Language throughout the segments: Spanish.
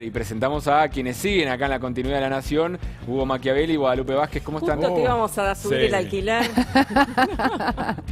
Y presentamos a quienes siguen acá en la continuidad de La Nación, Hugo Machiavelli y Guadalupe Vázquez. ¿Cómo están? Justo te íbamos a subir el alquiler.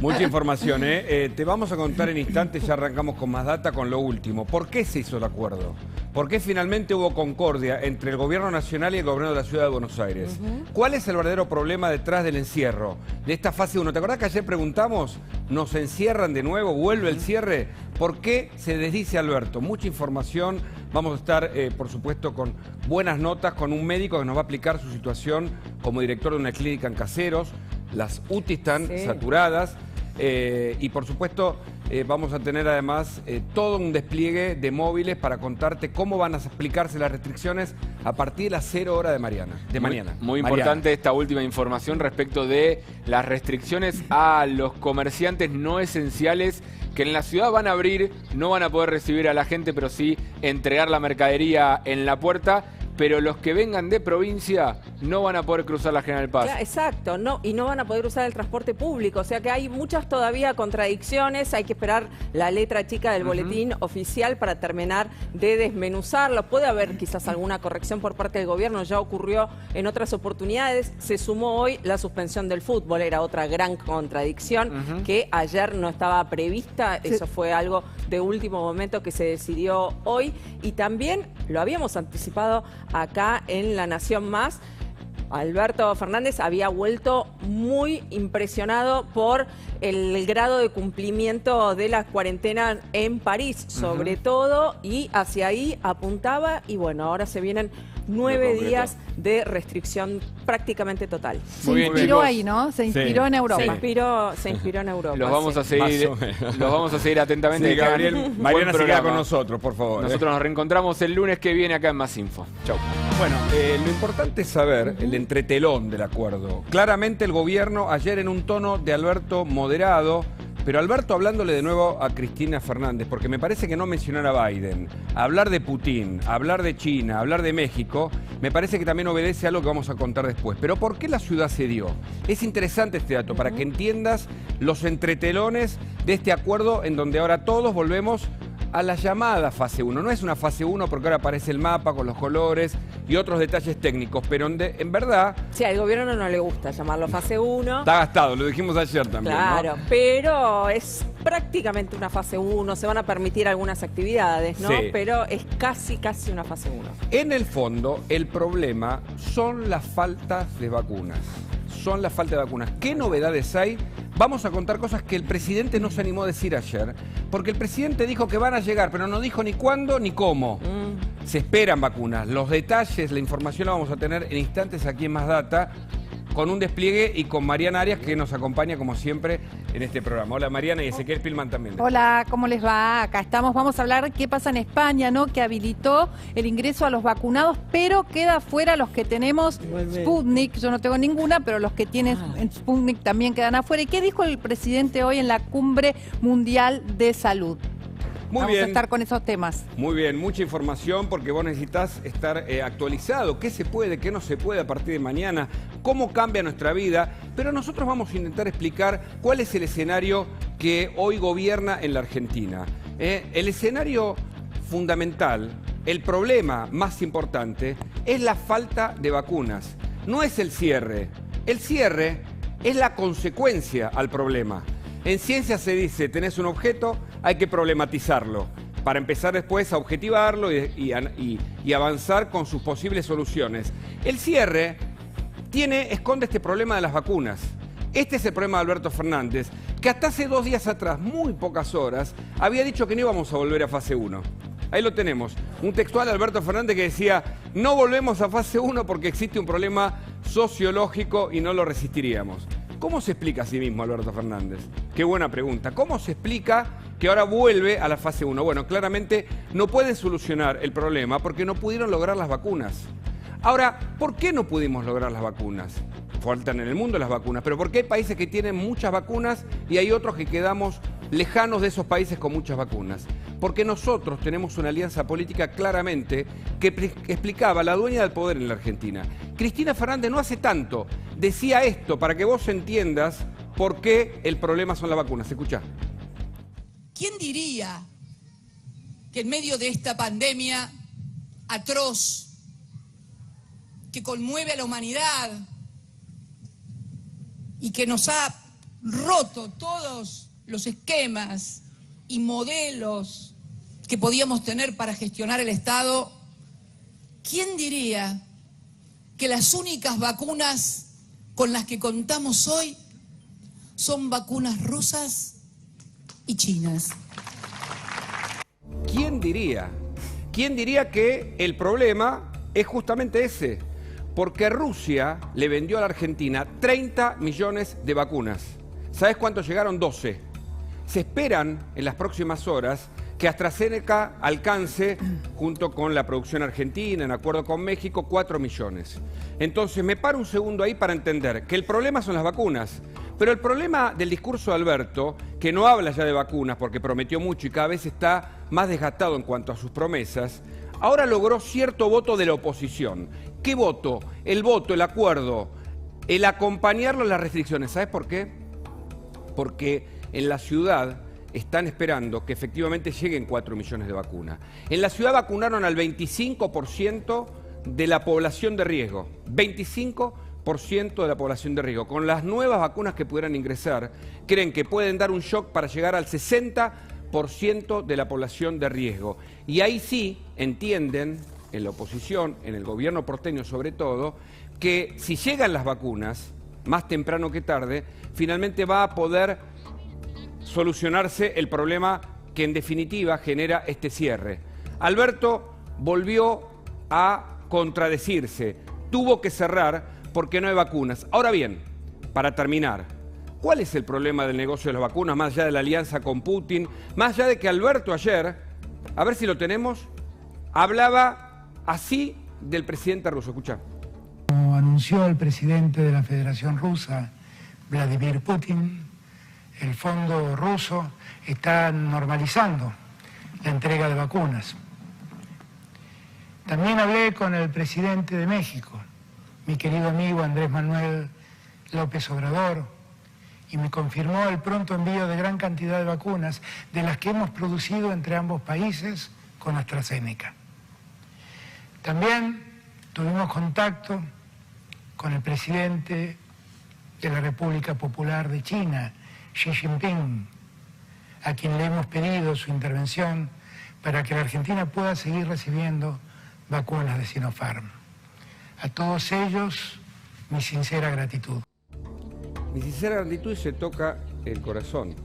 Mucha información, ¿eh? Te vamos a contar en instantes, ya arrancamos con más data, con lo último. ¿Por qué se hizo el acuerdo? ¿Por qué finalmente hubo concordia entre el gobierno nacional y el gobierno de la ciudad de Buenos Aires? ¿Cuál es el verdadero problema detrás del encierro? De esta fase 1. ¿Te acordás que ayer preguntamos? ¿Nos encierran de nuevo? ¿Vuelve el cierre? ¿Por qué se desdice Alberto? Mucha información. Vamos a estar, por supuesto, con buenas notas, con un médico que nos va a explicar su situación como director de una clínica en Caseros. Las UTI están saturadas y, por supuesto, vamos a tener además todo un despliegue de móviles para contarte cómo van a explicarse las restricciones a partir de las 0 horas de mañana. Muy importante esta última información respecto de las restricciones a los comerciantes no esenciales que en la ciudad van a abrir, no van a poder recibir a la gente, pero sí entregar la mercadería en la puerta. Pero los que vengan de provincia no van a poder cruzar la General Paz. Exacto, y no van a poder usar el transporte público. O sea que hay muchas todavía contradicciones. Hay que esperar la letra chica del boletín oficial para terminar de desmenuzarlo. Puede haber quizás alguna corrección por parte del gobierno. Ya ocurrió en otras oportunidades. Se sumó hoy la suspensión del fútbol. Era otra gran contradicción que ayer no estaba prevista. Eso fue algo de último momento que se decidió hoy. Y también lo habíamos anticipado acá en La Nación Más. Alberto Fernández había vuelto muy impresionado por el grado de cumplimiento de la cuarentena en París, sobre todo, y hacia ahí apuntaba. Y bueno, ahora se vienen 9 días de restricción prácticamente total. Se inspiró ahí, ¿no? Se inspiró en Europa. Se inspiró en Europa. Los vamos a seguir atentamente. Sí, Gabriel, Mariana se queda con nosotros, por favor. Nosotros nos reencontramos el lunes que viene acá en Más Info. Chau. Bueno, lo importante es saber el entretelón del acuerdo. Claramente el gobierno ayer en un tono de Alberto moderado, pero Alberto hablándole de nuevo a Cristina Fernández, porque me parece que no mencionar a Biden, hablar de Putin, hablar de China, hablar de México, me parece que también obedece a algo que vamos a contar después. Pero ¿por qué la ciudad cedió? Es interesante este dato para que entiendas los entretelones de este acuerdo en donde ahora todos volvemos a la llamada fase 1. No es una fase 1 porque ahora aparece el mapa con los colores y otros detalles técnicos, pero en verdad... Sí, al gobierno no le gusta llamarlo fase 1. Está gastado, lo dijimos ayer también. Claro, ¿no? Pero es prácticamente una fase 1, se van a permitir algunas actividades, ¿no? Sí. Pero es casi una fase 1. En el fondo, el problema son las faltas de vacunas. Son la falta de vacunas. ¿Qué novedades hay? Vamos a contar cosas que el presidente no se animó a decir ayer, porque el presidente dijo que van a llegar, pero no dijo ni cuándo ni cómo. Se esperan vacunas. Los detalles, la información la vamos a tener en instantes aquí en Más Data, con un despliegue y con Mariana Arias, que nos acompaña como siempre en este programa. Hola Mariana y Ezequiel Pilman también. Hola, ¿cómo les va? Acá estamos, vamos a hablar qué pasa en España, ¿no? Que habilitó el ingreso a los vacunados, pero queda fuera los que tenemos Sputnik. Yo no tengo ninguna, pero los que tienen Sputnik también quedan afuera. ¿Y qué dijo el presidente hoy en la Cumbre Mundial de Salud? Vamos a estar con esos temas. Muy bien, mucha información porque vos necesitas estar actualizado. ¿Qué se puede, qué no se puede a partir de mañana? ¿Cómo cambia nuestra vida? Pero nosotros vamos a intentar explicar cuál es el escenario que hoy gobierna en la Argentina. El escenario fundamental, el problema más importante, es la falta de vacunas. No es el cierre. El cierre es la consecuencia al problema. En ciencia se dice, tenés un objeto, hay que problematizarlo, para empezar después a objetivarlo y avanzar con sus posibles soluciones. El cierre esconde este problema de las vacunas. Este es el problema de Alberto Fernández, que hasta hace 2 días atrás, muy pocas horas, había dicho que no íbamos a volver a fase 1. Ahí lo tenemos, un textual de Alberto Fernández que decía, no volvemos a fase 1 porque existe un problema sociológico y no lo resistiríamos. ¿Cómo se explica a sí mismo Alberto Fernández? Qué buena pregunta. ¿Cómo se explica que ahora vuelve a la fase 1? Bueno, claramente no pueden solucionar el problema porque no pudieron lograr las vacunas. Ahora, ¿por qué no pudimos lograr las vacunas? Faltan en el mundo las vacunas, pero ¿por qué hay países que tienen muchas vacunas y hay otros que quedamos lejanos de esos países con muchas vacunas? Porque nosotros tenemos una alianza política claramente que explicaba la dueña del poder en la Argentina. Cristina Fernández no hace tanto decía esto para que vos entiendas por qué el problema son las vacunas. Escuchá. ¿Quién diría que en medio de esta pandemia atroz que conmueve a la humanidad y que nos ha roto todos los esquemas y modelos que podíamos tener para gestionar el Estado, ¿quién diría que las únicas vacunas con las que contamos hoy son vacunas rusas y chinas? ¿Quién diría? ¿Quién diría que el problema es justamente ese? Porque Rusia le vendió a la Argentina 30 millones de vacunas. ¿Sabes cuántos llegaron? 12. Se esperan en las próximas horas que AstraZeneca alcance, junto con la producción argentina, en acuerdo con México, 4 millones. Entonces, me paro un segundo ahí para entender que el problema son las vacunas. Pero el problema del discurso de Alberto, que no habla ya de vacunas porque prometió mucho y cada vez está más desgastado en cuanto a sus promesas, ahora logró cierto voto de la oposición. ¿Qué voto? El voto, el acuerdo, el acompañarlo en las restricciones. ¿Sabes por qué? Porque en la ciudad están esperando que efectivamente lleguen 4 millones de vacunas. En la ciudad vacunaron al 25% de la población de riesgo. 25% de la población de riesgo. Con las nuevas vacunas que pudieran ingresar, creen que pueden dar un shock para llegar al 60% de la población de riesgo. Y ahí sí entienden, en la oposición, en el gobierno porteño sobre todo, que si llegan las vacunas, más temprano que tarde, finalmente va a poder solucionarse el problema que en definitiva genera este cierre. Alberto volvió a contradecirse, tuvo que cerrar porque no hay vacunas. Ahora bien, para terminar, ¿cuál es el problema del negocio de las vacunas, más allá de la alianza con Putin, más allá de que Alberto ayer, a ver si lo tenemos, hablaba así del presidente ruso? Escuchá. Como anunció el presidente de la Federación Rusa, Vladimir Putin, el fondo ruso está normalizando la entrega de vacunas. También hablé con el presidente de México, mi querido amigo Andrés Manuel López Obrador, y me confirmó el pronto envío de gran cantidad de vacunas de las que hemos producido entre ambos países con AstraZeneca. También tuvimos contacto con el presidente de la República Popular de China, Xi Jinping, a quien le hemos pedido su intervención para que la Argentina pueda seguir recibiendo vacunas de Sinopharm. A todos ellos, mi sincera gratitud. Mi sincera gratitud se toca el corazón,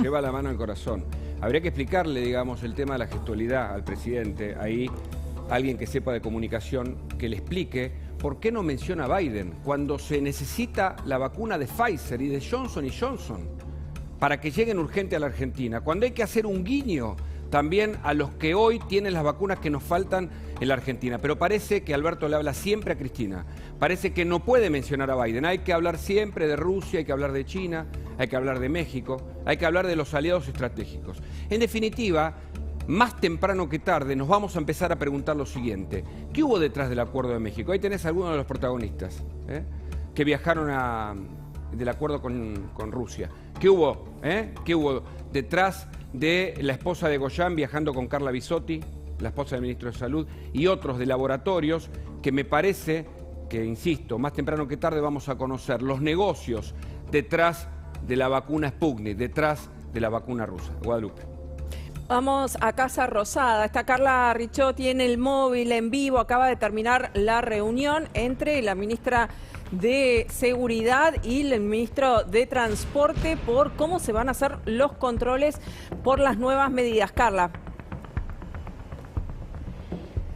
lleva la mano al corazón. Habría que explicarle, digamos, el tema de la gestualidad al presidente. Ahí, alguien que sepa de comunicación, que le explique por qué no menciona a Biden cuando se necesita la vacuna de Pfizer y de Johnson & Johnson para que lleguen urgente a la Argentina, cuando hay que hacer un guiño también a los que hoy tienen las vacunas que nos faltan en la Argentina. Pero parece que Alberto le habla siempre a Cristina, parece que no puede mencionar a Biden. Hay que hablar siempre de Rusia, hay que hablar de China, hay que hablar de México, hay que hablar de los aliados estratégicos. En definitiva, más temprano que tarde nos vamos a empezar a preguntar lo siguiente: ¿qué hubo detrás del Acuerdo de México? Ahí tenés a algunos de los protagonistas que viajaron del acuerdo con Rusia. ¿Qué hubo? ¿Qué hubo detrás de la esposa de Goyan viajando con Carla Bisotti, la esposa del ministro de Salud, y otros de laboratorios que me parece que, insisto, más temprano que tarde vamos a conocer los negocios detrás de la vacuna Sputnik, detrás de la vacuna rusa? Guadalupe. Vamos a Casa Rosada. Está Carla Ricciotti en el móvil, en vivo. Acaba de terminar la reunión entre la ministra de Seguridad y el ministro de Transporte por cómo se van a hacer los controles por las nuevas medidas. Carla.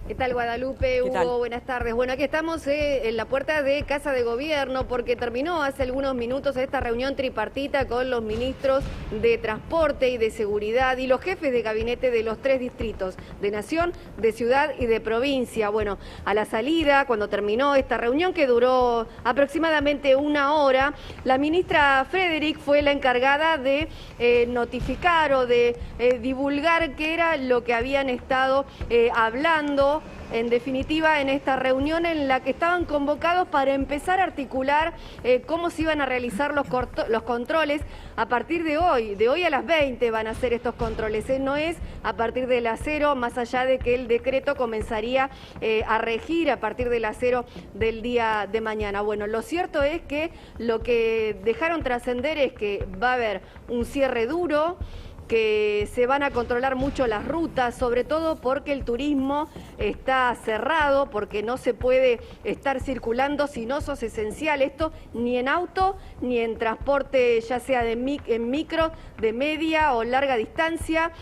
¿Qué tal, Guadalupe? ¿Qué tal? Hugo, buenas tardes. Bueno, aquí estamos en la puerta de Casa de Gobierno porque terminó hace algunos minutos esta reunión tripartita con los ministros de Transporte y de Seguridad y los jefes de gabinete de los 3 distritos, de Nación, de Ciudad y de Provincia. Bueno, a la salida, cuando terminó esta reunión que duró aproximadamente 1 hora, la ministra Frederick fue la encargada de notificar o de divulgar qué era lo que habían estado hablando en definitiva, en esta reunión en la que estaban convocados para empezar a articular cómo se iban a realizar los controles a partir de hoy a las 20 van a hacer estos controles, no es a partir de las 0, más allá de que el decreto comenzaría a regir a partir de las 0 del día de mañana. Bueno, lo cierto es que lo que dejaron trascender es que va a haber un cierre duro, que se van a controlar mucho las rutas, sobre todo porque el turismo está cerrado, porque no se puede estar circulando si no sos esencial. Esto ni en auto, ni en transporte, ya sea en micro, de media o larga distancia.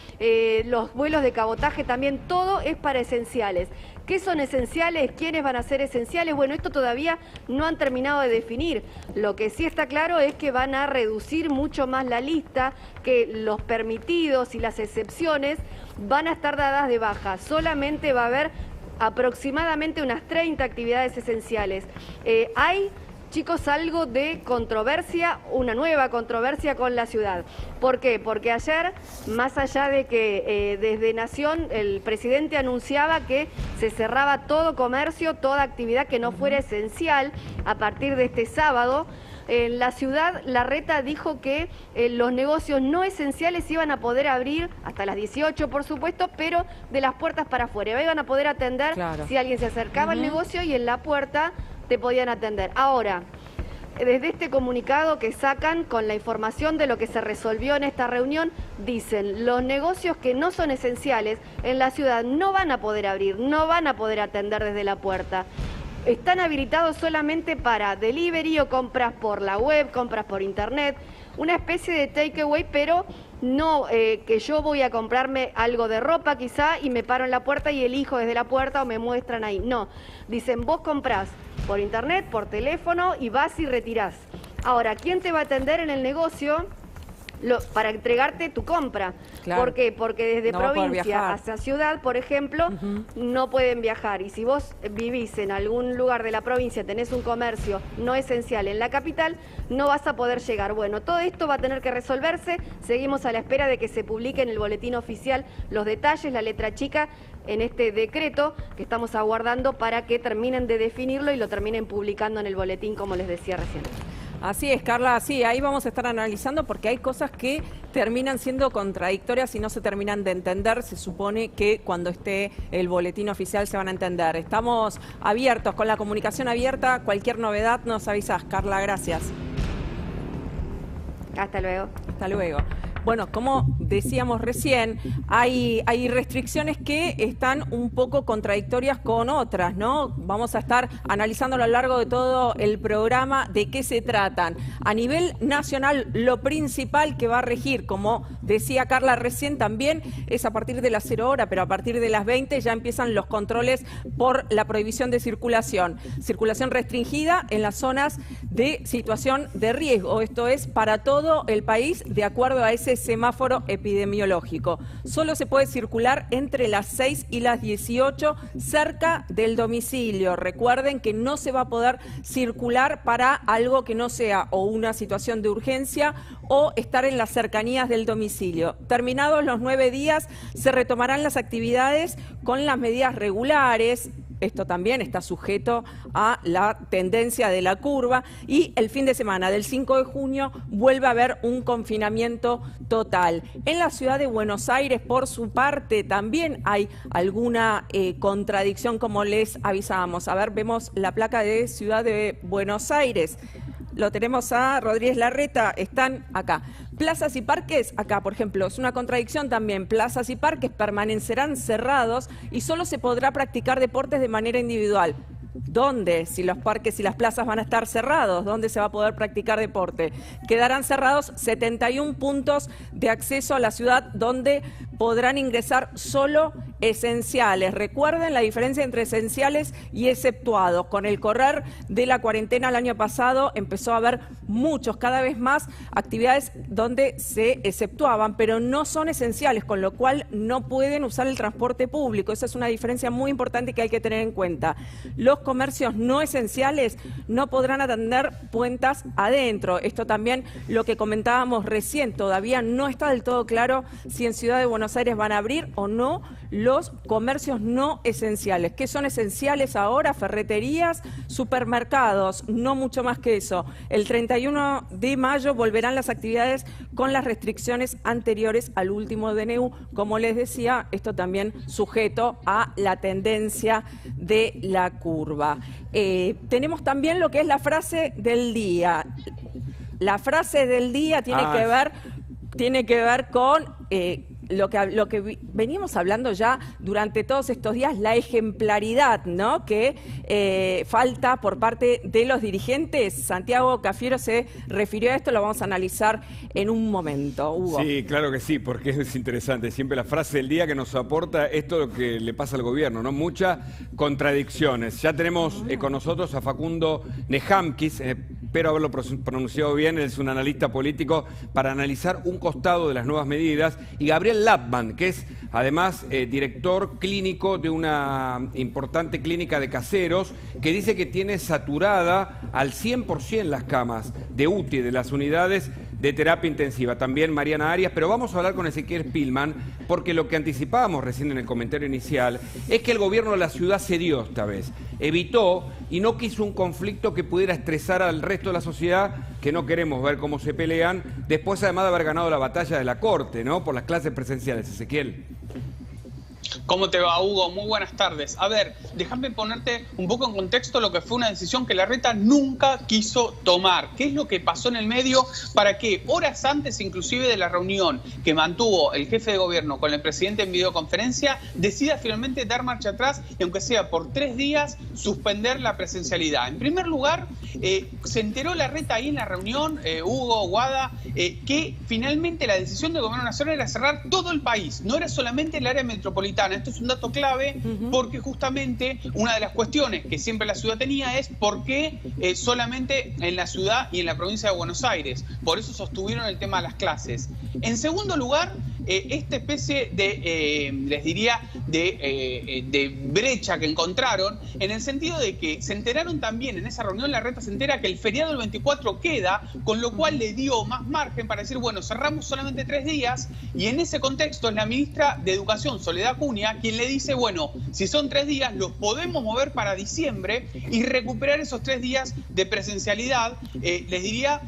Los vuelos de cabotaje también, todo es para esenciales. ¿Qué son esenciales? ¿Quiénes van a ser esenciales? Bueno, esto todavía no han terminado de definir. Lo que sí está claro es que van a reducir mucho más la lista, que los permitidos y las excepciones van a estar dadas de baja. Solamente va a haber aproximadamente unas 30 actividades esenciales. Hay, chicos, algo de controversia, una nueva controversia con la ciudad. ¿Por qué? Porque ayer, más allá de que desde Nación el presidente anunciaba que se cerraba todo comercio, toda actividad que no fuera esencial a partir de este sábado, en la ciudad Larreta dijo que los negocios no esenciales iban a poder abrir hasta las 18, por supuesto, pero de las puertas para afuera. Iban a poder atender si alguien se acercaba al negocio y en la puerta te podían atender. Ahora, desde este comunicado que sacan con la información de lo que se resolvió en esta reunión, dicen, los negocios que no son esenciales en la ciudad no van a poder abrir, no van a poder atender desde la puerta. Están habilitados solamente para delivery o compras por la web, compras por internet, una especie de takeaway, pero no que yo voy a comprarme algo de ropa quizá y me paro en la puerta y elijo desde la puerta o me muestran ahí. No, dicen vos comprás por internet, por teléfono y vas y retirás. Ahora, ¿quién te va a atender en el negocio para entregarte tu compra? Claro. ¿Por qué? Porque desde no provincia hacia ciudad, por ejemplo, no pueden viajar. Y si vos vivís en algún lugar de la provincia, tenés un comercio no esencial en la capital, no vas a poder llegar. Bueno, todo esto va a tener que resolverse. Seguimos a la espera de que se publique en el boletín oficial los detalles, la letra chica, en este decreto que estamos aguardando para que terminen de definirlo y lo terminen publicando en el boletín, como les decía recién. Así es, Carla, sí, ahí vamos a estar analizando porque hay cosas que terminan siendo contradictorias y no se terminan de entender. Se supone que cuando esté el boletín oficial se van a entender. Estamos abiertos, con la comunicación abierta. Cualquier novedad nos avisas, Carla, gracias. Hasta luego. Hasta luego. Bueno, como decíamos recién, hay restricciones que están un poco contradictorias con otras, ¿no? Vamos a estar analizando a lo largo de todo el programa de qué se tratan. A nivel nacional, lo principal que va a regir, como decía Carla recién, también es a partir de las 0 horas, pero a partir de las 20 ya empiezan los controles por la prohibición de circulación. Circulación restringida en las zonas de situación de riesgo. Esto es para todo el país de acuerdo a ese semáforo epidemiológico. Solo se puede circular entre las 6 y las 18 cerca del domicilio. Recuerden que no se va a poder circular para algo que no sea o una situación de urgencia o estar en las cercanías del domicilio. Terminados los 9 días, se retomarán las actividades con las medidas regulares. Esto también está sujeto a la tendencia de la curva y el fin de semana del 5 de junio vuelve a haber un confinamiento total. En la ciudad de Buenos Aires, por su parte, también hay alguna contradicción, como les avisábamos. A ver, vemos la placa de Ciudad de Buenos Aires. Lo tenemos a Rodríguez Larreta, están acá. Plazas y parques, acá por ejemplo, es una contradicción también. Plazas y parques permanecerán cerrados y solo se podrá practicar deportes de manera individual. ¿Dónde? Si los parques y las plazas van a estar cerrados, ¿dónde se va a poder practicar deporte? Quedarán cerrados 71 puntos de acceso a la ciudad donde podrán ingresar solo esenciales. Recuerden la diferencia entre esenciales y exceptuados. Con el correr de la cuarentena el año pasado empezó a haber cada vez más actividades donde se exceptuaban, pero no son esenciales, con lo cual no pueden usar el transporte público. Esa es una diferencia muy importante que hay que tener en cuenta. Los comercios no esenciales no podrán atender puertas adentro. Esto también lo que comentábamos recién, todavía no está del todo claro si en Ciudad de Buenos Buenos Aires van a abrir o no los comercios no esenciales. ¿Qué son esenciales ahora? Ferreterías, supermercados, no mucho más que eso. El 31 de mayo volverán las actividades con las restricciones anteriores al último DNU. Como les decía, esto también sujeto a la tendencia de la curva. Tenemos también lo que es la frase del día. La frase del día tiene que ver con lo que veníamos hablando ya durante todos estos días, la ejemplaridad, ¿no?, que falta por parte de los dirigentes. Santiago Cafiero se refirió a esto, lo vamos a analizar en un momento. Hugo. Sí, claro que sí, porque es interesante. Siempre la frase del día que nos aporta esto lo que le pasa al gobierno, ¿no? Muchas contradicciones. Ya tenemos con nosotros a Facundo Nejamquis, espero haberlo pronunciado bien, él es un analista político, para analizar un costado de las nuevas medidas, y Gabriel Lapman, que es además director clínico de una importante clínica de Caseros, que dice que tiene saturada al 100% las camas de UTI de las unidades de terapia intensiva. También Mariana Arias, pero vamos a hablar con Ezequiel Spillman, porque lo que anticipábamos recién en el comentario inicial es que el gobierno de la ciudad cedió esta vez, evitó y no quiso un conflicto que pudiera estresar al resto de la sociedad, que no queremos ver cómo se pelean, después además de haber ganado la batalla de la Corte, ¿no?, por las clases presenciales. Ezequiel. ¿Cómo te va, Hugo? Muy buenas tardes. A ver, déjame ponerte un poco en contexto lo que fue una decisión que Larreta nunca quiso tomar. ¿Qué es lo que pasó en el medio para que horas antes inclusive de la reunión que mantuvo el jefe de gobierno con el presidente en videoconferencia, decida finalmente dar marcha atrás y, aunque sea por 3 días, suspender la presencialidad? En primer lugar, se enteró Larreta ahí en la reunión, Hugo, Guada, que finalmente la decisión del gobierno nacional era cerrar todo el país, no era solamente el área metropolitana. Esto es un dato clave porque justamente una de las cuestiones que siempre la ciudad tenía es por qué solamente en la ciudad y en la provincia de Buenos Aires. Por eso sostuvieron el tema de las clases. En segundo lugar, esta especie de, les diría, de brecha que encontraron, en el sentido de que se enteraron también en esa reunión, Larreta se entera que el feriado del 24 queda, con lo cual le dio más margen para decir, bueno, cerramos solamente 3 días, y en ese contexto es la ministra de Educación, Soledad Cunha, quien le dice, bueno, si son 3 días, los podemos mover para diciembre y recuperar esos 3 días de presencialidad, les diría.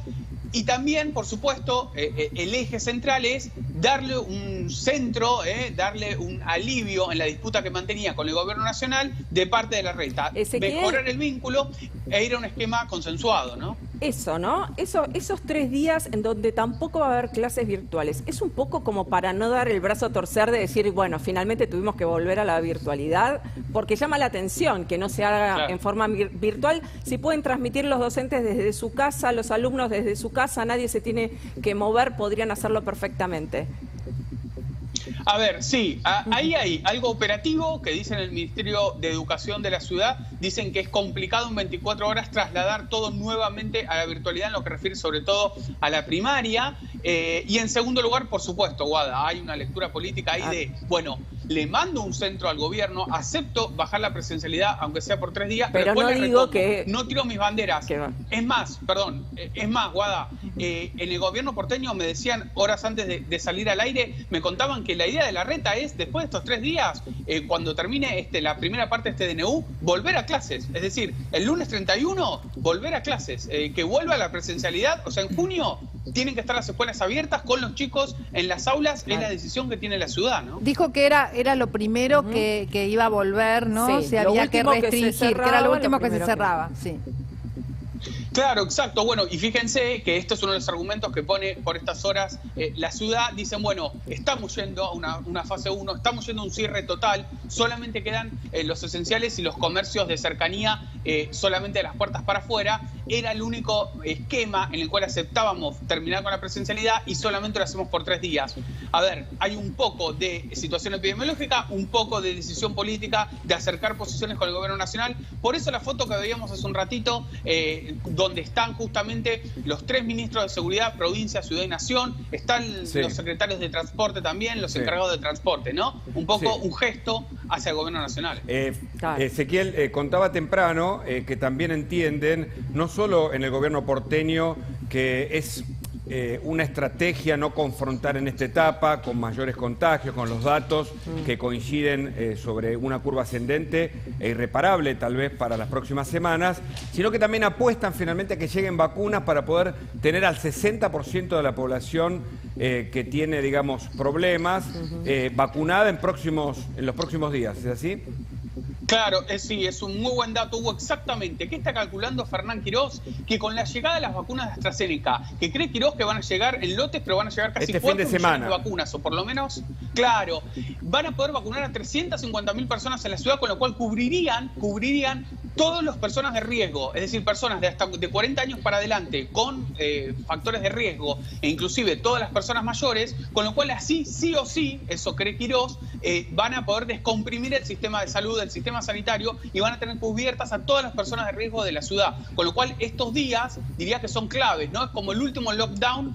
Y también, por supuesto, el eje central es darle un centro, darle un alivio en la disputa que mantenía con el gobierno nacional de parte de Larreta. Mejorar el vínculo e ir a un esquema consensuado, ¿no? Eso, ¿no? Esos 3 días en donde tampoco va a haber clases virtuales. Es un poco como para no dar el brazo a torcer de decir, bueno, finalmente tuvimos que volver a la virtualidad, porque llama la atención que no se haga en forma virtual. Si pueden transmitir los docentes desde su casa, los alumnos desde su casa, nadie se tiene que mover, podrían hacerlo perfectamente. A ver, sí, ahí hay algo operativo que dicen el Ministerio de Educación de la ciudad. Dicen que es complicado en 24 horas trasladar todo nuevamente a la virtualidad, en lo que refiere sobre todo a la primaria. Y en segundo lugar, por supuesto, Guada, hay una lectura política ahí de, bueno, le mando un centro al gobierno, acepto bajar la presencialidad, aunque sea por 3 días, pero no digo que no tiro mis banderas. Es más, Guada, en el gobierno porteño me decían horas antes de salir al aire, me contaban que la idea de Larreta es, después de estos 3 días, cuando termine la primera parte de este DNU, volver a clases. Es decir, el lunes 31, volver a clases, que vuelva a la presencialidad. O sea, en junio tienen que estar las escuelas abiertas con los chicos en las aulas. Es la decisión que tiene la ciudad, ¿no? Dijo que era lo primero que iba a volver, ¿no? Sí, se había que restringir, que era lo último que se cerraba. Sí. Claro, exacto. Bueno, y fíjense que esto es uno de los argumentos que pone por estas horas la ciudad. Dicen, bueno, estamos yendo a una fase 1, estamos yendo a un cierre total, solamente quedan los esenciales y los comercios de cercanía, solamente las puertas para afuera. Era el único esquema en el cual aceptábamos terminar con la presencialidad y solamente lo hacemos por 3 días. A ver, hay un poco de situación epidemiológica, un poco de decisión política, de acercar posiciones con el gobierno nacional. Por eso la foto que veíamos hace un ratito, donde están justamente los 3 ministros de seguridad, provincia, ciudad y nación, están los secretarios de transporte también, los encargados de transporte, ¿no? Un poco un gesto hacia el gobierno nacional. Ezequiel, contaba temprano que también entienden, no solo en el gobierno porteño, que es una estrategia no confrontar en esta etapa con mayores contagios, con los datos que coinciden sobre una curva ascendente e irreparable tal vez para las próximas semanas, sino que también apuestan finalmente a que lleguen vacunas para poder tener al 60% de la población que tiene, digamos, problemas vacunada en los próximos días. ¿Es así? Claro, sí, es un muy buen dato, Hugo, exactamente. ¿Qué está calculando Fernán Quirós? Que con la llegada de las vacunas de AstraZeneca, que cree Quirós que van a llegar en lotes, pero van a llegar casi 4 millones de vacunas, o por lo menos, claro, van a poder vacunar a 350.000 personas en la ciudad, con lo cual cubrirían todas las personas de riesgo, es decir, personas de hasta de 40 años para adelante con factores de riesgo, e inclusive todas las personas mayores, con lo cual así, sí o sí, eso cree Quirós, van a poder descomprimir el sistema de salud, el sistema sanitario, y van a tener cubiertas a todas las personas de riesgo de la ciudad. Con lo cual, estos días diría que son claves, ¿no? Es como el último lockdown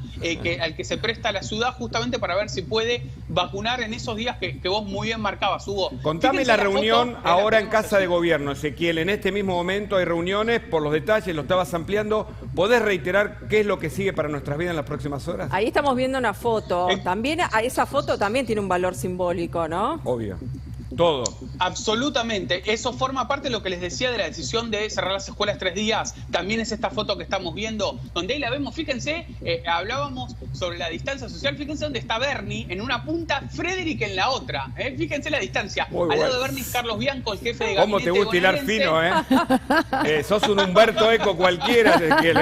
al que se presta la ciudad, justamente para ver si puede vacunar en esos días que vos muy bien marcabas, Hugo. Contame la reunión ahora en Casa de Gobierno, Ezequiel. En este mismo momento hay reuniones, por los detalles, lo estabas ampliando. ¿Podés reiterar qué es lo que sigue para nuestras vidas en las próximas horas? Ahí estamos viendo una foto. También esa foto también tiene un valor simbólico, ¿no? Obvio. Todo. Absolutamente. Eso forma parte de lo que les decía de la decisión de cerrar las escuelas 3 días. También es esta foto que estamos viendo, donde ahí la vemos. Fíjense, hablábamos sobre la distancia social. Fíjense dónde está Bernie en una punta, Frederick en la otra. Fíjense la distancia. Al lado de Bernie, Carlos Bianco, el jefe de gabinete. ¿Cómo te gusta hilar fino, sos un Humberto Eco cualquiera, Ezequiel,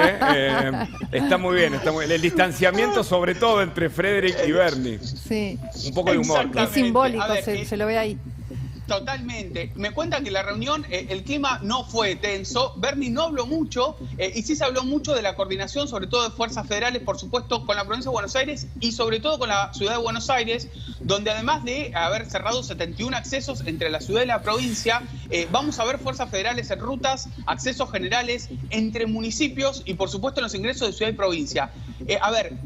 Está muy bien, está muy bien. El distanciamiento, sobre todo, entre Frederick y Bernie. Sí. Un poco de humor. Es simbólico, se lo ve ahí. Totalmente. Me cuentan que la reunión, el clima no fue tenso. Bernie no habló mucho y sí se habló mucho de la coordinación, sobre todo de fuerzas federales, por supuesto, con la provincia de Buenos Aires y sobre todo con la ciudad de Buenos Aires, donde además de haber cerrado 71 accesos entre la ciudad y la provincia, vamos a ver fuerzas federales en rutas, accesos generales entre municipios y, por supuesto, en los ingresos de ciudad y provincia.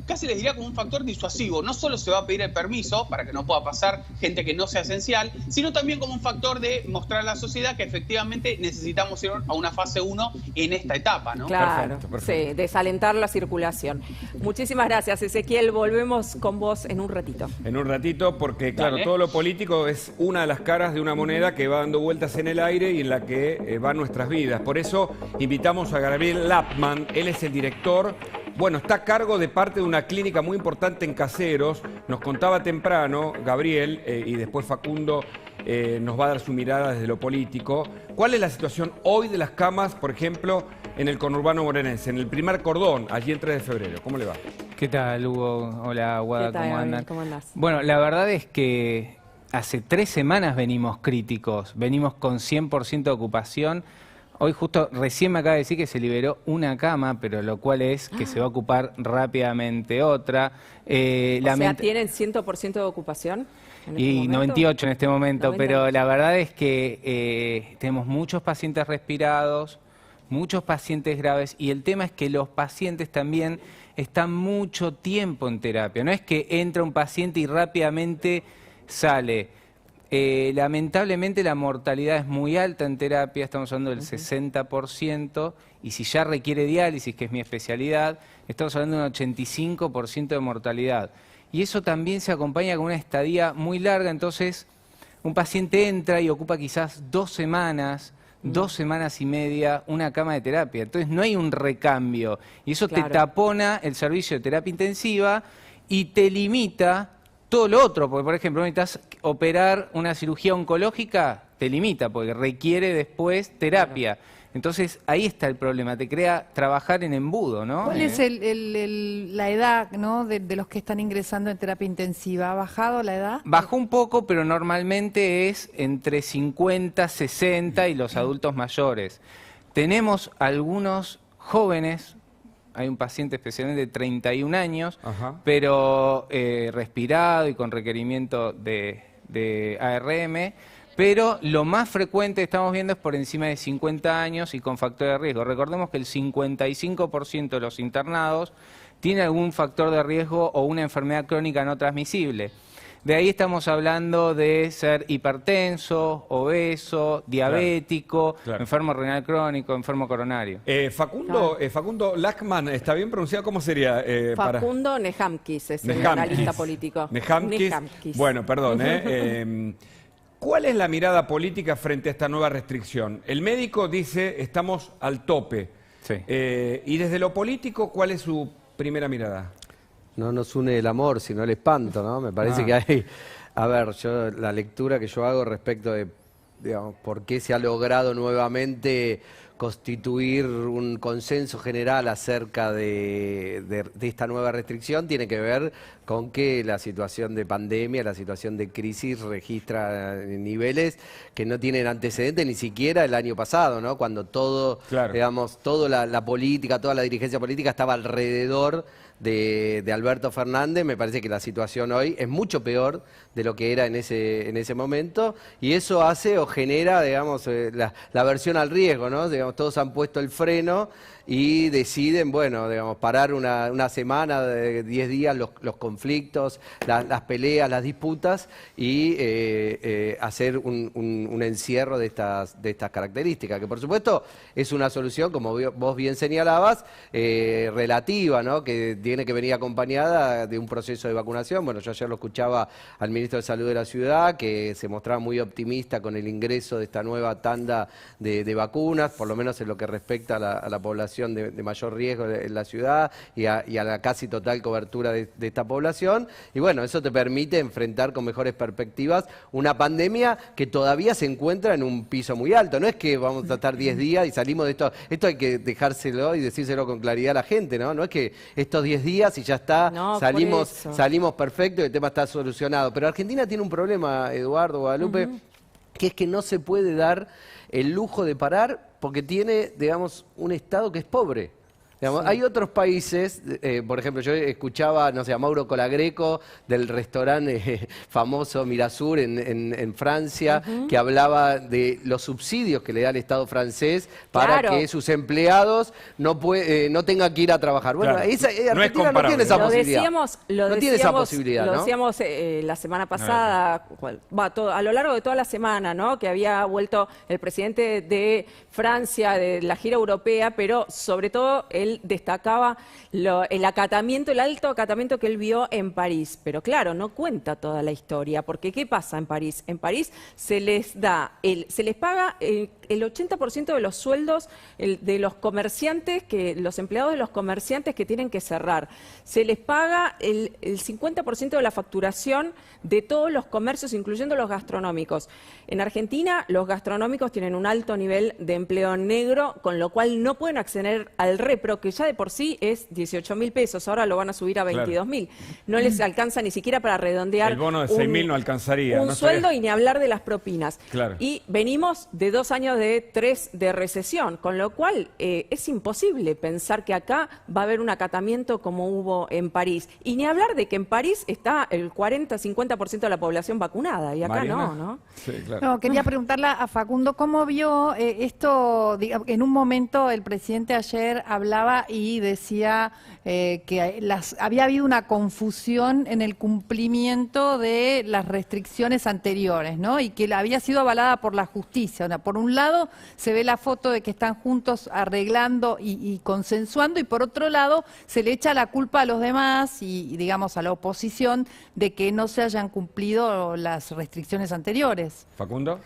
Casi les diría como un factor disuasivo. No solo se va a pedir el permiso para que no pueda pasar gente que no sea esencial, sino también como un factor de mostrar a la sociedad que efectivamente necesitamos ir a una fase 1 en esta etapa, ¿no? Claro, perfecto. Sí, desalentar la circulación. Muchísimas gracias, Ezequiel. Volvemos con vos en un ratito. En un ratito, porque claro, Dale. todo lo político es una de las caras de una moneda que va dando vueltas en el aire y en la que van nuestras vidas. Por eso invitamos a Gabriel Lapman. Él es el director. Bueno, está a cargo de parte de una clínica muy importante en Caseros. Nos contaba temprano Gabriel y después Facundo nos va a dar su mirada desde lo político. ¿Cuál es la situación hoy de las camas, por ejemplo, en el conurbano morenense, en el primer cordón, allí en 3 de febrero? ¿Cómo le va? ¿Qué tal, Hugo? Hola, Guada, ¿cómo andan? ¿Cómo andás? Bueno, la verdad es que hace 3 semanas venimos críticos, venimos con 100% de ocupación. Hoy justo recién me acaba de decir que se liberó una cama, pero lo cual es que se va a ocupar rápidamente otra. O sea, ¿tienen 100% de ocupación? Y 98 en este momento, 98. Pero la verdad es que tenemos muchos pacientes respirados, muchos pacientes graves, y el tema es que los pacientes también están mucho tiempo en terapia. No es que entra un paciente y rápidamente sale. Lamentablemente la mortalidad es muy alta en terapia, estamos hablando del 60%, y si ya requiere diálisis, que es mi especialidad, estamos hablando de un 85% de mortalidad. Y eso también se acompaña con una estadía muy larga, entonces un paciente entra y ocupa quizás 2 semanas, 2 semanas y media, una cama de terapia. Entonces no hay un recambio, y eso te tapona el servicio de terapia intensiva y te limita todo lo otro, porque por ejemplo, necesitas operar una cirugía oncológica, te limita, porque requiere después terapia. Entonces ahí está el problema, te crea trabajar en embudo, ¿no? ¿Cuál es la edad, ¿no? de los que están ingresando en terapia intensiva? ¿Ha bajado la edad? Bajó un poco, pero normalmente es entre 50, 60 y los adultos mayores. Tenemos algunos jóvenes. Hay un paciente especialmente de 31 años, pero respirado y con requerimiento de ARM, pero lo más frecuente que estamos viendo es por encima de 50 años y con factor de riesgo. Recordemos que el 55% de los internados tiene algún factor de riesgo o una enfermedad crónica no transmisible. De ahí estamos hablando de ser hipertenso, obeso, diabético, Claro. enfermo renal crónico, enfermo coronario. Facundo Lachmann, ¿está bien pronunciado? ¿Cómo sería? Facundo Nehamkis es el Nehamkis. analista político. Nehamkis. Bueno, perdón. ¿Cuál es la mirada política frente a esta nueva restricción? El médico dice, estamos al tope. Sí. Y desde lo político, ¿cuál es su primera mirada? No nos une el amor, sino el espanto, ¿no? Me parece que hay... A ver, la lectura que yo hago respecto de, digamos, por qué se ha logrado nuevamente constituir un consenso general acerca de esta nueva restricción tiene que ver con que la situación de pandemia, la situación de crisis registra niveles que no tienen antecedentes ni siquiera el año pasado, ¿no? Cuando todo, digamos, toda la política, toda la dirigencia política estaba alrededor de Alberto Fernández. Me parece que la situación hoy es mucho peor de lo que era en ese momento, y eso hace o genera, digamos, la aversión al riesgo, ¿no? Digamos, todos han puesto el freno y deciden, bueno, digamos, parar una semana, de 10 días los conflictos, las peleas, las disputas, y hacer un encierro de estas características, que por supuesto es una solución, como vos bien señalabas, relativa, ¿no? Que tiene que venir acompañada de un proceso de vacunación. Bueno, yo ayer lo escuchaba al ministro de Salud de la ciudad, que se mostraba muy optimista con el ingreso de esta nueva tanda de vacunas, por lo menos en lo que respecta a la población de mayor riesgo en la ciudad y a la casi total cobertura de esta población. Y bueno, eso te permite enfrentar con mejores perspectivas una pandemia que todavía se encuentra en un piso muy alto. No es que vamos a estar 10 días y salimos de esto. Esto hay que dejárselo y decírselo con claridad a la gente, ¿no? No es que estos 10 días y ya está, no, salimos perfecto y el tema está solucionado. Pero Argentina tiene un problema, Eduardo, Guadalupe, que es que no se puede dar el lujo de parar porque tiene, digamos, un Estado que es pobre. Digamos, hay otros países, por ejemplo, yo escuchaba, no sé, a Mauro Colagreco del restaurante famoso Mirasur en Francia, que hablaba de los subsidios que le da el Estado francés para que sus empleados no tengan que ir a trabajar. Bueno, Argentina no tiene esa posibilidad. No tiene esa posibilidad, ¿no? Lo decíamos la semana pasada, a lo largo de toda la semana, ¿no? Que había vuelto el presidente de Francia de la gira europea, pero sobre todo él destacaba el alto acatamiento que él vio en París. Pero claro, no cuenta toda la historia, porque ¿qué pasa en París? En París se les paga el 80% de los sueldos de los comerciantes, los empleados de los comerciantes que tienen que cerrar. Se les paga el 50% de la facturación de todos los comercios, incluyendo los gastronómicos. En Argentina, los gastronómicos tienen un alto nivel de empleo negro, con lo cual no pueden acceder al repro, que ya de por sí es 18.000 pesos, ahora lo van a subir a 22.000. No les alcanza ni siquiera para redondear. El bono de 6.000 no alcanzaría. Un sueldo y ni hablar de las propinas. Claro. Y venimos de 2 años de recesión, con lo cual es imposible pensar que acá va a haber un acatamiento como hubo en París. Y ni hablar de que en París está el 40-50% de la población vacunada, y acá ¿no? Sí, claro. No, quería preguntarle a Facundo, ¿cómo vio esto? En un momento el presidente ayer hablaba y decía que había habido una confusión en el cumplimiento de las restricciones anteriores, ¿no? Y que había sido avalada por la justicia. O sea, por un lado se ve la foto de que están juntos arreglando y consensuando, y por otro lado se le echa la culpa a los demás y digamos a la oposición de que no se hayan cumplido las restricciones anteriores. ¿Facundo?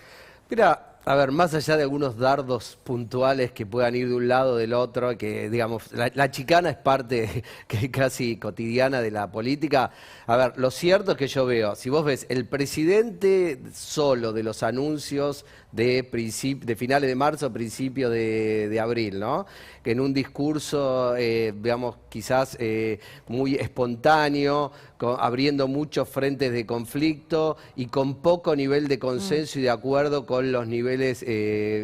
Mira, a ver, más allá de algunos dardos puntuales que puedan ir de un lado o del otro, que digamos, la chicana es parte casi cotidiana de la política. A ver, lo cierto es que yo veo, si vos ves el presidente solo de los anuncios de finales de marzo, principio de abril, ¿no? Que en un discurso, digamos, quizás muy espontáneo, abriendo muchos frentes de conflicto y con poco nivel de consenso y de acuerdo con los niveles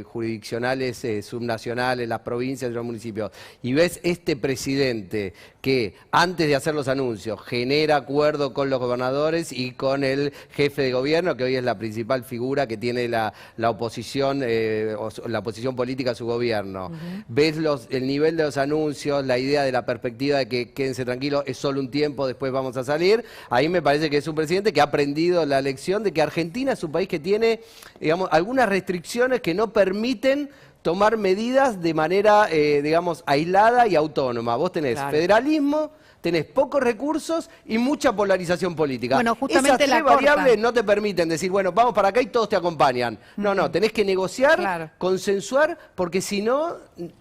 jurisdiccionales subnacionales, las provincias y los municipios. Y ves este presidente que antes de hacer los anuncios genera acuerdo con los gobernadores y con el jefe de gobierno, que hoy es la principal figura que tiene la oposición, la oposición política a su gobierno, ves el nivel de los anuncios, la idea de la perspectiva de que quédense tranquilos, es solo un tiempo, después vamos a salir, ahí me parece que es un presidente que ha aprendido la lección de que Argentina es un país que tiene, digamos, algunas restricciones que no permiten tomar medidas de manera, digamos, aislada y autónoma. Vos tenés federalismo, tenés pocos recursos y mucha polarización política. Bueno, justamente esas tres variables no te permiten decir, bueno, vamos para acá y todos te acompañan. No, tenés que negociar, consensuar, porque si no,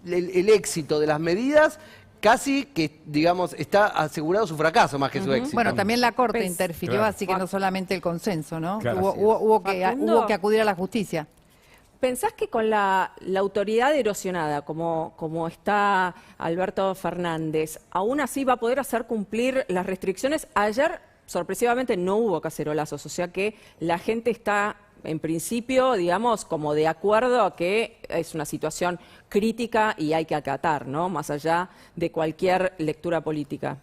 el éxito de las medidas casi que, digamos, está asegurado su fracaso más que su éxito. Bueno, también la Corte interfirió, así que no solamente el consenso, ¿no? Claro, hubo que acudir a la justicia. ¿Pensás que con la autoridad erosionada, como está Alberto Fernández, aún así va a poder hacer cumplir las restricciones? Ayer, sorpresivamente, no hubo cacerolazos, o sea que la gente está, en principio, digamos, como de acuerdo a que es una situación crítica y hay que acatar, ¿no? Más allá de cualquier lectura política.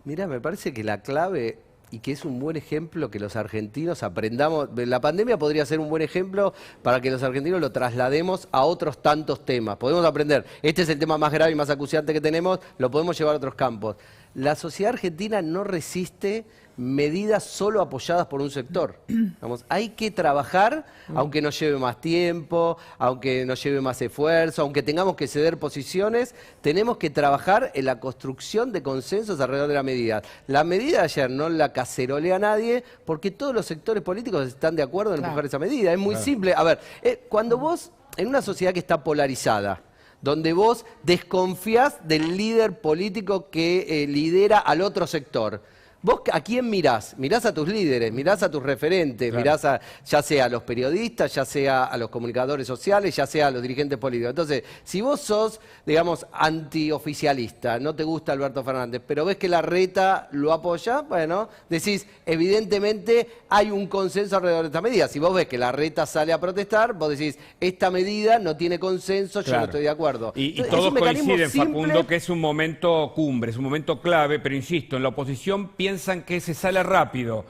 Mira, me parece que la clave, y que es un buen ejemplo que los argentinos aprendamos, la pandemia podría ser un buen ejemplo para que los argentinos lo traslademos a otros tantos temas. Podemos aprender, este es el tema más grave y más acuciante que tenemos, lo podemos llevar a otros campos. La sociedad argentina no resiste medidas solo apoyadas por un sector. Vamos, hay que trabajar, aunque nos lleve más tiempo, aunque nos lleve más esfuerzo, aunque tengamos que ceder posiciones, tenemos que trabajar en la construcción de consensos alrededor de la medida. La medida de ayer no la cacerolea nadie, porque todos los sectores políticos están de acuerdo en empujar esa medida. Es muy simple. A ver, cuando vos, en una sociedad que está polarizada, donde vos desconfías del líder político que lidera al otro sector, ¿vos a quién mirás? Mirás a tus líderes, mirás a tus referentes, mirás a, ya sea a los periodistas, ya sea a los comunicadores sociales, ya sea a los dirigentes políticos. Entonces, si vos sos, digamos, antioficialista, no te gusta Alberto Fernández, pero ves que Larreta lo apoya, bueno, decís, evidentemente hay un consenso alrededor de esta medida. Si vos ves que Larreta sale a protestar, vos decís, esta medida no tiene consenso, yo no estoy de acuerdo. Y todos coinciden, Facundo, que es un momento cumbre, es un momento clave, pero insisto, en la oposición piensan que se sale rápido,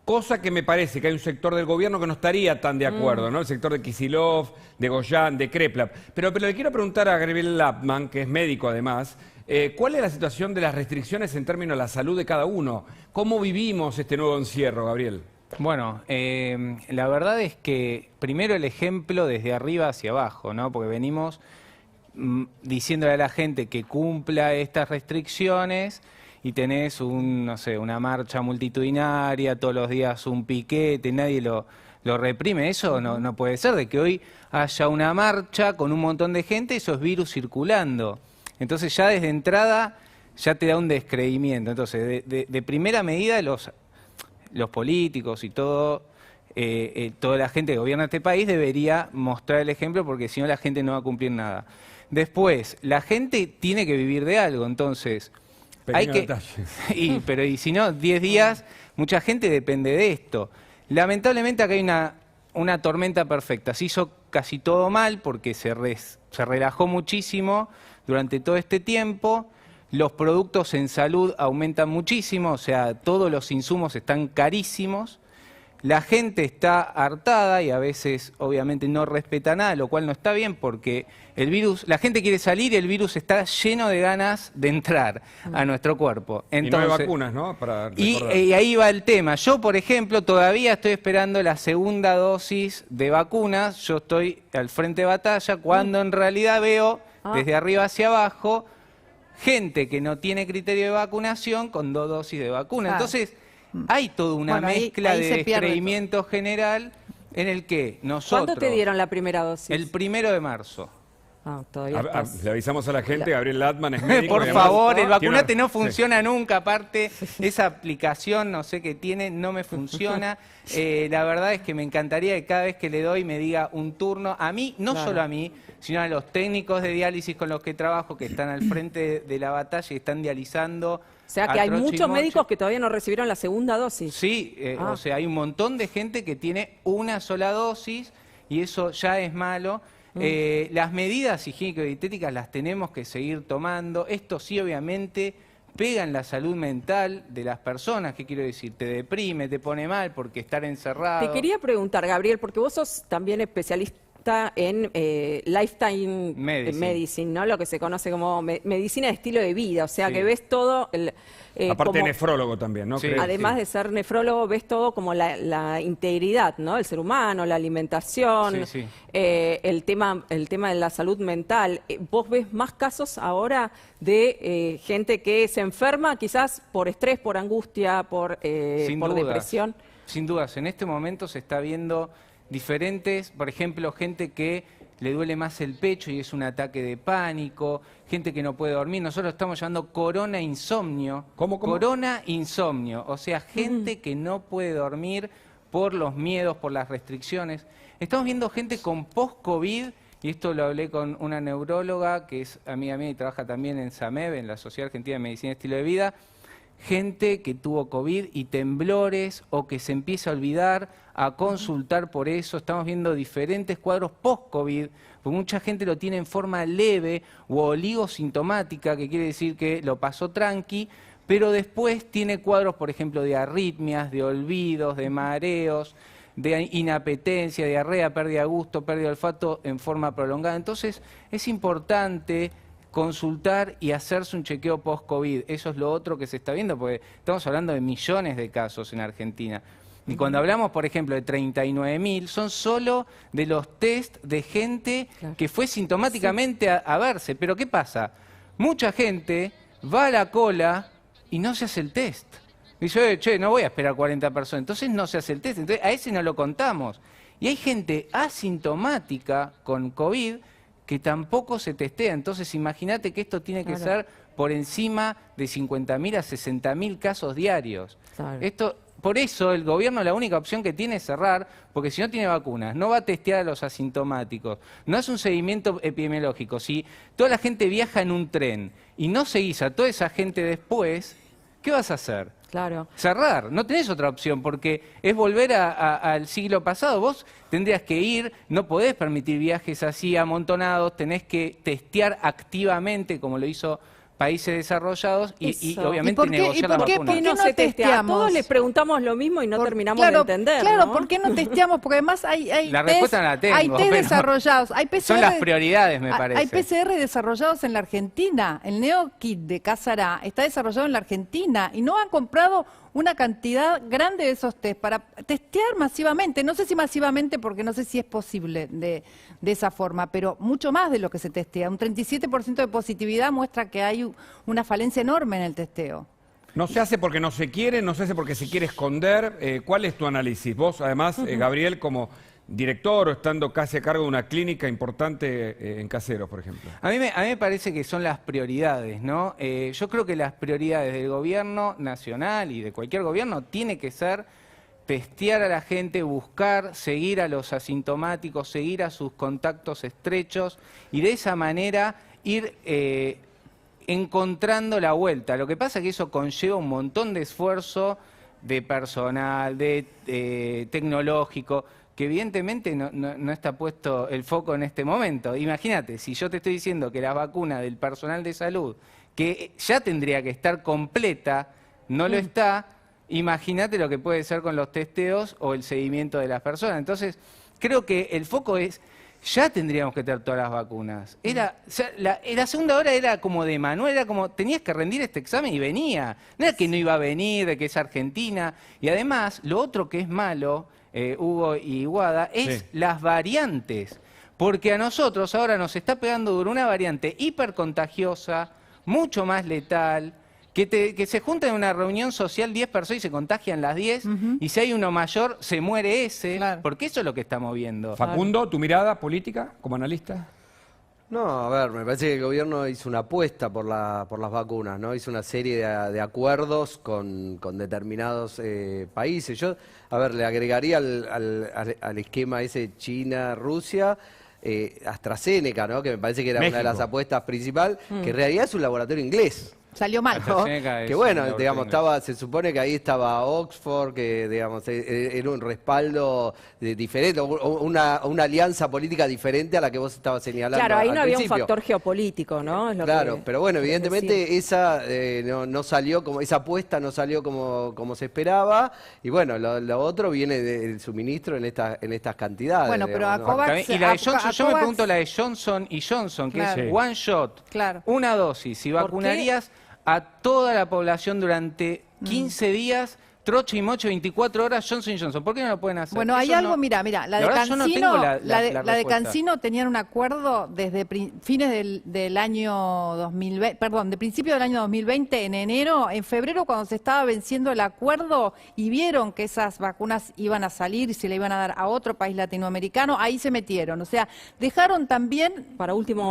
cosa que me parece que hay un sector del gobierno que no estaría tan de acuerdo, ¿no? El sector de Kicillof, de Goyán, de Kreplap. Pero le quiero preguntar a Gabriel Lapman, que es médico además, ¿cuál es la situación de las restricciones en términos de la salud de cada uno? ¿Cómo vivimos este nuevo encierro, Gabriel? Bueno, la verdad es que primero el ejemplo desde arriba hacia abajo, ¿no? Porque venimos diciéndole a la gente que cumpla estas restricciones y tenés no sé, una marcha multitudinaria, todos los días un piquete, nadie lo reprime. Eso no puede ser, de que hoy haya una marcha con un montón de gente, esos virus circulando. Entonces ya desde entrada ya te da un descreimiento. Entonces, de primera medida, los políticos y toda la gente que gobierna este país debería mostrar el ejemplo, porque si no la gente no va a cumplir nada. Después, la gente tiene que vivir de algo, entonces hay que, pero si no, 10 días, mucha gente depende de esto. Lamentablemente acá hay una tormenta perfecta. Se hizo casi todo mal porque se relajó muchísimo durante todo este tiempo. Los productos en salud aumentan muchísimo, o sea, todos los insumos están carísimos. La gente está hartada y a veces obviamente no respeta nada, lo cual no está bien porque el virus, la gente quiere salir y el virus está lleno de ganas de entrar a nuestro cuerpo. Entonces, y no hay vacunas, ¿no? Y ahí va el tema. Yo, por ejemplo, todavía estoy esperando la segunda dosis de vacunas. Yo estoy al frente de batalla cuando en realidad veo desde arriba hacia abajo gente que no tiene criterio de vacunación con 2 dosis de vacuna. Entonces, hay toda una mezcla de descreimiento general en el que nosotros... ¿Cuándo te dieron la primera dosis? El 1 de marzo. Le avisamos a la gente, Gabriel Lapman es médico. Por favor, el vacunate no funciona nunca, aparte esa aplicación, no sé qué tiene, no me funciona. La verdad es que me encantaría que cada vez que le doy me diga un turno, a mí, no solo a mí, sino a los técnicos de diálisis con los que trabajo, que están al frente de la batalla y están dializando. O sea que hay muchos médicos que todavía no recibieron la segunda dosis. Sí, o sea, hay un montón de gente que tiene una sola dosis y eso ya es malo. Las medidas higiénico-dietéticas las tenemos que seguir tomando. Esto sí, obviamente, pega en la salud mental de las personas. ¿Qué quiero decir? Te deprime, te pone mal porque estar encerrado. Te quería preguntar, Gabriel, porque vos sos también especialista en Lifetime Medicine, ¿no? Lo que se conoce como medicina de estilo de vida, o sea, que ves todo... Aparte de nefrólogo también, ¿no? Sí, además de ser nefrólogo, ves todo como la integridad, ¿no? El ser humano, la alimentación, el tema de la salud mental. ¿Vos ves más casos ahora de gente que se enferma quizás por estrés, por angustia, por depresión? Sin dudas, en este momento se está viendo diferentes, por ejemplo, gente que le duele más el pecho y es un ataque de pánico, gente que no puede dormir. Nosotros estamos llamando corona insomnio. ¿Cómo? Corona insomnio, o sea, gente que no puede dormir por los miedos, por las restricciones. Estamos viendo gente con post-COVID, y esto lo hablé con una neuróloga que es amiga mía y trabaja también en SAMEB, en la Sociedad Argentina de Medicina y Estilo de Vida, gente que tuvo COVID y temblores o que se empieza a olvidar, a consultar por eso. Estamos viendo diferentes cuadros post-COVID, porque mucha gente lo tiene en forma leve o oligosintomática, que quiere decir que lo pasó tranqui, pero después tiene cuadros, por ejemplo, de arritmias, de olvidos, de mareos, de inapetencia, diarrea, pérdida de gusto, pérdida de olfato en forma prolongada. Entonces, es importante consultar y hacerse un chequeo post-COVID. Eso es lo otro que se está viendo, porque estamos hablando de millones de casos en Argentina. Y cuando hablamos, por ejemplo, de 39.000, son solo de los test de gente que fue sintomáticamente a verse. Pero ¿qué pasa? Mucha gente va a la cola y no se hace el test. Dice, che, no voy a esperar 40 personas. Entonces no se hace el test. Entonces a ese no lo contamos. Y hay gente asintomática con COVID que tampoco se testea. Entonces imagínate que esto tiene que ser por encima de 50.000 a 60.000 casos diarios. Por eso el gobierno la única opción que tiene es cerrar, porque si no tiene vacunas, no va a testear a los asintomáticos, no hace un seguimiento epidemiológico. Si toda la gente viaja en un tren y no seguís a toda esa gente después, ¿qué vas a hacer? Cerrar, no tenés otra opción, porque es volver al siglo pasado. Vos tendrías que ir, no podés permitir viajes así amontonados, tenés que testear activamente, como lo hizo países desarrollados, y obviamente negociar la vacuna. ¿Por qué no se testea? A todos les preguntamos lo mismo y no terminamos de entender. Claro, ¿por qué no testeamos? Porque además hay la respuesta no la tengo, hay test desarrollados. Hay PCR, son las prioridades, me parece. Hay PCR desarrollados en la Argentina. El NeoKit de Casará está desarrollado en la Argentina y no han comprado una cantidad grande de esos test para testear masivamente. No sé si masivamente, porque no sé si es posible de esa forma, pero mucho más de lo que se testea. Un 37% de positividad muestra que hay una falencia enorme en el testeo. No se hace porque no se quiere, no se hace porque se quiere esconder. ¿Cuál es tu análisis? Vos, además, Gabriel, como director o estando casi a cargo de una clínica importante en Caseros, por ejemplo. A mí me parece que son las prioridades, ¿no? Yo creo que las prioridades del gobierno nacional y de cualquier gobierno tiene que ser testear a la gente, buscar, seguir a los asintomáticos, seguir a sus contactos estrechos y de esa manera ir encontrando la vuelta. Lo que pasa es que eso conlleva un montón de esfuerzo de personal, de tecnológico, que evidentemente no está puesto el foco en este momento. Imagínate, si yo te estoy diciendo que la vacuna del personal de salud, que ya tendría que estar completa, no lo está, imagínate lo que puede ser con los testeos o el seguimiento de las personas. Entonces, creo que el foco es, ya tendríamos que tener todas las vacunas. La segunda hora era como de manual, era como, tenías que rendir este examen y venía. No era que no iba a venir, de que es Argentina. Y además, lo otro que es malo, Hugo y Guada, es las variantes. Porque a nosotros ahora nos está pegando duro una variante hipercontagiosa, mucho más letal, que se juntan en una reunión social 10 personas y se contagian las 10, y si hay uno mayor, se muere ese, porque eso es lo que estamos viendo. Facundo, ¿tu mirada política como analista? No, a ver, me parece que el gobierno hizo una apuesta por las vacunas, ¿no? Hizo una serie de acuerdos con determinados países. Yo, a ver, le agregaría al esquema ese China-Rusia, AstraZeneca, ¿no? Que me parece que era una de las apuestas principales, que en realidad es un laboratorio inglés. Salió mal. AstraZeneca es Que bueno, una digamos, orden. se supone que ahí estaba Oxford, que digamos, era un respaldo diferente, una alianza política diferente a la que vos estabas señalando. Claro, ahí no al había un principio. factor geopolítico, ¿no? Es lo Claro, que pero bueno, les evidentemente decía. esa no salió como, esa apuesta no salió como se esperaba, y bueno, lo otro viene del suministro en estas cantidades. Bueno, pero digamos, a ¿no? COVAX... Y la de Johnson, yo me COVAX- pregunto la de Johnson y Johnson, que Claro. es one shot, Claro. una dosis, y ¿Por vacunarías a toda la población durante 15 días, troche y moche, 24 horas, Johnson Johnson. ¿Por qué no lo pueden hacer? Bueno, hay Eso algo, no- mira, la de verdad, yo no Cancino, tengo la de respuesta. Cancino tenían un acuerdo desde fines del año 2020, perdón, de principio del año 2020, en febrero, cuando se estaba venciendo el acuerdo y vieron que esas vacunas iban a salir y se le iban a dar a otro país latinoamericano, ahí se metieron. O sea, dejaron para último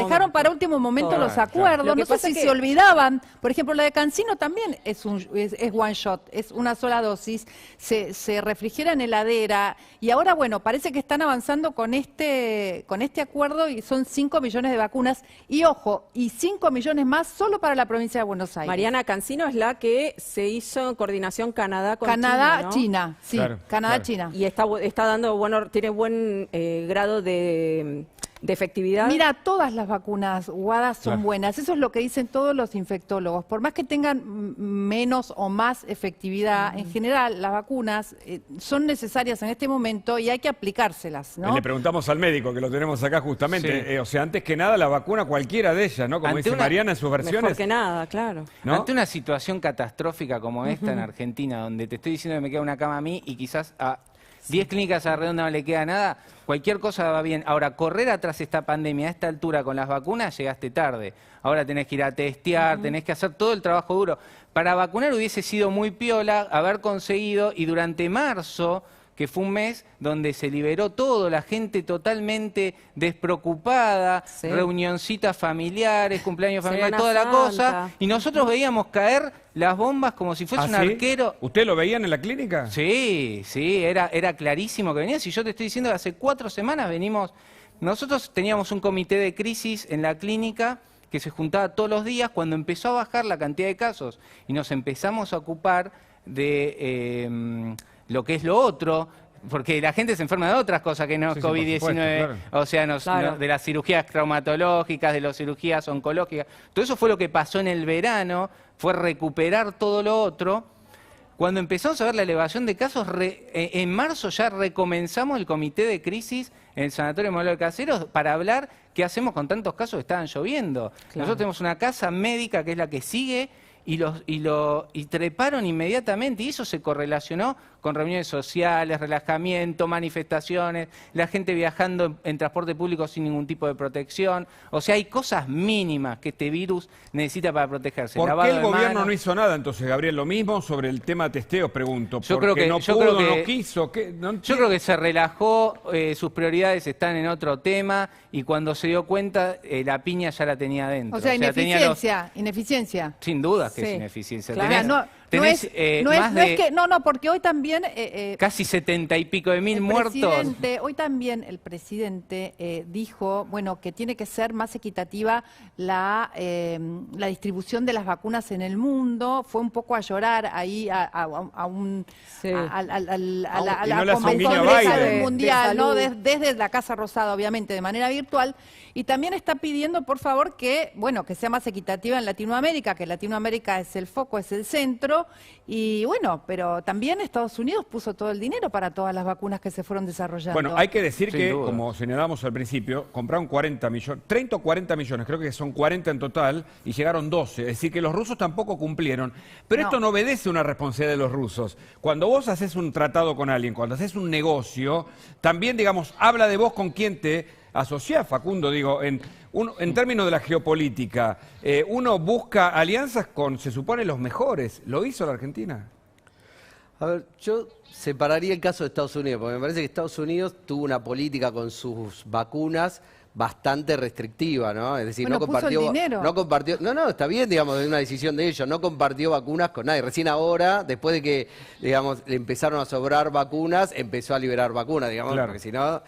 momento Todo. los acuerdos. Lo que No sé pasa si que- se olvidaban. Por ejemplo, la de Cancino también es one shot, es una sola dosis. Se refrigera en heladera y ahora, bueno, parece que están avanzando con este acuerdo y son 5 millones de vacunas y, ojo, y 5 millones más solo para la provincia de Buenos Aires. Mariana Cancino es la que se hizo en coordinación Canadá con Canadá, China, ¿no? China, sí, Claro, Canadá, claro. China. Y está dando, tiene buen grado de efectividad. Mira, todas las vacunas UADA son Claro. buenas. Eso es lo que dicen todos los infectólogos. Por más que tengan menos o más efectividad, en general las vacunas son necesarias en este momento y hay que aplicárselas, ¿no? Le preguntamos al médico, que lo tenemos acá justamente. Sí. O sea, antes que nada, la vacuna cualquiera de ellas, ¿no? Como Ante dice una- Mariana en sus versiones. Mejor que nada, claro. ¿no? Ante una situación catastrófica como esta en Argentina, donde te estoy diciendo que me queda una cama a mí y quizás a 10 clínicas a la redonda no le queda nada, cualquier cosa va bien. Ahora, correr atrás de esta pandemia a esta altura con las vacunas, llegaste tarde. Ahora tenés que ir a testear, tenés que hacer todo el trabajo duro. Para vacunar hubiese sido muy piola haber conseguido, y durante marzo, que fue un mes donde se liberó todo, la gente totalmente despreocupada, Sí. reunioncitas familiares, cumpleaños familiares, Semana toda la cosa, Santa. y nosotros veíamos caer las bombas como si fuese ¿Ah, un sí? arquero. ¿Usted lo veían en la clínica? Sí, era clarísimo que venía. Si yo te estoy diciendo que hace 4 semanas venimos, nosotros teníamos un comité de crisis en la clínica que se juntaba todos los días. Cuando empezó a bajar la cantidad de casos y nos empezamos a ocupar de lo que es lo otro, porque la gente se enferma de otras cosas que no Sí, es sí, por COVID-19, supuesto, claro. o sea, Claro. de las cirugías traumatológicas, de las cirugías oncológicas. Todo eso fue lo que pasó en el verano, fue recuperar todo lo otro. Cuando empezamos a ver la elevación de casos, en marzo ya recomenzamos el comité de crisis en el Sanatorio Modelo de Caseros para hablar qué hacemos con tantos casos que estaban lloviendo. Nosotros tenemos una casa médica que es la que sigue y treparon inmediatamente, y eso se correlacionó con reuniones sociales, relajamiento, manifestaciones, la gente viajando en transporte público sin ningún tipo de protección. O sea, hay cosas mínimas que este virus necesita para protegerse. ¿Por Lavado qué el de gobierno manos. no hizo nada entonces, Gabriel? Lo mismo sobre el tema testeos, pregunto. Yo ¿Porque creo que- no yo pudo, creo que- no quiso? ¿Qué? No Yo entiendo. creo que se relajó, sus prioridades están en otro tema, y cuando se dio cuenta, la piña ya la tenía adentro. O sea, tenía los- ineficiencia. sin duda que Sí. es ineficiencia. Claro. Tenés, No, tenés, más de porque hoy también casi 70 y pico de mil muertos. Hoy también el presidente dijo, bueno, que tiene que ser más equitativa la distribución de las vacunas en el mundo. Fue un poco a llorar ahí a un Sí. a la Y no le hace un guiño a Convención Biden. Mundial, De ¿no? salud. Desde la Casa Rosada, obviamente, de manera virtual. Y también está pidiendo, por favor, que sea más equitativa en Latinoamérica, que Latinoamérica es el foco, es el centro. Y bueno, pero también Estados Unidos puso todo el dinero para todas las vacunas que se fueron desarrollando. Bueno, hay que decir Sin que, duda. como señalamos al principio, compraron 40 millones, 30 o 40 millones, creo que son 40 en total, y llegaron 12. Es decir, que los rusos tampoco cumplieron. Pero No. esto no obedece a una responsabilidad de los rusos. Cuando vos haces un tratado con alguien, cuando haces un negocio, también, digamos, habla de vos con quién te asociás, Facundo, digo, en términos de la geopolítica. Uno busca alianzas con, se supone, los mejores. ¿Lo hizo la Argentina? A ver, yo separaría el caso de Estados Unidos, porque me parece que Estados Unidos tuvo una política con sus vacunas bastante restrictiva, ¿no? Es decir, Bueno, no compartió, puso el dinero. no, está bien, digamos, es una decisión de ellos, no compartió vacunas con nadie. Recién ahora, después de que, digamos, le empezaron a sobrar vacunas, empezó a liberar vacunas, digamos, Claro. porque si no,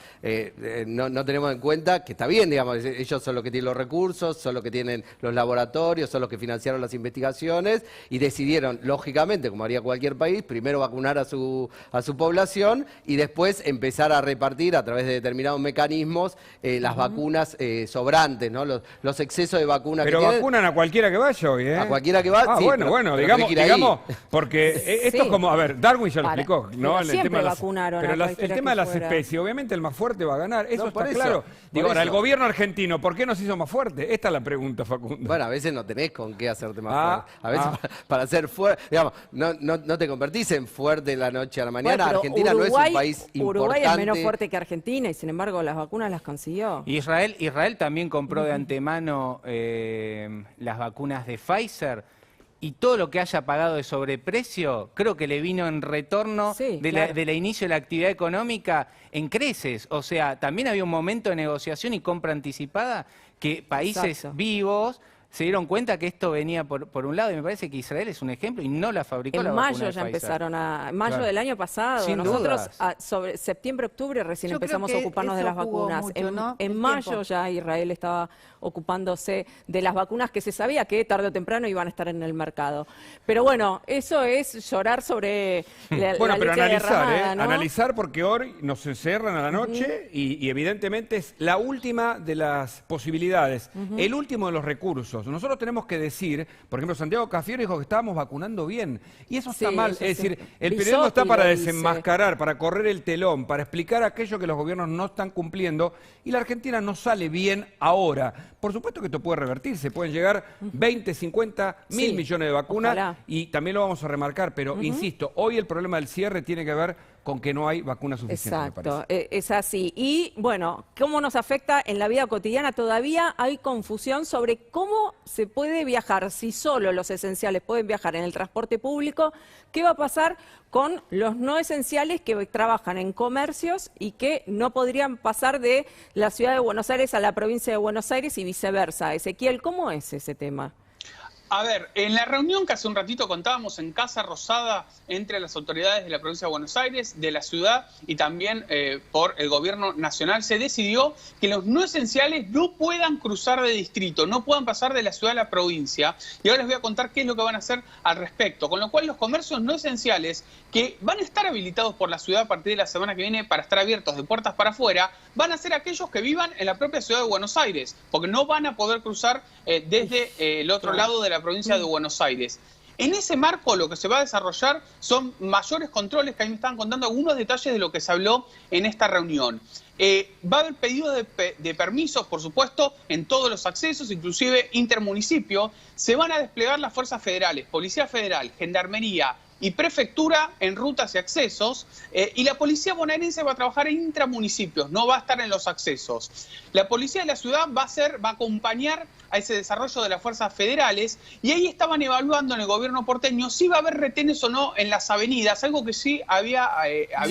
no tenemos en cuenta que está bien, digamos, ellos son los que tienen los recursos, son los que tienen los laboratorios, son los que financiaron las investigaciones y decidieron, lógicamente, como haría cualquier país, primero vacunar a su población y después empezar a repartir a través de determinados mecanismos las vacunas sobrantes, ¿no? Los excesos de vacunas Pero que tienen. vacunan a cualquiera que vaya hoy, ¿eh? A cualquiera que va, Ah, sí, bueno, pero digamos, tiene que ir ahí. porque esto Sí. es como, a ver, Darwin ya lo Para- explicó, pero ¿no? siempre de las, vacunaron pero a el cualquiera tema de que las fuera. especies, obviamente el más fuerte va a ganar, eso No, por está eso, claro. por Digo, ahora, el eso. gobierno argentino, ¿por qué nos hizo más fuerte? Esta es la pregunta, Facundo. Bueno, a veces no tenés con qué hacerte más Ah, fuerte. A veces para ser fuerte, digamos, no te convertís en fuerte de la noche a la mañana. Bueno, pero Argentina no es un país Uruguay importante. es menos fuerte que Argentina y sin embargo las vacunas las consiguió. Israel también compró de antemano las vacunas de Pfizer y todo lo que haya pagado de sobreprecio, creo que le vino en retorno Sí, de claro. la inicio de la actividad económica en creces. O sea, también había un momento de negociación y compra anticipada que países Exacto. vivos se dieron cuenta que esto venía por un lado y me parece que Israel es un ejemplo y no la fabricó la En vacuna mayo de ya Pfizer. empezaron en mayo Claro. del año pasado. Sin Nosotros dudas. sobre septiembre, octubre recién Yo empezamos a creo que ocuparnos de eso las jugó vacunas. mucho, ¿no? En El mayo tiempo. ya Israel estaba ocupándose de las vacunas que se sabía que tarde o temprano iban a estar en el mercado. Pero bueno, eso es llorar sobre Bueno, la pero leche analizar, derramada, ¿no? analizar porque hoy nos encerran a la noche y evidentemente es la última de las posibilidades, el último de los recursos. Nosotros tenemos que decir, por ejemplo, Santiago Cafiero dijo que estábamos vacunando bien y eso está Sí, mal. eso Es sí. decir, el Bisotti periodismo está para lo dice. desenmascarar, para correr el telón, para explicar aquello que los gobiernos no están cumpliendo y la Argentina no sale bien ahora. Por supuesto que esto puede revertirse, pueden llegar 20, 50, 1.000 Sí, millones de vacunas ojalá. y también lo vamos a remarcar, pero insisto, hoy el problema del cierre tiene que ver con que no hay vacunas suficientes, me Exacto, parece. es así. Y bueno, ¿cómo nos afecta en la vida cotidiana? Todavía hay confusión sobre cómo se puede viajar, si solo los esenciales pueden viajar en el transporte público, ¿qué va a pasar con los no esenciales que trabajan en comercios y que no podrían pasar de la ciudad de Buenos Aires a la provincia de Buenos Aires y viceversa? Ezequiel, ¿cómo es ese tema? A ver, en la reunión que hace un ratito contábamos en Casa Rosada entre las autoridades de la provincia de Buenos Aires, de la ciudad y también por el gobierno nacional, se decidió que los no esenciales no puedan cruzar de distrito, no puedan pasar de la ciudad a la provincia. Y ahora les voy a contar qué es lo que van a hacer al respecto. Con lo cual los comercios no esenciales que van a estar habilitados por la ciudad a partir de la semana que viene para estar abiertos de puertas para afuera, van a ser aquellos que vivan en la propia ciudad de Buenos Aires, porque no van a poder cruzar desde el otro lado de la provincia de Buenos Aires. En ese marco lo que se va a desarrollar son mayores controles, que ahí me estaban contando algunos detalles de lo que se habló en esta reunión. Va a haber pedidos de permisos, por supuesto, en todos los accesos, inclusive intermunicipio. Se van a desplegar las fuerzas federales, Policía Federal, Gendarmería y Prefectura en rutas y accesos, y la Policía bonaerense va a trabajar en intramunicipios, no va a estar en los accesos. La Policía de la ciudad va a acompañar a ese desarrollo de las fuerzas federales, y ahí estaban evaluando en el gobierno porteño si va a haber retenes o no en las avenidas, algo que sí había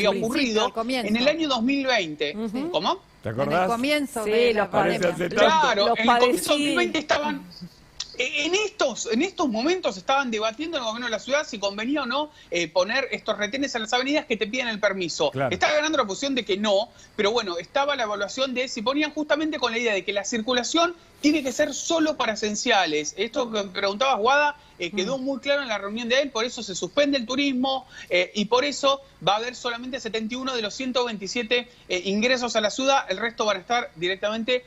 ocurrido al comienzo. en el año 2020. ¿Cómo? ¿Te En acordás? el comienzo Sí, de la los Parece pandemia. hace tanto. Claro, Los en el comienzo padecí. de 2020 estaban... En estos momentos estaban debatiendo en el gobierno de la ciudad si convenía o no poner estos retenes a las avenidas que te piden el permiso. Claro. Está ganando la posición de que no, pero bueno, estaba la evaluación de si ponían justamente con la idea de que la circulación tiene que ser solo para esenciales. Esto que preguntabas, Guada, quedó muy claro en la reunión de él, por eso se suspende el turismo y por eso va a haber solamente 71 de los 127 ingresos a la ciudad, el resto van a estar directamente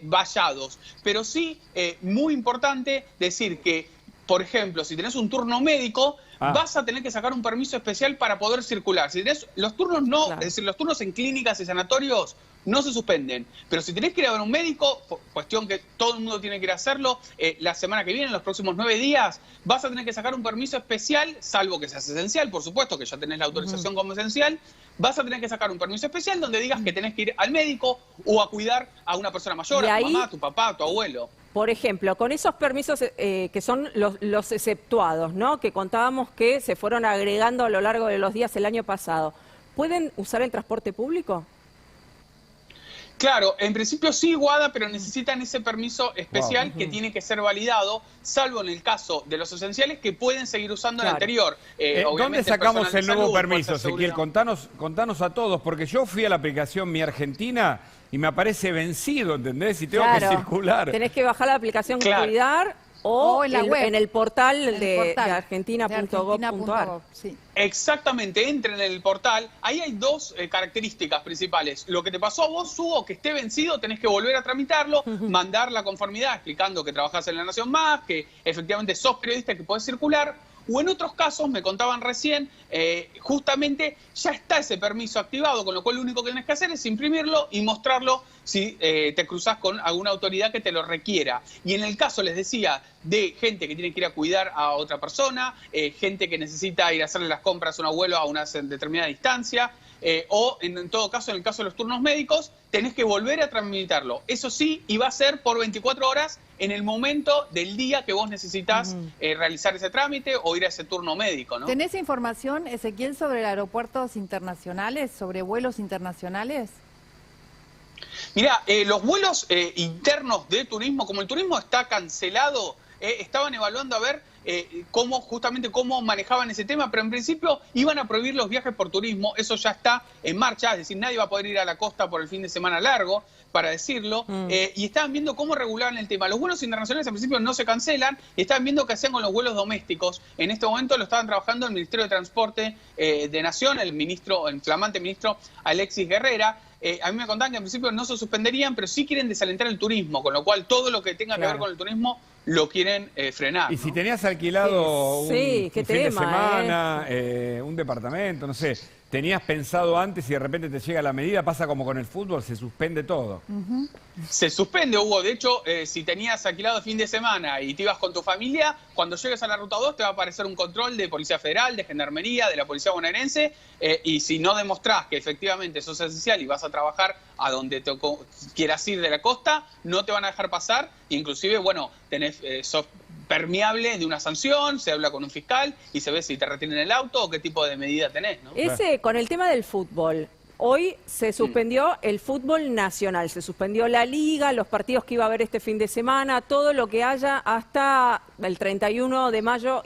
vallados. Pero sí, muy importante decir que, por ejemplo, si tenés un turno médico, vas a tener que sacar un permiso especial para poder circular. Si tenés los turnos no, Claro. es decir, los turnos en clínicas y sanatorios no se suspenden. Pero si tenés que ir a ver a un médico, cuestión que todo el mundo tiene que ir a hacerlo, la semana que viene, en los próximos 9 días, vas a tener que sacar un permiso especial, salvo que seas esencial, por supuesto, que ya tenés la autorización como esencial, vas a tener que sacar un permiso especial donde digas que tenés que ir al médico o a cuidar a una persona mayor, Y a tu ahí- mamá, a tu papá, a tu abuelo. Por ejemplo, con esos permisos que son los exceptuados, ¿no? Que contábamos que se fueron agregando a lo largo de los días el año pasado, ¿pueden usar el transporte público? Claro, en principio sí, Guada, pero necesitan ese permiso especial que tiene que ser validado, salvo en el caso de los esenciales que pueden seguir usando el anterior. ¿Dónde sacamos el nuevo permiso, Ezequiel? Contanos a todos, porque yo fui a la aplicación Mi Argentina y me aparece vencido, ¿entendés? Y tengo que circular. Tenés que bajar la aplicación Cuidar o en la web, en el portal de argentina.gov.ar. Sí. Exactamente, entren en el portal. Ahí hay dos características principales. Lo que te pasó a vos, Hugo, que esté vencido, tenés que volver a tramitarlo, mandar la conformidad explicando que trabajás en La Nación Más, que efectivamente sos periodista, que podés circular. O en otros casos, me contaban recién, justamente ya está ese permiso activado, con lo cual lo único que tenés que hacer es imprimirlo y mostrarlo si te cruzás con alguna autoridad que te lo requiera. Y en el caso, les decía, de gente que tiene que ir a cuidar a otra persona, gente que necesita ir a hacerle las compras a un abuelo a una determinada distancia, o en todo caso, en el caso de los turnos médicos, tenés que volver a tramitarlo. Eso sí, y va a ser por 24 horas en el momento del día que vos necesitas realizar ese trámite o ir a ese turno médico, ¿no? ¿Tenés información, Ezequiel, sobre aeropuertos internacionales, sobre vuelos internacionales? Mirá, los vuelos internos de turismo, como el turismo está cancelado, estaban evaluando a ver cómo manejaban ese tema, pero en principio iban a prohibir los viajes por turismo. Eso ya está en marcha, es decir, nadie va a poder ir a la costa por el fin de semana largo, para decirlo, y estaban viendo cómo regulaban el tema. Los vuelos internacionales en principio no se cancelan, y estaban viendo qué hacían con los vuelos domésticos. En este momento lo estaban trabajando el Ministerio de Transporte de Nación, el flamante ministro Alexis Guerrera. A mí me contaban que en principio no se suspenderían, pero sí quieren desalentar el turismo, con lo cual todo lo que tenga que ver con el turismo lo quieren frenar. Y si tenías alquilado un fin de semana, un departamento, no sé, tenías pensado antes y de repente te llega la medida, pasa como con el fútbol, se suspende todo. Se suspende, Hugo. De hecho, si tenías alquilado fin de semana y te ibas con tu familia, cuando llegues a la Ruta 2 te va a aparecer un control de Policía Federal, de Gendarmería, de la Policía Bonaerense, y si no demostrás que efectivamente sos esencial y vas a trabajar a donde te quieras ir de la costa, no te van a dejar pasar. Inclusive, bueno, sos permeable de una sanción, se habla con un fiscal y se ve si te retienen el auto o qué tipo de medida tenés, ¿no? Con el tema del fútbol, hoy se suspendió el fútbol nacional, se suspendió la liga, los partidos que iba a haber este fin de semana, todo lo que haya hasta el 31 de mayo,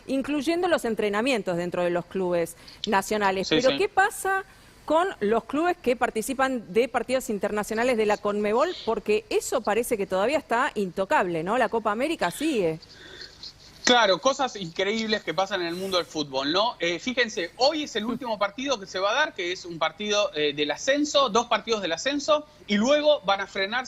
incluyendo los entrenamientos dentro de los clubes nacionales. Pero ¿qué pasa con los clubes que participan de partidos internacionales de la Conmebol? Porque eso parece que todavía está intocable, ¿no? La Copa América sigue. Claro, cosas increíbles que pasan en el mundo del fútbol, ¿no? Fíjense, hoy es el último partido que se va a dar, que es un partido del ascenso, 2 partidos del ascenso, y luego van a frenar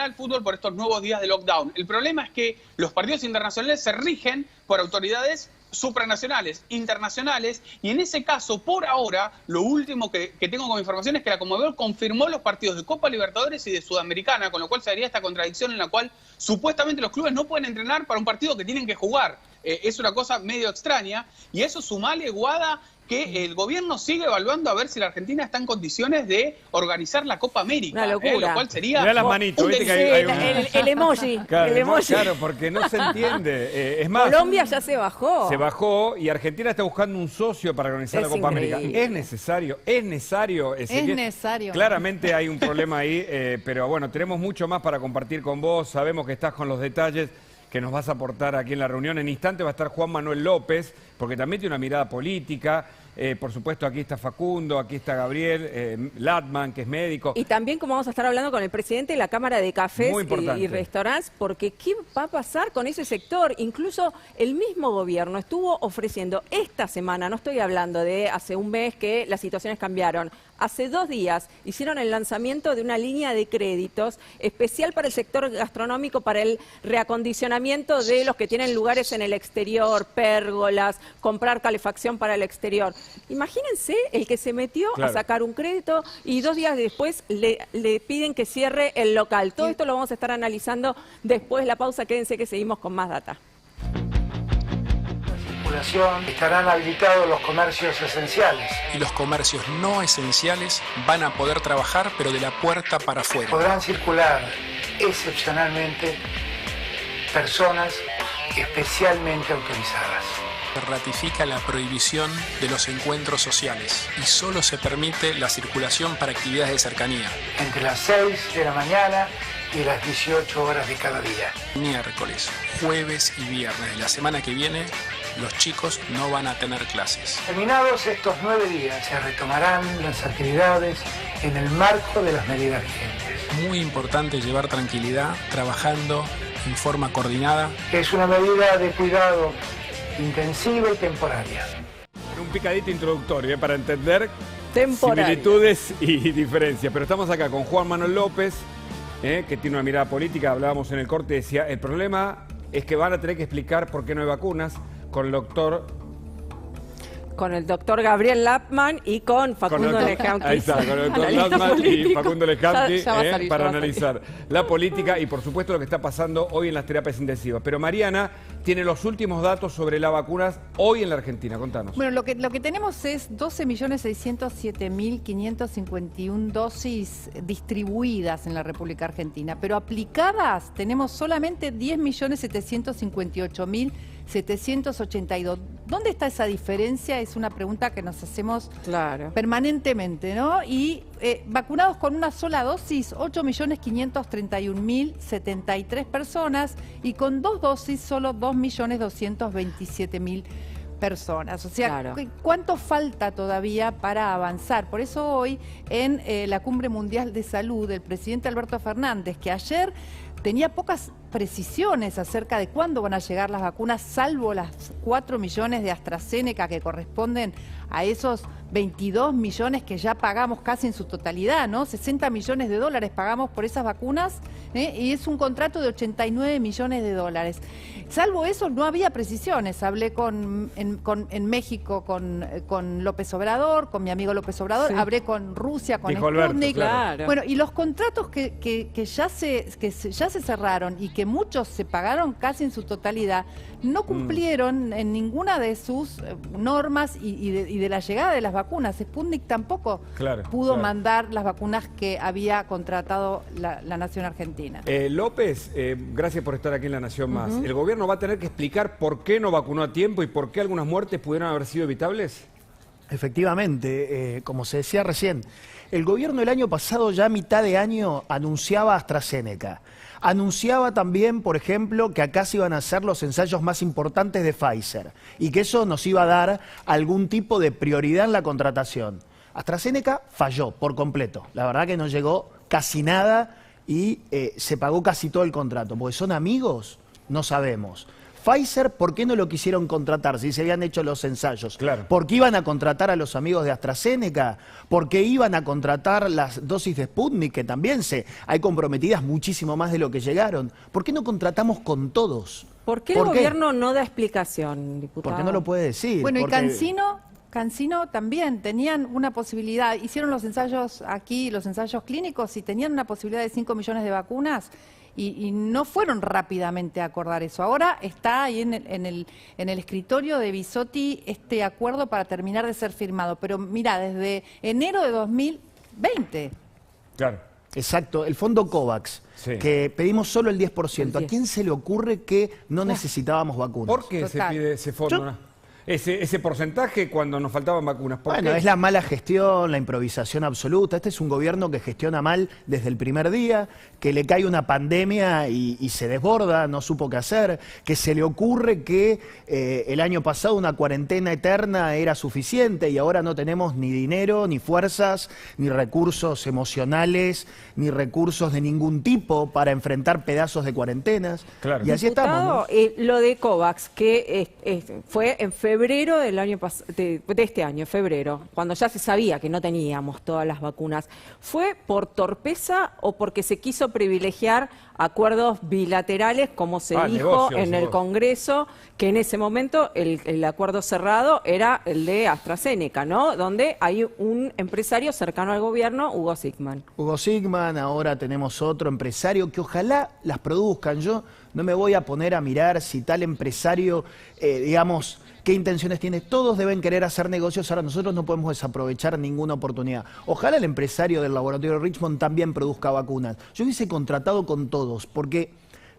el fútbol por estos nuevos días de lockdown. El problema es que los partidos internacionales se rigen por autoridades supranacionales, internacionales, y en ese caso, por ahora, lo último que tengo como información es que la Conmebol confirmó los partidos de Copa Libertadores y de Sudamericana, con lo cual se daría esta contradicción en la cual supuestamente los clubes no pueden entrenar para un partido que tienen que jugar. Es una cosa medio extraña, y eso sumale, Guada, que el gobierno sigue evaluando a ver si la Argentina está en condiciones de organizar la Copa América. Una locura. Lo cual sería... Mirá las manitos, ¿viste que hay el emoji. Claro, el emoji. claro, porque no se entiende. Es más, Colombia ya se bajó. Se bajó y Argentina está buscando un socio para organizar la Copa América. Es necesario. Es necesario. Claramente hay un problema ahí, pero bueno, tenemos mucho más para compartir con vos. Sabemos que estás con los detalles que nos vas a aportar aquí en la reunión. En instante va a estar Juan Manuel López, porque también tiene una mirada política. Por supuesto, aquí está Facundo, aquí está Gabriel Latman, que es médico. Y también como vamos a estar hablando con el presidente de la Cámara de Cafés y Restaurantes, porque ¿qué va a pasar con ese sector? Incluso el mismo gobierno estuvo ofreciendo esta semana, no estoy hablando de hace un mes que las situaciones cambiaron, hace 2 días hicieron el lanzamiento de una línea de créditos especial para el sector gastronómico, para el reacondicionamiento de los que tienen lugares en el exterior, pérgolas, comprar calefacción para el exterior. Imagínense el que se metió a sacar un crédito y 2 días después le piden que cierre el local. Todo esto lo vamos a estar analizando después de la pausa. Quédense que seguimos con más data. Estarán habilitados los comercios esenciales. Y los comercios no esenciales van a poder trabajar, pero de la puerta para afuera. Podrán circular excepcionalmente personas especialmente autorizadas. Ratifica la prohibición de los encuentros sociales y solo se permite la circulación para actividades de cercanía. Entre las 6 de la mañana y las 18 horas de cada día. Miércoles, jueves y viernes de la semana que viene, los chicos no van a tener clases. Terminados estos 9 días, se retomarán las actividades en el marco de las medidas vigentes. Muy importante llevar tranquilidad, trabajando en forma coordinada. Es una medida de cuidado intensiva y temporaria. Un picadito introductorio para entender Temporaria. similitudes y diferencias. Pero estamos acá con Juan Manuel López, que tiene una mirada política. Hablábamos en el corte, decía, el problema es que van a tener que explicar por qué no hay vacunas con el doctor... Con el doctor Gabriel Lapman y con Facundo Lejanqui. Ahí está, con el doctor Lapman y Facundo Lejanqui Ya va a salir, para ya va a salir. analizar la política y por supuesto lo que está pasando hoy en las terapias intensivas. Pero Mariana tiene los últimos datos sobre las vacunas hoy en la Argentina. Contanos. Bueno, lo que tenemos es 12.607.551 dosis distribuidas en la República Argentina, pero aplicadas tenemos solamente 10.758.782. ¿Dónde está esa diferencia? Es una pregunta que nos hacemos permanentemente, ¿no? Y vacunados con una sola dosis, 8.531.073 personas, y con 2 dosis, solo 2.227.000 personas. O sea, ¿cuánto falta todavía para avanzar? Por eso hoy, en la Cumbre Mundial de Salud, el presidente Alberto Fernández, que ayer tenía pocas precisiones acerca de cuándo van a llegar las vacunas, salvo las 4 millones de AstraZeneca que corresponden a esos 22 millones que ya pagamos casi en su totalidad, ¿no? 60 millones de dólares pagamos por esas vacunas, y es un contrato de 89 millones de dólares. Salvo eso, no había precisiones. Hablé en México con López Obrador, con mi amigo López Obrador, hablé con Rusia, con Sputnik. Claro. Bueno, y los contratos que ya se cerraron y que muchos se pagaron casi en su totalidad, no cumplieron en ninguna de sus normas y de la llegada de las vacunas. Sputnik tampoco pudo mandar las vacunas que había contratado la Nación Argentina. López, gracias por estar aquí en La Nación Más. ¿El gobierno va a tener que explicar por qué no vacunó a tiempo y por qué algunas muertes pudieron haber sido evitables? Efectivamente, como se decía recién, el gobierno el año pasado, ya a mitad de año, anunciaba AstraZeneca. Anunciaba también, por ejemplo, que acá se iban a hacer los ensayos más importantes de Pfizer y que eso nos iba a dar algún tipo de prioridad en la contratación. AstraZeneca falló por completo. La verdad que no llegó casi nada y se pagó casi todo el contrato. Porque son amigos, no sabemos. Pfizer, ¿por qué no lo quisieron contratar si se habían hecho los ensayos? ¿Por qué iban a contratar a los amigos de AstraZeneca? ¿Por qué iban a contratar las dosis de Sputnik, que también hay comprometidas muchísimo más de lo que llegaron? ¿Por qué no contratamos con todos? ¿Por qué el gobierno no da explicación, diputado? Porque no lo puede decir. Bueno, y Cancino también tenían una posibilidad, hicieron los ensayos aquí, los ensayos clínicos, y tenían una posibilidad de 5 millones de vacunas. Y no fueron rápidamente a acordar eso. Ahora está ahí en el escritorio de Bisotti este acuerdo para terminar de ser firmado. Pero mira, desde enero de 2020. Claro. Exacto, el fondo COVAX, que pedimos solo el 10%. ¿A quién se le ocurre que no necesitábamos vacunas? ¿Por qué se pide ese fondo? Ese porcentaje cuando nos faltaban vacunas. Bueno, es la mala gestión, la improvisación absoluta. Este es un gobierno que gestiona mal desde el primer día, que le cae una pandemia y se desborda, no supo qué hacer, que se le ocurre que el año pasado una cuarentena eterna era suficiente y ahora no tenemos ni dinero, ni fuerzas, ni recursos emocionales, ni recursos de ningún tipo para enfrentar pedazos de cuarentenas. Claro. Y así estamos, ¿no? Lo de COVAX, que fue en febrero del año de este año, febrero, cuando ya se sabía que no teníamos todas las vacunas, ¿fue por torpeza o porque se quiso privilegiar acuerdos bilaterales, como se dijo en el Congreso, que en ese momento el acuerdo cerrado era el de AstraZeneca, ¿no? Donde hay un empresario cercano al gobierno, Hugo Sigman. Hugo Sigman, ahora tenemos otro empresario que ojalá las produzcan. Yo no me voy a poner a mirar si tal empresario, digamos, qué intenciones tiene. Todos deben querer hacer negocios, ahora nosotros no podemos desaprovechar ninguna oportunidad. Ojalá el empresario del laboratorio de Richmond también produzca vacunas. Yo hubiese contratado con todos, porque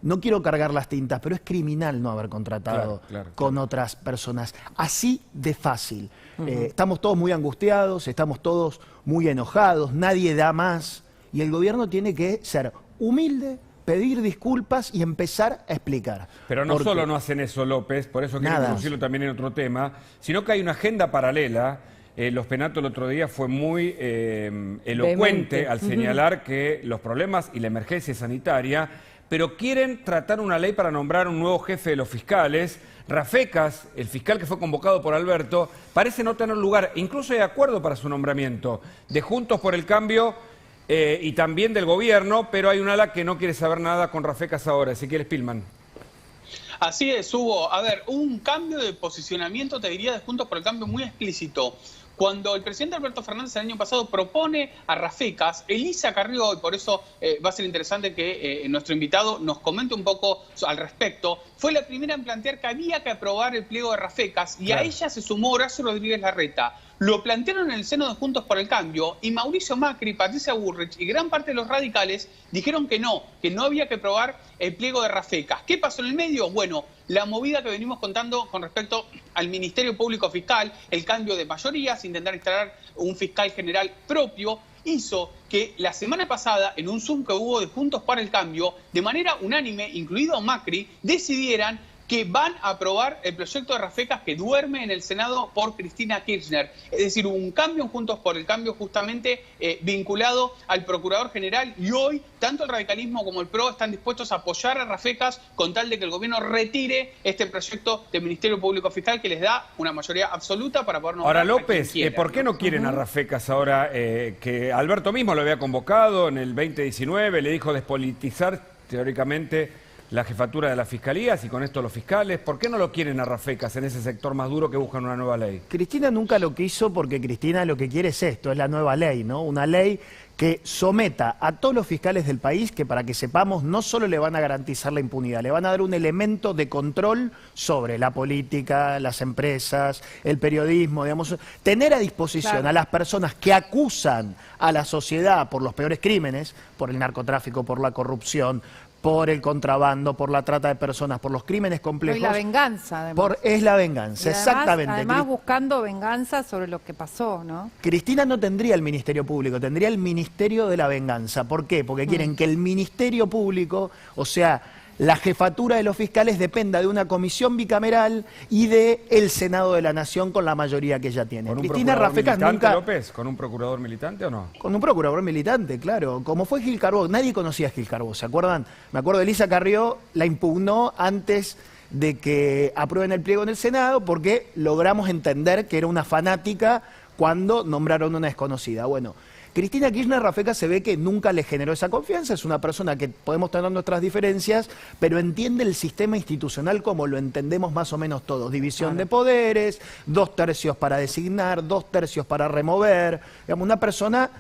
no quiero cargar las tintas, pero es criminal no haber contratado con otras personas. Así de fácil. Estamos todos muy angustiados, estamos todos muy enojados, nadie da más. Y el gobierno tiene que ser humilde, pedir disculpas y empezar a explicar. Pero no solo no hacen eso, López, por eso quiero introducirlo también en otro tema, sino que hay una agenda paralela. Los Penato el otro día fue muy elocuente al señalar que los problemas y la emergencia sanitaria, pero quieren tratar una ley para nombrar un nuevo jefe de los fiscales. Rafecas, el fiscal que fue convocado por Alberto, parece no tener lugar, incluso hay acuerdo para su nombramiento, de Juntos por el Cambio y también del gobierno, pero hay un ala que no quiere saber nada con Rafecas ahora. Ezequiel Spillman. Así es, Hugo. A ver, un cambio de posicionamiento, te diría, de Juntos por el Cambio muy explícito. Cuando el presidente Alberto Fernández el año pasado propone a Rafecas, Elisa Carrió, y por eso va a ser interesante que nuestro invitado nos comente un poco al respecto, fue la primera en plantear que había que aprobar el pliego de Rafecas y a ella se sumó Horacio Rodríguez Larreta. Lo plantearon en el seno de Juntos por el Cambio y Mauricio Macri, Patricia Bullrich y gran parte de los radicales dijeron que no había que aprobar el pliego de Rafecas. ¿Qué pasó en el medio? Bueno, la movida que venimos contando con respecto al Ministerio Público Fiscal, el cambio de mayorías, intentar instalar un fiscal general propio, hizo que la semana pasada, en un Zoom que hubo de Juntos para el Cambio, de manera unánime, incluido Macri, decidieran que van a aprobar el proyecto de Rafecas que duerme en el Senado por Cristina Kirchner. Es decir, hubo un cambio en Juntos por el Cambio justamente vinculado al Procurador General y hoy tanto el radicalismo como el PRO están dispuestos a apoyar a Rafecas con tal de que el gobierno retire este proyecto del Ministerio Público Fiscal que les da una mayoría absoluta para poder nombrar. Ahora, López, ¿por qué no quieren a Rafecas ahora que Alberto mismo lo había convocado en el 2019, le dijo despolitizar teóricamente la jefatura de las fiscalías y con esto los fiscales? ¿Por qué no lo quieren a Rafecas en ese sector más duro que buscan una nueva ley? Cristina nunca lo quiso porque Cristina lo que quiere es esto, es la nueva ley, ¿no? Una ley que someta a todos los fiscales del país, que para que sepamos no solo le van a garantizar la impunidad, le van a dar un elemento de control sobre la política, las empresas, el periodismo, digamos, tener a disposición a las personas que acusan a la sociedad por los peores crímenes, por el narcotráfico, por la corrupción, por el contrabando, por la trata de personas, por los crímenes complejos. Y la venganza, además. Es la venganza, y además, exactamente. Además buscando venganza sobre lo que pasó, ¿no? Cristina no tendría el Ministerio Público, tendría el Ministerio de la Venganza. ¿Por qué? Porque quieren que el Ministerio Público, o sea, la jefatura de los fiscales dependa de una comisión bicameral y del Senado de la Nación con la mayoría que ella tiene. ¿Con un Cristina Rafecas nunca, López? ¿Con un procurador militante o no? Con un procurador militante, claro. Como fue Gil Carbó, nadie conocía a Gil Carbó, ¿se acuerdan? Me acuerdo de Elisa Carrió, la impugnó antes de que aprueben el pliego en el Senado porque logramos entender que era una fanática cuando nombraron una desconocida. Bueno, Cristina Kirchner, Rafecas se ve que nunca le generó esa confianza, es una persona que podemos tener nuestras diferencias, pero entiende el sistema institucional como lo entendemos más o menos todos. División de poderes, 2 tercios para designar, 2 tercios para remover. Digamos, una persona,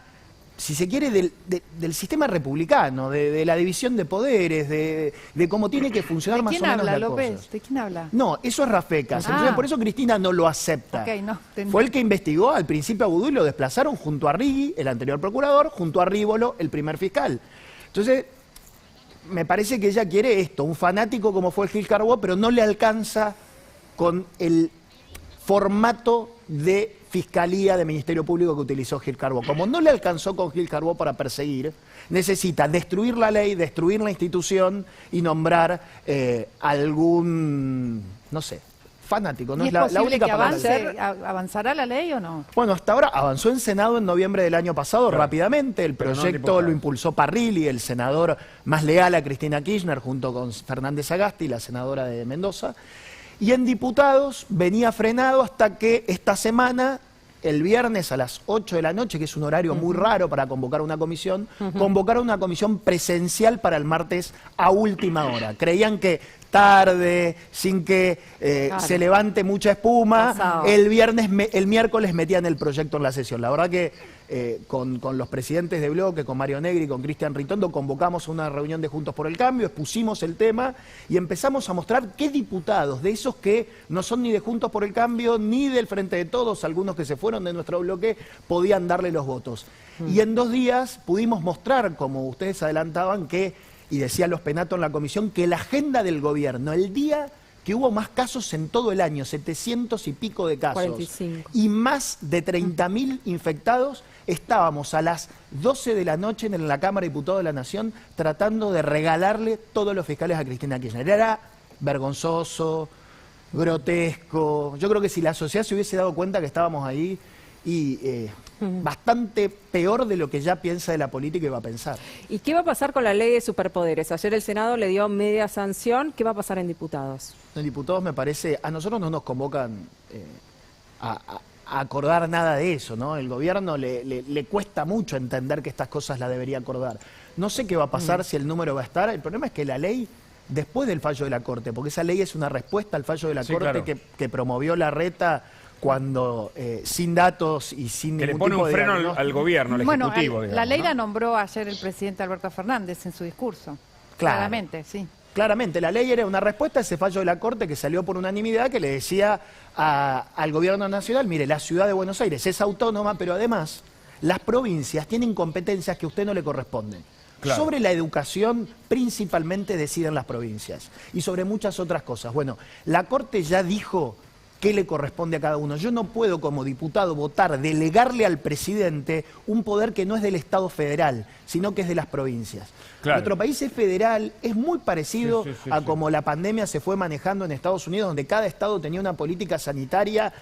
si se quiere, del sistema republicano, de la división de poderes, de cómo tiene que funcionar más o menos la cosa. ¿De quién habla, López? ¿De quién habla? No, eso es Rafecas. Entonces, por eso Cristina no lo acepta. Okay, no, fue el que investigó al principio a Vudú y lo desplazaron junto a Rigui, el anterior procurador, junto a Rívolo, el primer fiscal. Entonces, me parece que ella quiere esto, un fanático como fue Gil Carbó, pero no le alcanza con el formato de Fiscalía de Ministerio Público que utilizó Gil Carbó. Como no le alcanzó con Gil Carbó para perseguir, necesita destruir la ley, destruir la institución y nombrar algún, no sé, fanático. ¿No? ¿Y es la posible única que palabra. avanzará la ley o no? Bueno, hasta ahora avanzó en Senado en noviembre del año pasado rápidamente. El proyecto lo impulsó Parrilli, el senador más leal a Cristina Kirchner, junto con Fernández Agasti, la senadora de Mendoza. Y en diputados venía frenado hasta que esta semana, el viernes a las 8 de la noche, que es un horario muy raro para convocar una comisión, convocaron una comisión presencial para el martes a última hora. Creían que tarde, sin que se levante mucha espuma, el miércoles metían el proyecto en la sesión. La verdad que con los presidentes de bloque, con Mario Negri, con Cristian Ritondo, convocamos una reunión de Juntos por el Cambio, expusimos el tema y empezamos a mostrar qué diputados, de esos que no son ni de Juntos por el Cambio ni del Frente de Todos, algunos que se fueron de nuestro bloque, podían darle los votos. Y en 2 días pudimos mostrar, como ustedes adelantaban, que y decía los Penato en la comisión, que la agenda del gobierno, el día que hubo más casos en todo el año, 700 y pico de casos, 45. y más de 30.000 infectados, estábamos a las 12 de la noche en la Cámara de Diputados de la Nación tratando de regalarle todos los fiscales a Cristina Kirchner. Era vergonzoso, grotesco. Yo creo que si la sociedad se hubiese dado cuenta que estábamos ahí, y bastante peor de lo que ya piensa de la política y va a pensar. ¿Y qué va a pasar con la ley de superpoderes? Ayer el Senado le dio media sanción. ¿Qué va a pasar en diputados? En diputados me parece, a nosotros no nos convocan a acordar nada de eso, ¿no? El gobierno le cuesta mucho entender que estas cosas las debería acordar. No sé qué va a pasar si el número va a estar. El problema es que la ley, después del fallo de la Corte, porque esa ley es una respuesta al fallo de la Corte, claro, que promovió Larreta cuando sin datos y sin que ningún le pone tipo un de freno diagnóstico. al gobierno, al ejecutivo. Bueno, digamos, la ley ¿no? la nombró ayer el presidente Alberto Fernández en su discurso. Claro. Claramente, sí. Claramente, la ley era una respuesta a ese fallo de la Corte que salió por unanimidad, que le decía al gobierno nacional, mire, la ciudad de Buenos Aires es autónoma, pero además las provincias tienen competencias que a usted no le corresponden. Claro. Sobre la educación principalmente deciden las provincias y sobre muchas otras cosas. Bueno, la Corte ya dijo qué le corresponde a cada uno. Yo no puedo como diputado votar, delegarle al presidente un poder que no es del Estado federal, sino que es de las provincias. Claro. Nuestro país es federal, es muy parecido a como la pandemia se fue manejando en Estados Unidos, donde cada estado tenía una política sanitaria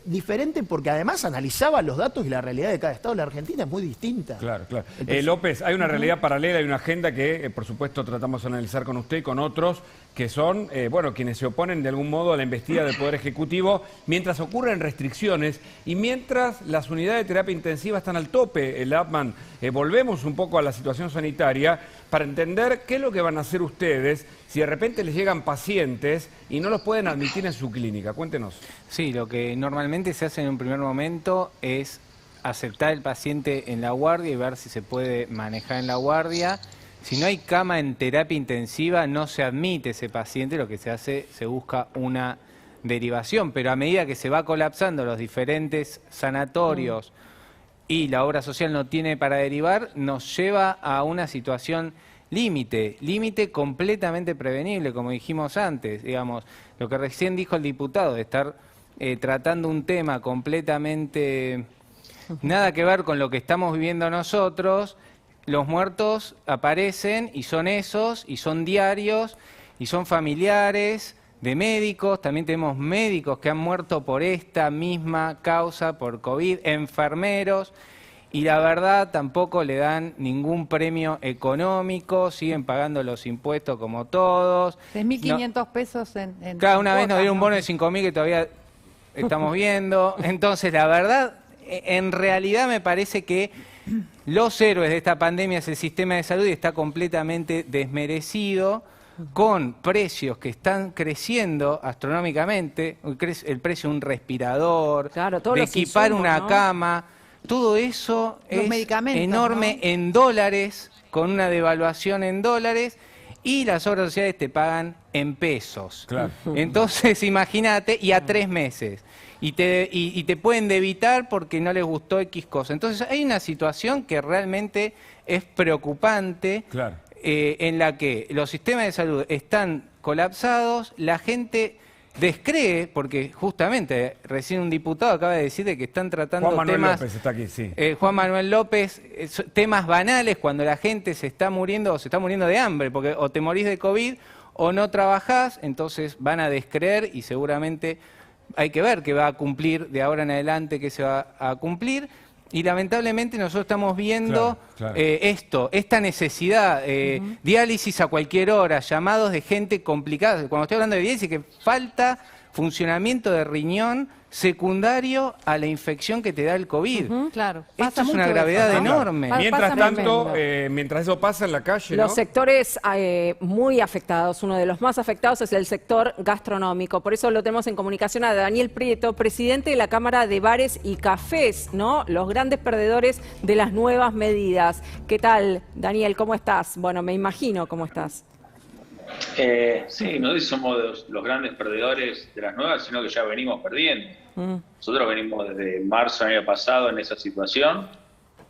diferente, porque además analizaba los datos y la realidad de cada estado. La Argentina es muy distinta. Claro, claro. López, hay una realidad paralela, hay una agenda que, por supuesto, tratamos de analizar con usted y con otros, que son, bueno, quienes se oponen de algún modo a la embestida del Poder Ejecutivo, mientras ocurren restricciones y mientras las unidades de terapia intensiva están al tope. El APMAN, volvemos un poco a la situación sanitaria para entender qué es lo que van a hacer ustedes si de repente les llegan pacientes y no los pueden admitir en su clínica. Cuéntenos. Sí, lo que normalmente se hace en un primer momento es aceptar el paciente en la guardia y ver si se puede manejar en la guardia. Si no hay cama en terapia intensiva, no se admite ese paciente, lo que se hace, se busca una derivación, pero a medida que se va colapsando los diferentes sanatorios y la obra social no tiene para derivar, nos lleva a una situación límite completamente prevenible, como dijimos antes, digamos, lo que recién dijo el diputado, de estar tratando un tema completamente nada que ver con lo que estamos viviendo nosotros. Los muertos aparecen y son esos, y son diarios, y son familiares de médicos. También tenemos médicos que han muerto por esta misma causa, por COVID, enfermeros, y la verdad tampoco le dan ningún premio económico, siguen pagando los impuestos como todos. 6.500 pesos en cada una vez nos dieron un bono ¿no? de 5.000 que todavía estamos viendo. Entonces, la verdad, en realidad me parece que los héroes de esta pandemia es el sistema de salud y está completamente desmerecido, con precios que están creciendo astronómicamente, el precio de un respirador, claro, de equipar insumos, una cama, todo eso es enorme, ¿no? En dólares, con una devaluación en dólares, y las obras sociales te pagan en pesos. Claro. Entonces, imagínate, y a 3 meses. Y te pueden debitar porque no les gustó X cosa. Entonces hay una situación que realmente es preocupante, claro, en la que los sistemas de salud están colapsados, la gente descree, porque justamente recién un diputado acaba de decir de que están tratando Juan Manuel temas... López está aquí, sí. Juan Manuel López, temas banales cuando la gente se está muriendo o se está muriendo de hambre, porque o te morís de COVID o no trabajás, entonces van a descreer y seguramente... Hay que ver qué va a cumplir de ahora en adelante, qué se va a cumplir. Y lamentablemente nosotros estamos viendo esta necesidad, diálisis a cualquier hora, llamados de gente complicada. Cuando estoy hablando de diálisis, que falta funcionamiento de riñón secundario a la infección que te da el COVID. Claro. Esto es una gravedad enorme. Mientras tanto, mientras eso pasa en la calle, los sectores muy afectados, uno de los más afectados es el sector gastronómico. Por eso lo tenemos en comunicación a Daniel Prieto, presidente de la Cámara de Bares y Cafés, ¿no? Los grandes perdedores de las nuevas medidas. ¿Qué tal, Daniel? ¿Cómo estás? Bueno, me imagino cómo estás. Sí, no somos los grandes perdedores de las nuevas, sino que ya venimos perdiendo. Nosotros venimos desde marzo del año pasado en esa situación.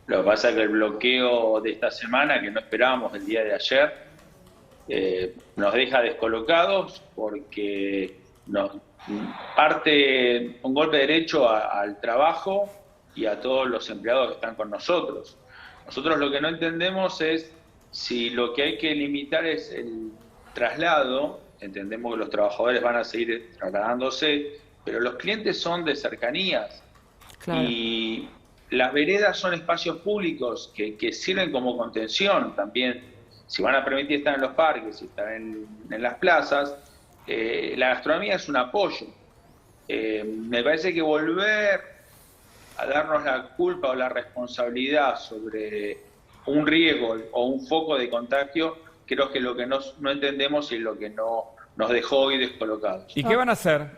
Lo que pasa es que el bloqueo de esta semana, que no esperábamos el día de ayer, nos deja descolocados porque nos parte un golpe derecho al trabajo y a todos los empleados que están con nosotros. Nosotros lo que no entendemos es si lo que hay que limitar es el traslado. Entendemos que los trabajadores van a seguir trasladándose, pero los clientes son de cercanías. Claro. Y las veredas son espacios públicos que sirven como contención también. Si van a permitir estar en los parques, estar en las plazas, la gastronomía es un apoyo. Me parece que volver a darnos la culpa o la responsabilidad sobre un riesgo o un foco de contagio, creo que es lo que no entendemos y lo que nos dejó hoy descolocados. ¿Y qué van a hacer?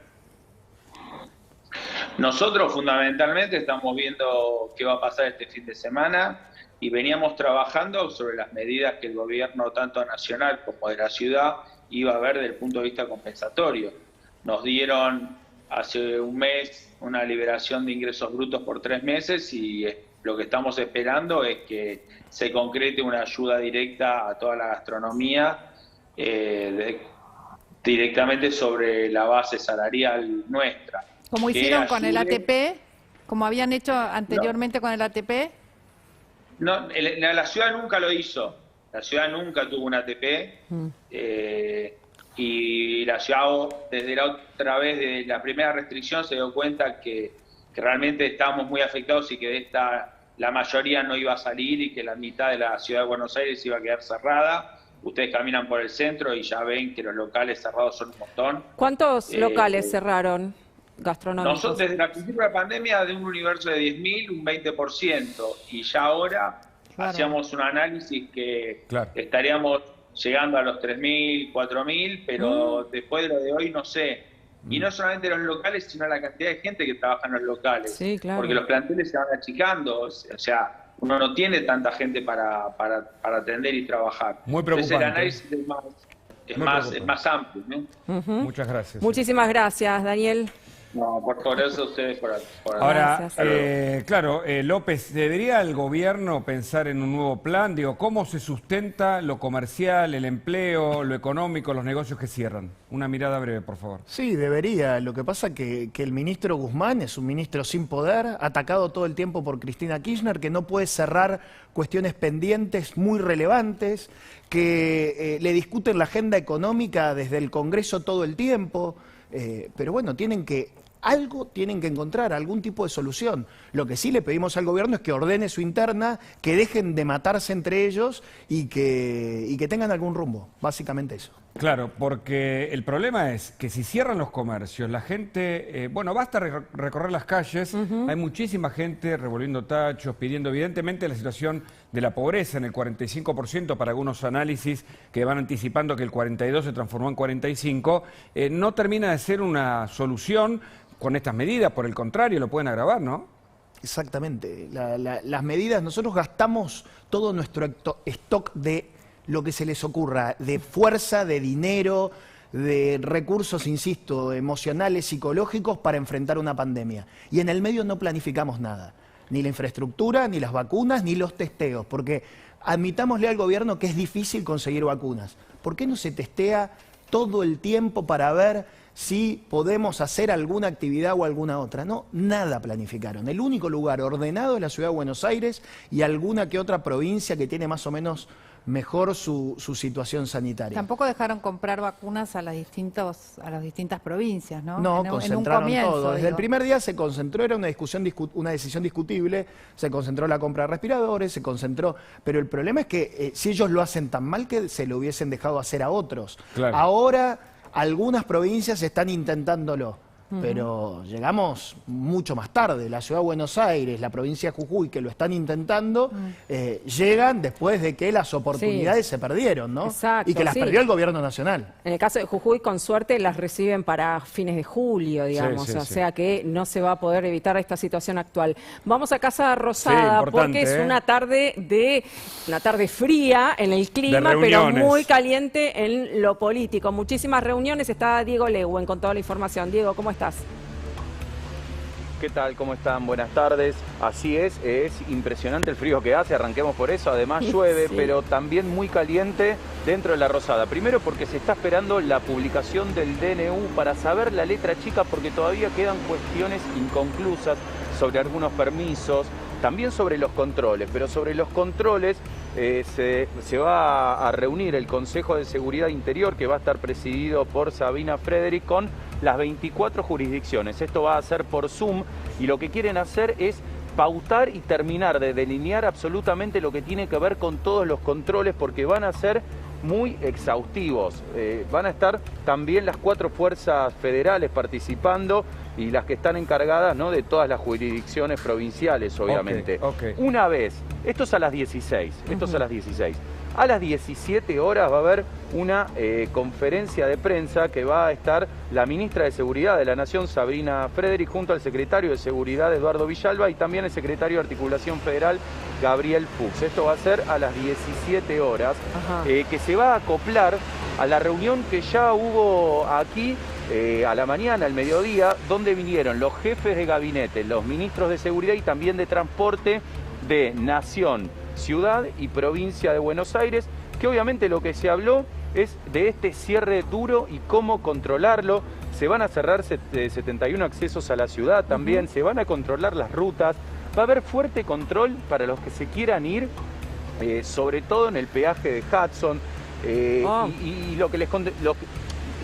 Nosotros fundamentalmente estamos viendo qué va a pasar este fin de semana y veníamos trabajando sobre las medidas que el gobierno, tanto nacional como de la ciudad, iba a ver desde el punto de vista compensatorio. Nos dieron hace un mes una liberación de ingresos brutos por 3 meses y lo que estamos esperando es que se concrete una ayuda directa a toda la gastronomía directamente sobre la base salarial nuestra. Como hicieron con el ATP, como habían hecho anteriormente con el ATP. No, la ciudad nunca lo hizo. La ciudad nunca tuvo un ATP. Y la ciudad, desde la otra vez, de la primera restricción, se dio cuenta que realmente estábamos muy afectados y que la mayoría no iba a salir y que la mitad de la ciudad de Buenos Aires iba a quedar cerrada. Ustedes caminan por el centro y ya ven que los locales cerrados son un montón. ¿Cuántos locales cerraron gastronómicos? Nosotros desde el principio de la pandemia, de un universo de 10.000, un 20%. Y ya ahora hacíamos un análisis que estaríamos llegando a los 3.000, 4.000, pero después de lo de hoy no sé. Y no solamente los locales, sino la cantidad de gente que trabaja en los locales. Sí, claro. Porque los planteles se van achicando, o sea, uno no tiene tanta gente para atender y trabajar. Muy preocupante. Entonces el análisis es más amplio, ¿no? Muchas gracias. Muchísimas gracias, Daniel. No, por favor, eso a ustedes por Ahora, claro, López, ¿debería el gobierno pensar en un nuevo plan? Digo, ¿cómo se sustenta lo comercial, el empleo, lo económico, los negocios que cierran? Una mirada breve, por favor. Sí, debería. Lo que pasa que el ministro Guzmán es un ministro sin poder, atacado todo el tiempo por Cristina Kirchner, que no puede cerrar cuestiones pendientes muy relevantes, que le discuten la agenda económica desde el Congreso todo el tiempo. Pero bueno, tienen que encontrar, algún tipo de solución. Lo que sí le pedimos al gobierno es que ordene su interna, que dejen de matarse entre ellos y que tengan algún rumbo, básicamente eso. Claro, porque el problema es que si cierran los comercios, la gente, basta recorrer las calles, hay muchísima gente revolviendo tachos, pidiendo, evidentemente la situación de la pobreza en el 45%, para algunos análisis que van anticipando que el 42% se transformó en 45%, no termina de ser una solución con estas medidas, por el contrario, lo pueden agravar, ¿no? Exactamente, las medidas, nosotros gastamos todo nuestro stock de lo que se les ocurra, de fuerza, de dinero, de recursos, insisto, emocionales, psicológicos para enfrentar una pandemia. Y en el medio no planificamos nada, ni la infraestructura, ni las vacunas, ni los testeos, porque admitámosle al gobierno que es difícil conseguir vacunas. ¿Por qué no se testea todo el tiempo para ver si podemos hacer alguna actividad o alguna otra? No, nada planificaron. El único lugar ordenado es la ciudad de Buenos Aires y alguna que otra provincia que tiene más o menos mejor su situación sanitaria. Tampoco dejaron comprar vacunas a las distintas provincias, ¿no? No, concentraron todo. Desde el primer día se concentró, era una decisión discutible, se concentró la compra de respiradores, se concentró, pero el problema es que si ellos lo hacen tan mal que se lo hubiesen dejado hacer a otros. Claro. Ahora algunas provincias están intentándolo. Pero llegamos mucho más tarde. La ciudad de Buenos Aires, la provincia de Jujuy, que lo están intentando, llegan después de que las oportunidades se perdieron, ¿no? Exacto, y que las perdió el gobierno nacional. En el caso de Jujuy, con suerte, las reciben para fines de julio, digamos. O sea que no se va a poder evitar esta situación actual. Vamos a Casa Rosada, porque es una tarde fría en el clima, pero muy caliente en lo político. Muchísimas reuniones. Está Diego Lehuen con toda la información. Diego, ¿cómo estás? ¿Qué tal? ¿Cómo están? Buenas tardes. Así es impresionante el frío que hace, arranquemos por eso. Además llueve, sí, pero también muy caliente dentro de la Rosada. Primero porque se está esperando la publicación del DNU para saber la letra chica, porque todavía quedan cuestiones inconclusas sobre algunos permisos, también sobre los controles, pero sobre los controles se va a reunir el Consejo de Seguridad Interior, que va a estar presidido por Sabina Frederick, con las 24 jurisdicciones. Esto va a ser por Zoom y lo que quieren hacer es pautar y terminar de delinear absolutamente lo que tiene que ver con todos los controles, porque van a ser muy exhaustivos. Van a estar también las 4 fuerzas federales participando y las que están encargadas, ¿no?, de todas las jurisdicciones provinciales, obviamente. Okay. Una vez, esto es a las 16, esto es a las 16. A las 17 horas va a haber una conferencia de prensa que va a estar la ministra de Seguridad de la Nación, Sabina Frederick, junto al secretario de Seguridad, Eduardo Villalba, y también el secretario de Articulación Federal, Gabriel Fuchs. Esto va a ser a las 17 horas, que se va a acoplar a la reunión que ya hubo aquí a la mañana, al mediodía, donde vinieron los jefes de gabinete, los ministros de Seguridad y también de Transporte de Nación, Ciudad y Provincia de Buenos Aires, que obviamente lo que se habló es de este cierre duro y cómo controlarlo. Se van a cerrar 71 accesos a la ciudad también, se van a controlar las rutas, va a haber fuerte control para los que se quieran ir, sobre todo en el peaje de Hudson, y lo que les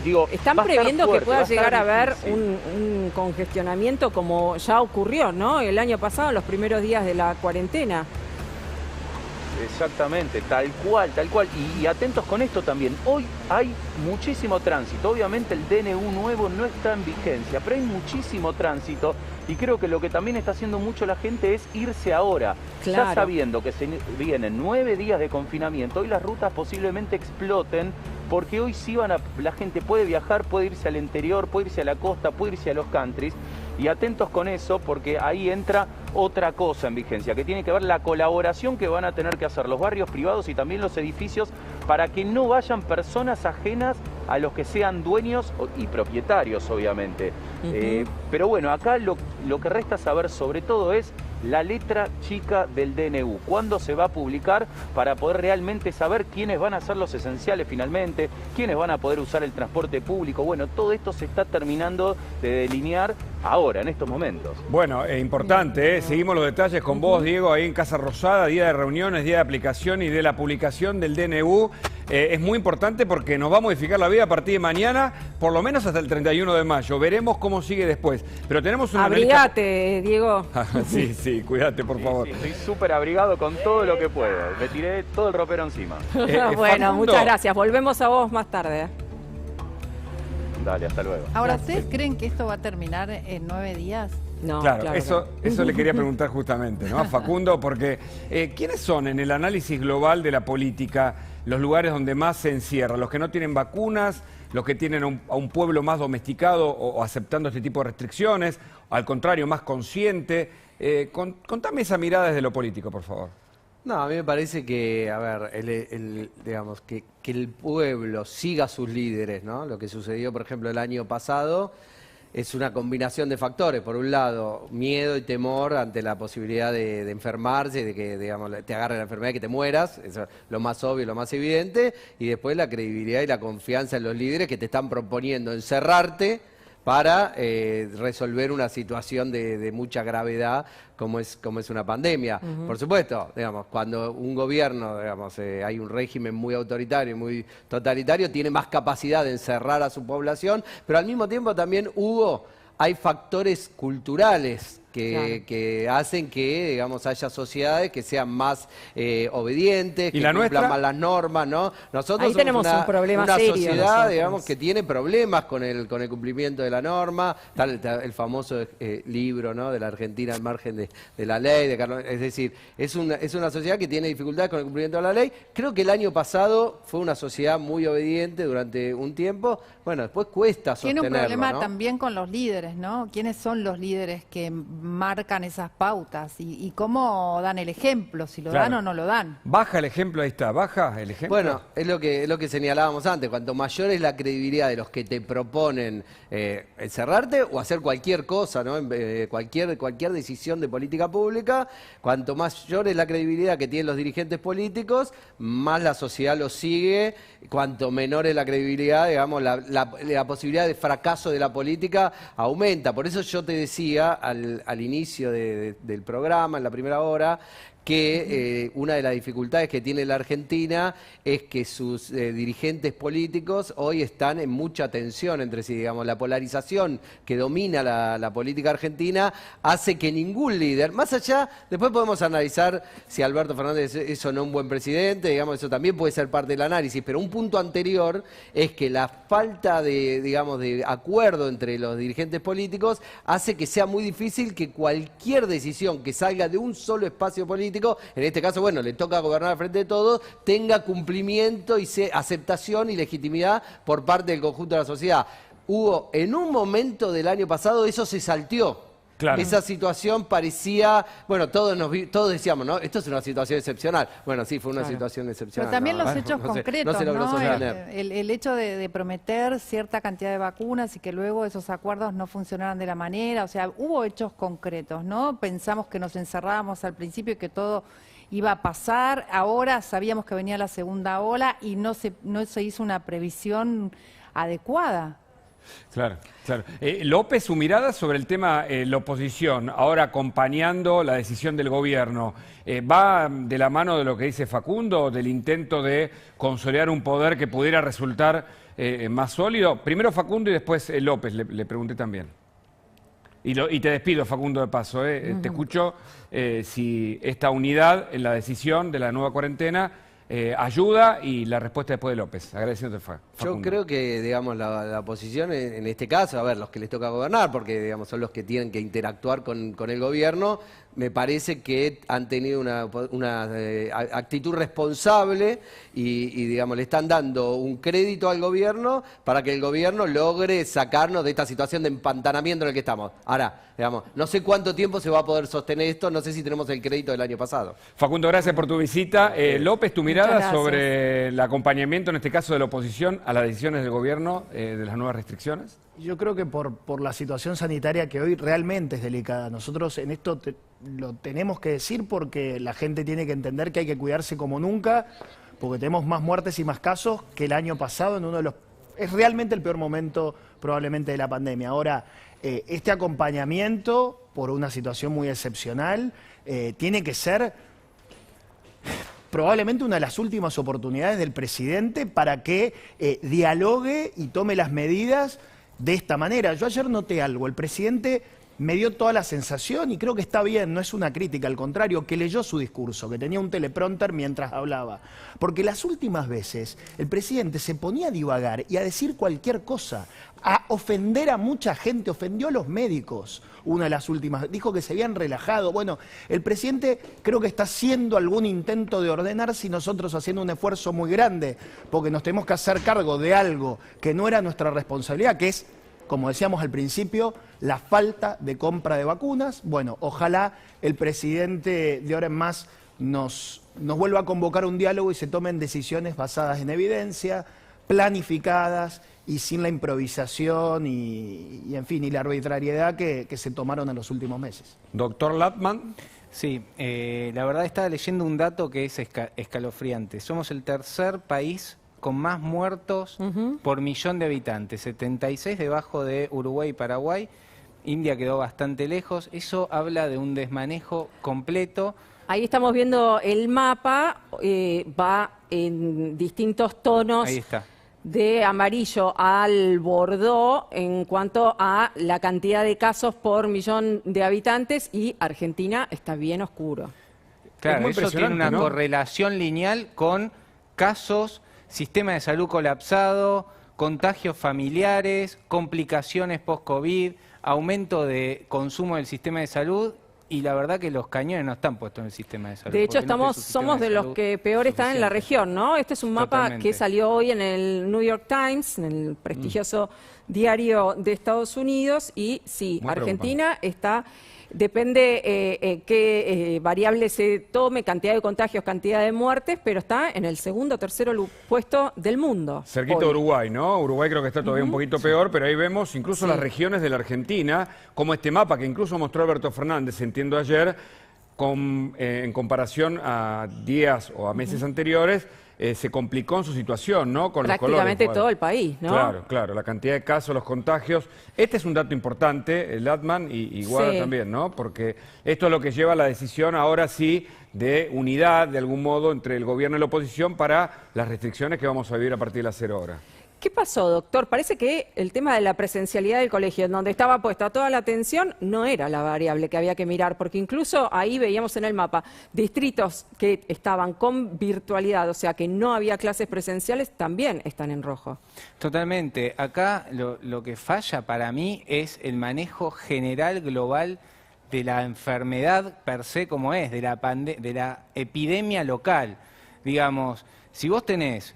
digo, están previendo que pueda llegar a haber un congestionamiento como ya ocurrió, ¿no?, el año pasado, en los primeros días de la cuarentena. Exactamente, tal cual. Y atentos con esto también. Hoy hay muchísimo tránsito. Obviamente el DNU nuevo no está en vigencia, pero hay muchísimo tránsito. Y creo que lo que también está haciendo mucho la gente es irse ahora. Claro. Ya sabiendo que se vienen 9 días de confinamiento, hoy las rutas posiblemente exploten, porque hoy sí la gente puede viajar, puede irse al interior, puede irse a la costa, puede irse a los countries. Y atentos con eso, porque ahí entra otra cosa en vigencia, que tiene que ver la colaboración que van a tener que hacer los barrios privados y también los edificios, para que no vayan personas ajenas a los que sean dueños y propietarios, obviamente. Pero bueno, acá lo que resta saber sobre todo es la letra chica del DNU. ¿Cuándo se va a publicar para poder realmente saber quiénes van a ser los esenciales finalmente? ¿Quiénes van a poder usar el transporte público? Bueno, todo esto se está terminando de delinear ahora, en estos momentos. Bueno, importante, seguimos los detalles con vos, Diego, ahí en Casa Rosada, día de reuniones, día de aplicación y de la publicación del DNU. Es muy importante porque nos va a modificar la vida a partir de mañana, por lo menos hasta el 31 de mayo. Veremos cómo sigue después. Pero tenemos una... Abrigate, Diego. Sí, cuídate, por favor. Sí, estoy súper abrigado con todo lo que puedo. Me tiré todo el ropero encima. Bueno, muchas gracias. Volvemos a vos más tarde. Dale, hasta luego. Ahora, ¿ustedes creen que esto va a terminar en 9 días? No, claro, eso le quería preguntar justamente, ¿no?, a Facundo, porque ¿quiénes son en el análisis global de la política los lugares donde más se encierra? ¿Los que no tienen vacunas? ¿Los que tienen a un pueblo más domesticado o aceptando este tipo de restricciones? ¿Al contrario, más consciente? Contame esa mirada desde lo político, por favor. No, a mí me parece que, a ver, digamos, que el pueblo siga a sus líderes, ¿no? Lo que sucedió, por ejemplo, el año pasado es una combinación de factores. Por un lado, miedo y temor ante la posibilidad de enfermarse, de que, digamos, te agarre la enfermedad y que te mueras, eso es lo más obvio, lo más evidente, y después la credibilidad y la confianza en los líderes que te están proponiendo encerrarte para resolver una situación de mucha gravedad como es una pandemia. Por supuesto, digamos, cuando un gobierno, digamos, hay un régimen muy autoritario, muy totalitario, tiene más capacidad de encerrar a su población, pero al mismo tiempo también, hay factores culturales que hacen que, digamos, haya sociedades que sean más obedientes, que cumplan más las normas, ¿no? Nosotros somos tenemos un problema una serio sociedad, digamos, que tiene problemas con el cumplimiento de la norma. Está el famoso libro, ¿no?, de la Argentina al margen de la ley, de Carlos. Es decir, es una sociedad que tiene dificultades con el cumplimiento de la ley. Creo que el año pasado fue una sociedad muy obediente durante un tiempo. Bueno, después cuesta sostenerlo. Tiene un problema ¿no? también con los líderes, ¿no? ¿Quiénes son los líderes que marcan esas pautas y cómo dan el ejemplo, si lo dan o no lo dan. Baja el ejemplo, ahí está, baja el ejemplo. Bueno, es lo que señalábamos antes, cuanto mayor es la credibilidad de los que te proponen encerrarte o hacer cualquier cosa, ¿no? Cualquier decisión de política pública, cuanto mayor es la credibilidad que tienen los dirigentes políticos, más la sociedad los sigue, cuanto menor es la credibilidad, digamos, la posibilidad de fracaso de la política aumenta. Por eso yo te decía al inicio del programa, en la primera hora, que una de las dificultades que tiene la Argentina es que sus dirigentes políticos hoy están en mucha tensión entre sí, digamos, la polarización que domina la política argentina hace que ningún líder, más allá, después podemos analizar si Alberto Fernández es o no un buen presidente, digamos, eso también puede ser parte del análisis, pero un punto anterior es que la falta de acuerdo entre los dirigentes políticos hace que sea muy difícil que cualquier decisión que salga de un solo espacio político, en este caso, bueno, le toca gobernar al frente de todos, tenga cumplimiento y aceptación y legitimidad por parte del conjunto de la sociedad. Hubo, en un momento del año pasado, eso se salteó. Claro. Esa situación parecía, bueno, todos decíamos, ¿no? Esto es una situación excepcional. Bueno, sí, fue una situación excepcional. Pero también los hechos concretos, ¿no? El hecho de prometer cierta cantidad de vacunas y que luego esos acuerdos no funcionaran de la manera, o sea, hubo hechos concretos, ¿no? Pensamos que nos encerrábamos al principio y que todo iba a pasar, ahora sabíamos que venía la segunda ola y no se hizo una previsión adecuada. Claro, claro. López, su mirada sobre el tema, la oposición, ahora acompañando la decisión del gobierno, ¿va de la mano de lo que dice Facundo, del intento de consolidar un poder que pudiera resultar más sólido? Primero Facundo y después López, le pregunté también. Y te despido, Facundo, de paso. Te escucho si esta unidad en la decisión de la nueva cuarentena ayuda, y la respuesta después de López. Agradeciéndote, Facundo. Yo creo que, digamos, la oposición en este caso, a ver, los que les toca gobernar, porque, digamos, son los que tienen que interactuar con el gobierno, me parece que han tenido una actitud responsable y, digamos, le están dando un crédito al gobierno para que el gobierno logre sacarnos de esta situación de empantanamiento en el que estamos. Ahora, digamos, no sé cuánto tiempo se va a poder sostener esto, no sé si tenemos el crédito del año pasado. Facundo, gracias por tu visita. López, tu mirada sobre el acompañamiento, en este caso de la oposición, a las decisiones del gobierno de las nuevas restricciones. Yo creo que por la situación sanitaria que hoy realmente es delicada. Nosotros en esto lo tenemos que decir porque la gente tiene que entender que hay que cuidarse como nunca, porque tenemos más muertes y más casos que el año pasado en uno de los... Es realmente el peor momento probablemente de la pandemia. Ahora, este acompañamiento por una situación muy excepcional tiene que ser probablemente una de las últimas oportunidades del presidente para que dialogue y tome las medidas de esta manera. Yo ayer noté algo, el presidente me dio toda la sensación, y creo que está bien, no es una crítica, al contrario, que leyó su discurso, que tenía un teleprompter mientras hablaba. Porque las últimas veces el presidente se ponía a divagar y a decir cualquier cosa, a ofender a mucha gente, ofendió a los médicos, una de las últimas, dijo que se habían relajado. Bueno, el presidente creo que está haciendo algún intento de ordenarse y nosotros haciendo un esfuerzo muy grande, porque nos tenemos que hacer cargo de algo que no era nuestra responsabilidad, que es, como decíamos al principio, la falta de compra de vacunas. Bueno, ojalá el presidente de ahora en más nos vuelva a convocar un diálogo y se tomen decisiones basadas en evidencia, planificadas y sin la improvisación y en fin, y la arbitrariedad que se tomaron en los últimos meses. Doctor Latman. Sí, la verdad estaba leyendo un dato que es escalofriante. Somos el tercer país con más muertos por millón de habitantes, 76 debajo de Uruguay y Paraguay. India quedó bastante lejos. Eso habla de un desmanejo completo. Ahí estamos viendo el mapa, va en distintos tonos. Ahí está. De amarillo al bordó en cuanto a la cantidad de casos por millón de habitantes, y Argentina está bien oscuro. Claro, eso tiene una correlación lineal con casos, sistema de salud colapsado, contagios familiares, complicaciones post-COVID, aumento de consumo del sistema de salud y la verdad que los cañones no están puestos en el sistema de salud. De hecho, porque no tenés un sistema somos de los salud que peor están en la región, ¿no? Este es un mapa Totalmente. que salió hoy en el New York Times, en el prestigioso diario de Estados Unidos, y sí, Muy Argentina está... Depende qué variable se tome, cantidad de contagios, cantidad de muertes, pero está en el segundo o tercero puesto del mundo. Cerquita de Uruguay, ¿no? Uruguay creo que está todavía un poquito peor, pero ahí vemos incluso las regiones de la Argentina, como este mapa que incluso mostró Alberto Fernández, entiendo ayer, en comparación a días o a meses anteriores, se complicó en su situación, ¿no? Con los colores. Prácticamente todo el país, ¿no? Claro, claro, la cantidad de casos, los contagios. Este es un dato importante, el Latman y Guada también, ¿no? Porque esto es lo que lleva a la decisión ahora sí de unidad, de algún modo, entre el gobierno y la oposición para las restricciones que vamos a vivir a partir de las 0 horas. ¿Qué pasó, doctor? Parece que el tema de la presencialidad del colegio, en donde estaba puesta toda la atención, no era la variable que había que mirar, porque incluso ahí veíamos en el mapa distritos que estaban con virtualidad, o sea que no había clases presenciales, también están en rojo. Totalmente. Acá lo que falla para mí es el manejo general global de la enfermedad per se como es, de la epidemia local. Digamos, si vos tenés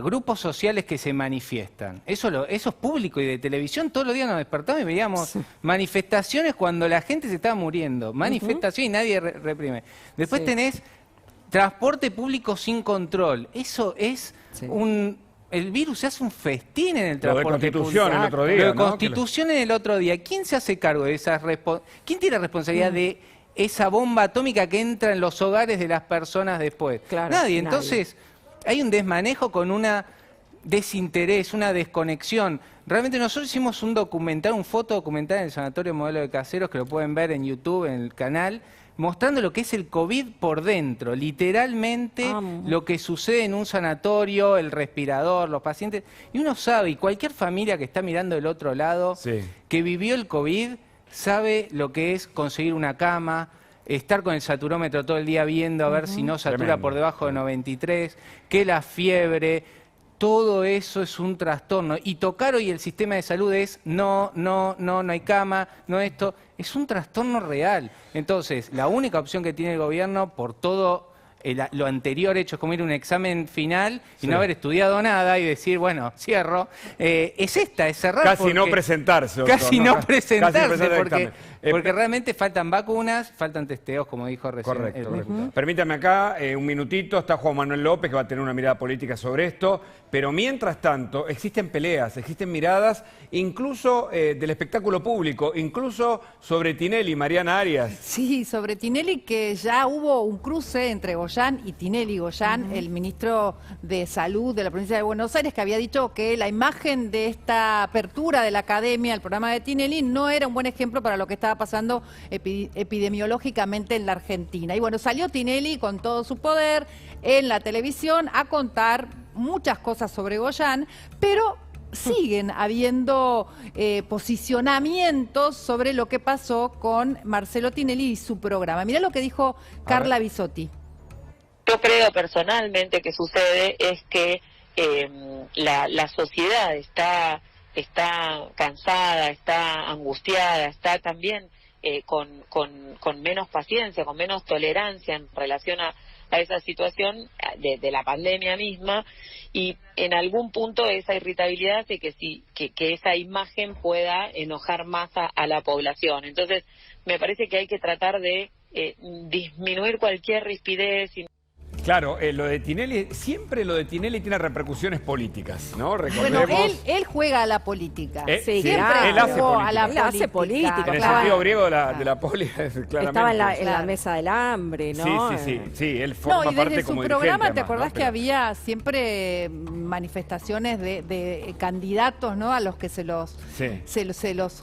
grupos sociales que se manifiestan, eso es público y de televisión, todos los días nos despertamos y veíamos manifestaciones cuando la gente se estaba muriendo, manifestaciones y nadie reprime. Después tenés transporte público sin control, eso es el virus se hace un festín en el transporte público. Lo de Constitución el otro día, Lo de ¿no? Constitución en el otro día. ¿Quién se hace cargo de esas ¿Quién tiene responsabilidad de esa bomba atómica que entra en los hogares de las personas después? Claro, nadie. Entonces, hay un desmanejo con una desinterés, una desconexión. Realmente nosotros hicimos un fotodocumental en el Sanatorio Modelo de Caseros, que lo pueden ver en YouTube, en el canal, mostrando lo que es el COVID por dentro, literalmente lo que sucede en un sanatorio, el respirador, los pacientes. Y uno sabe, y cualquier familia que está mirando del otro lado, que vivió el COVID, sabe lo que es conseguir una cama, estar con el saturómetro todo el día viendo a ver si no satura por debajo de 93, que la fiebre, todo eso es un trastorno. Y tocar hoy el sistema de salud es no hay cama, no esto, es un trastorno real. Entonces, la única opción que tiene el gobierno por todo lo anterior hecho es como ir a un examen final y no haber estudiado nada y decir, bueno, cierro, es cerrar. Casi no presentarse. Doctor, casi no presentarse, porque porque realmente faltan vacunas, faltan testeos, como dijo recién. Correcto. Permítame acá un minutito, está Juan Manuel López que va a tener una mirada política sobre esto, pero mientras tanto existen peleas, existen miradas, incluso del espectáculo público, incluso sobre Tinelli, Mariana Arias. Sí, sobre Tinelli, que ya hubo un cruce entre Goyán y Tinelli. Goyán, el ministro de Salud de la provincia de Buenos Aires, que había dicho que la imagen de esta apertura de la academia, el programa de Tinelli, no era un buen ejemplo para lo que estaba pasando epidemiológicamente en la Argentina. Y bueno, salió Tinelli con todo su poder en la televisión a contar muchas cosas sobre Goyán, pero siguen habiendo posicionamientos sobre lo que pasó con Marcelo Tinelli y su programa. Mirá lo que dijo Carla Bisotti. Yo creo personalmente que sucede es que la sociedad está cansada, está angustiada, está también con menos paciencia, con menos tolerancia en relación a esa situación de la pandemia misma, y en algún punto esa irritabilidad hace que esa imagen pueda enojar más a la población. Entonces me parece que hay que tratar de disminuir cualquier rispidez. Claro, lo de Tinelli, siempre lo de Tinelli tiene repercusiones políticas, ¿no? Recordemos. Bueno, él juega a la política. Siempre él hace política. En el sentido griego de la poli, claramente. Estaba en la mesa del hambre, ¿no? Sí, él forma parte como dirigente. No, y desde su programa, ¿te acordás ¿no? que había siempre manifestaciones de candidatos, ¿no? A los que se los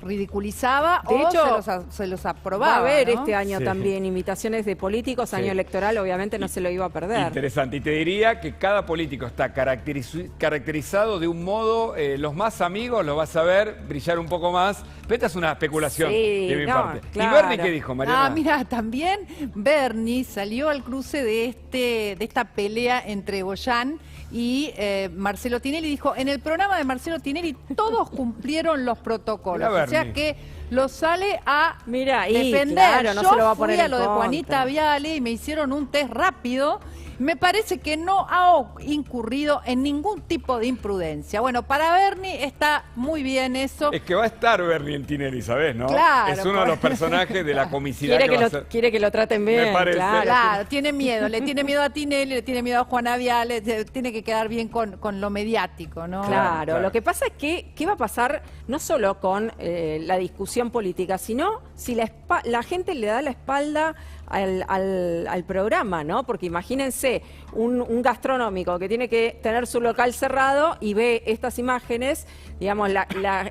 ridiculizaba de hecho, se los aprobaba. Va a haber ¿no? este año también invitaciones de políticos, año electoral, obviamente no se lo iba a perder. perder. Interesante. Y te diría que cada político está caracterizado de un modo, los más amigos los vas a ver brillar un poco más. Pero esta es una especulación de mi parte. Claro. ¿Y Bernie qué dijo, Mariana? Mira, también Bernie salió al cruce de esta pelea entre Goyan y Marcelo Tinelli. Dijo, en el programa de Marcelo Tinelli todos cumplieron los protocolos. Mirá, o sea Bernie. que lo sale a defender. claro, no Yo se lo va a fui poner a en lo de contra. Juanita Viale y me hicieron un test rápido. Me parece que no ha incurrido en ningún tipo de imprudencia. Bueno, para Bernie está muy bien eso. Es que va a estar Bernie en Tinelli, ¿sabés, no? Claro, es uno de los personajes de la comicidad Quiere que va a que, ser. quiere que lo traten bien. Me parece. Claro, tiene miedo, le tiene miedo a Tinelli, le tiene miedo a Juana Viale, tiene que quedar bien con lo mediático, ¿no? Claro, lo que pasa es que, ¿qué va a pasar no solo con la discusión política, sino si la gente le da la espalda al programa, ¿no? Porque imagínense un gastronómico que tiene que tener su local cerrado y ve estas imágenes, digamos,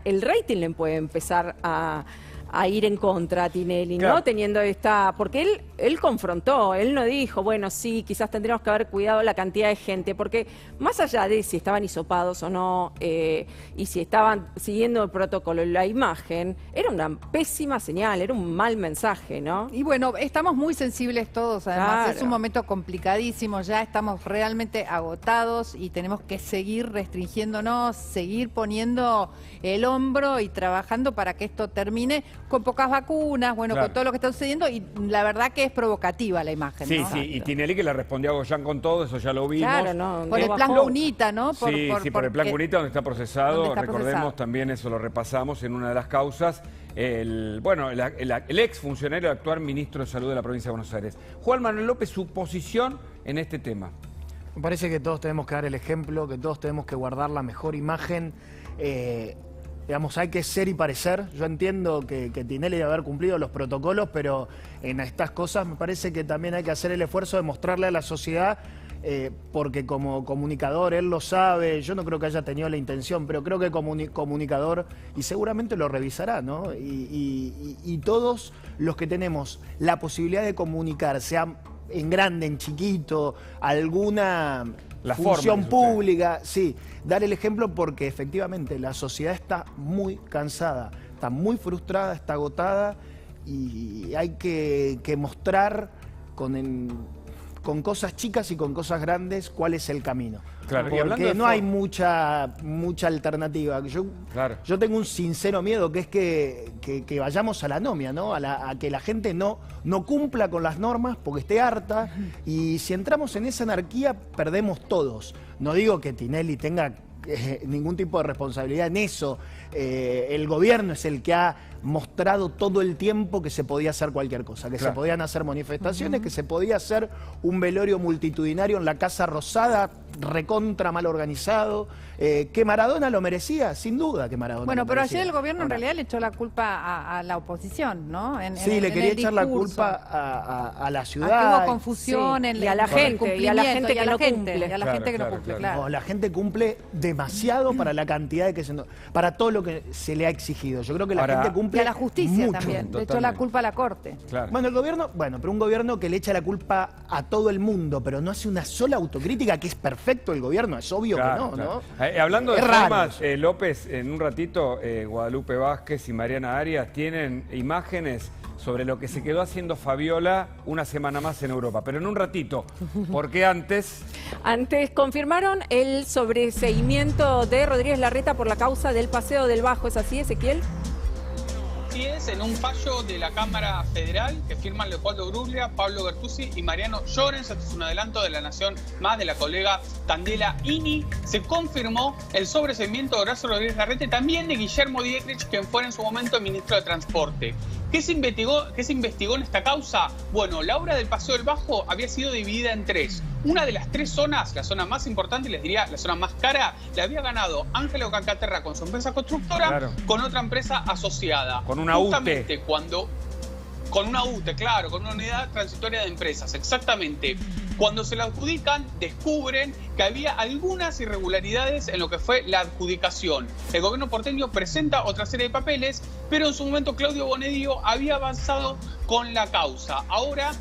el rating le puede empezar a ir en contra a Tinelli, ¿no? Claro. Teniendo porque él confrontó, él no dijo, bueno, sí, quizás tendríamos que haber cuidado la cantidad de gente, porque más allá de si estaban hisopados o no, y si estaban siguiendo el protocolo, la imagen, era una pésima señal, era un mal mensaje, ¿no? Y bueno, estamos muy sensibles todos, además Claro. es un momento complicadísimo, ya estamos realmente agotados y tenemos que seguir restringiéndonos, seguir poniendo el hombro y trabajando para que esto termine con pocas vacunas, bueno, Claro. con todo lo que está sucediendo, y la verdad que es provocativa la imagen, Sí, ¿no? sí, y Tinelli que le respondió a Goyan con todo, eso ya lo vimos. Claro, no. Por el plan Cunita, ¿no? Sí, por el plan Cunita, donde está procesado, donde está recordemos procesado. también, eso lo repasamos en una de las causas, el ex funcionario, el actual ministro de Salud de la provincia de Buenos Aires. Juan Manuel López, su posición en este tema. Me parece que todos tenemos que dar el ejemplo, que todos tenemos que guardar la mejor imagen. Digamos, hay que ser y parecer. Yo entiendo que Tinelli debe haber cumplido los protocolos, pero en estas cosas me parece que también hay que hacer el esfuerzo de mostrarle a la sociedad, porque como comunicador, él lo sabe, yo no creo que haya tenido la intención, pero creo que comunicador, y seguramente lo revisará, ¿no? Y todos los que tenemos la posibilidad de comunicar, sea en grande, en chiquito, alguna La función forma, pública, sí, dar el ejemplo, porque efectivamente la sociedad está muy cansada, está muy frustrada, está agotada, y hay que mostrar con cosas chicas y con cosas grandes cuál es el camino. Claro, y hablando porque de no hay mucha alternativa. Yo tengo un sincero miedo, que es que vayamos a la anomia, ¿no? A que la gente no cumpla con las normas porque esté harta, y si entramos en esa anarquía perdemos todos. No digo que Tinelli tenga ningún tipo de responsabilidad en eso. El gobierno es el que ha mostrado todo el tiempo que se podía hacer cualquier cosa, que se podían hacer manifestaciones, que se podía hacer un velorio multitudinario en la Casa Rosada, recontra mal organizado, que Maradona lo merecía, sin duda que Maradona Bueno, lo pero merecía. ayer el gobierno en realidad le echó la culpa a la oposición, ¿no? Sí, le quería echar la culpa a la ciudad. Hubo confusión Sí, y a la gente, y a la gente que no cumple. Y a la gente que no cumple, claro. No, la gente cumple demasiado para la cantidad de para todo lo que se le ha exigido. Yo creo que la gente cumple Y a la justicia mucho. también, le echó la culpa a la Corte. Bueno, el gobierno, pero un gobierno que le echa la culpa a todo el mundo, pero no hace una sola autocrítica, que es perfecto el gobierno, es obvio que no, ¿no? Hablando de Es raro formas, López, en un ratito, Guadalupe Vázquez y Mariana Arias tienen imágenes sobre lo que se quedó haciendo Fabiola una semana más en Europa. Pero en un ratito, porque antes confirmaron el sobreseimiento de Rodríguez Larreta por la causa del Paseo del Bajo. ¿Es así, Ezequiel? Así es, en un fallo de la Cámara Federal que firman Leopoldo Gruglia, Pablo Bertuzzi y Mariano Llorens. Esto es un adelanto de La Nación Más de la colega Candela Ini. Se confirmó el sobreseimiento de Horacio Rodríguez Larreta y también de Guillermo Dietrich, quien fue en su momento ministro de Transporte. ¿Qué se investigó en esta causa? Bueno, la obra del Paseo del Bajo había sido dividida en tres. Una de las tres zonas, la zona más importante y les diría la zona más cara, la había ganado Ángelo Cancaterra con su empresa constructora, con otra empresa asociada. Con una Justamente con una UTE, claro, con una unidad transitoria de empresas, exactamente. Cuando se la adjudican, descubren que había algunas irregularidades en lo que fue la adjudicación. El gobierno porteño presenta otra serie de papeles, pero en su momento Claudio Bonedio había avanzado con la causa. Ahora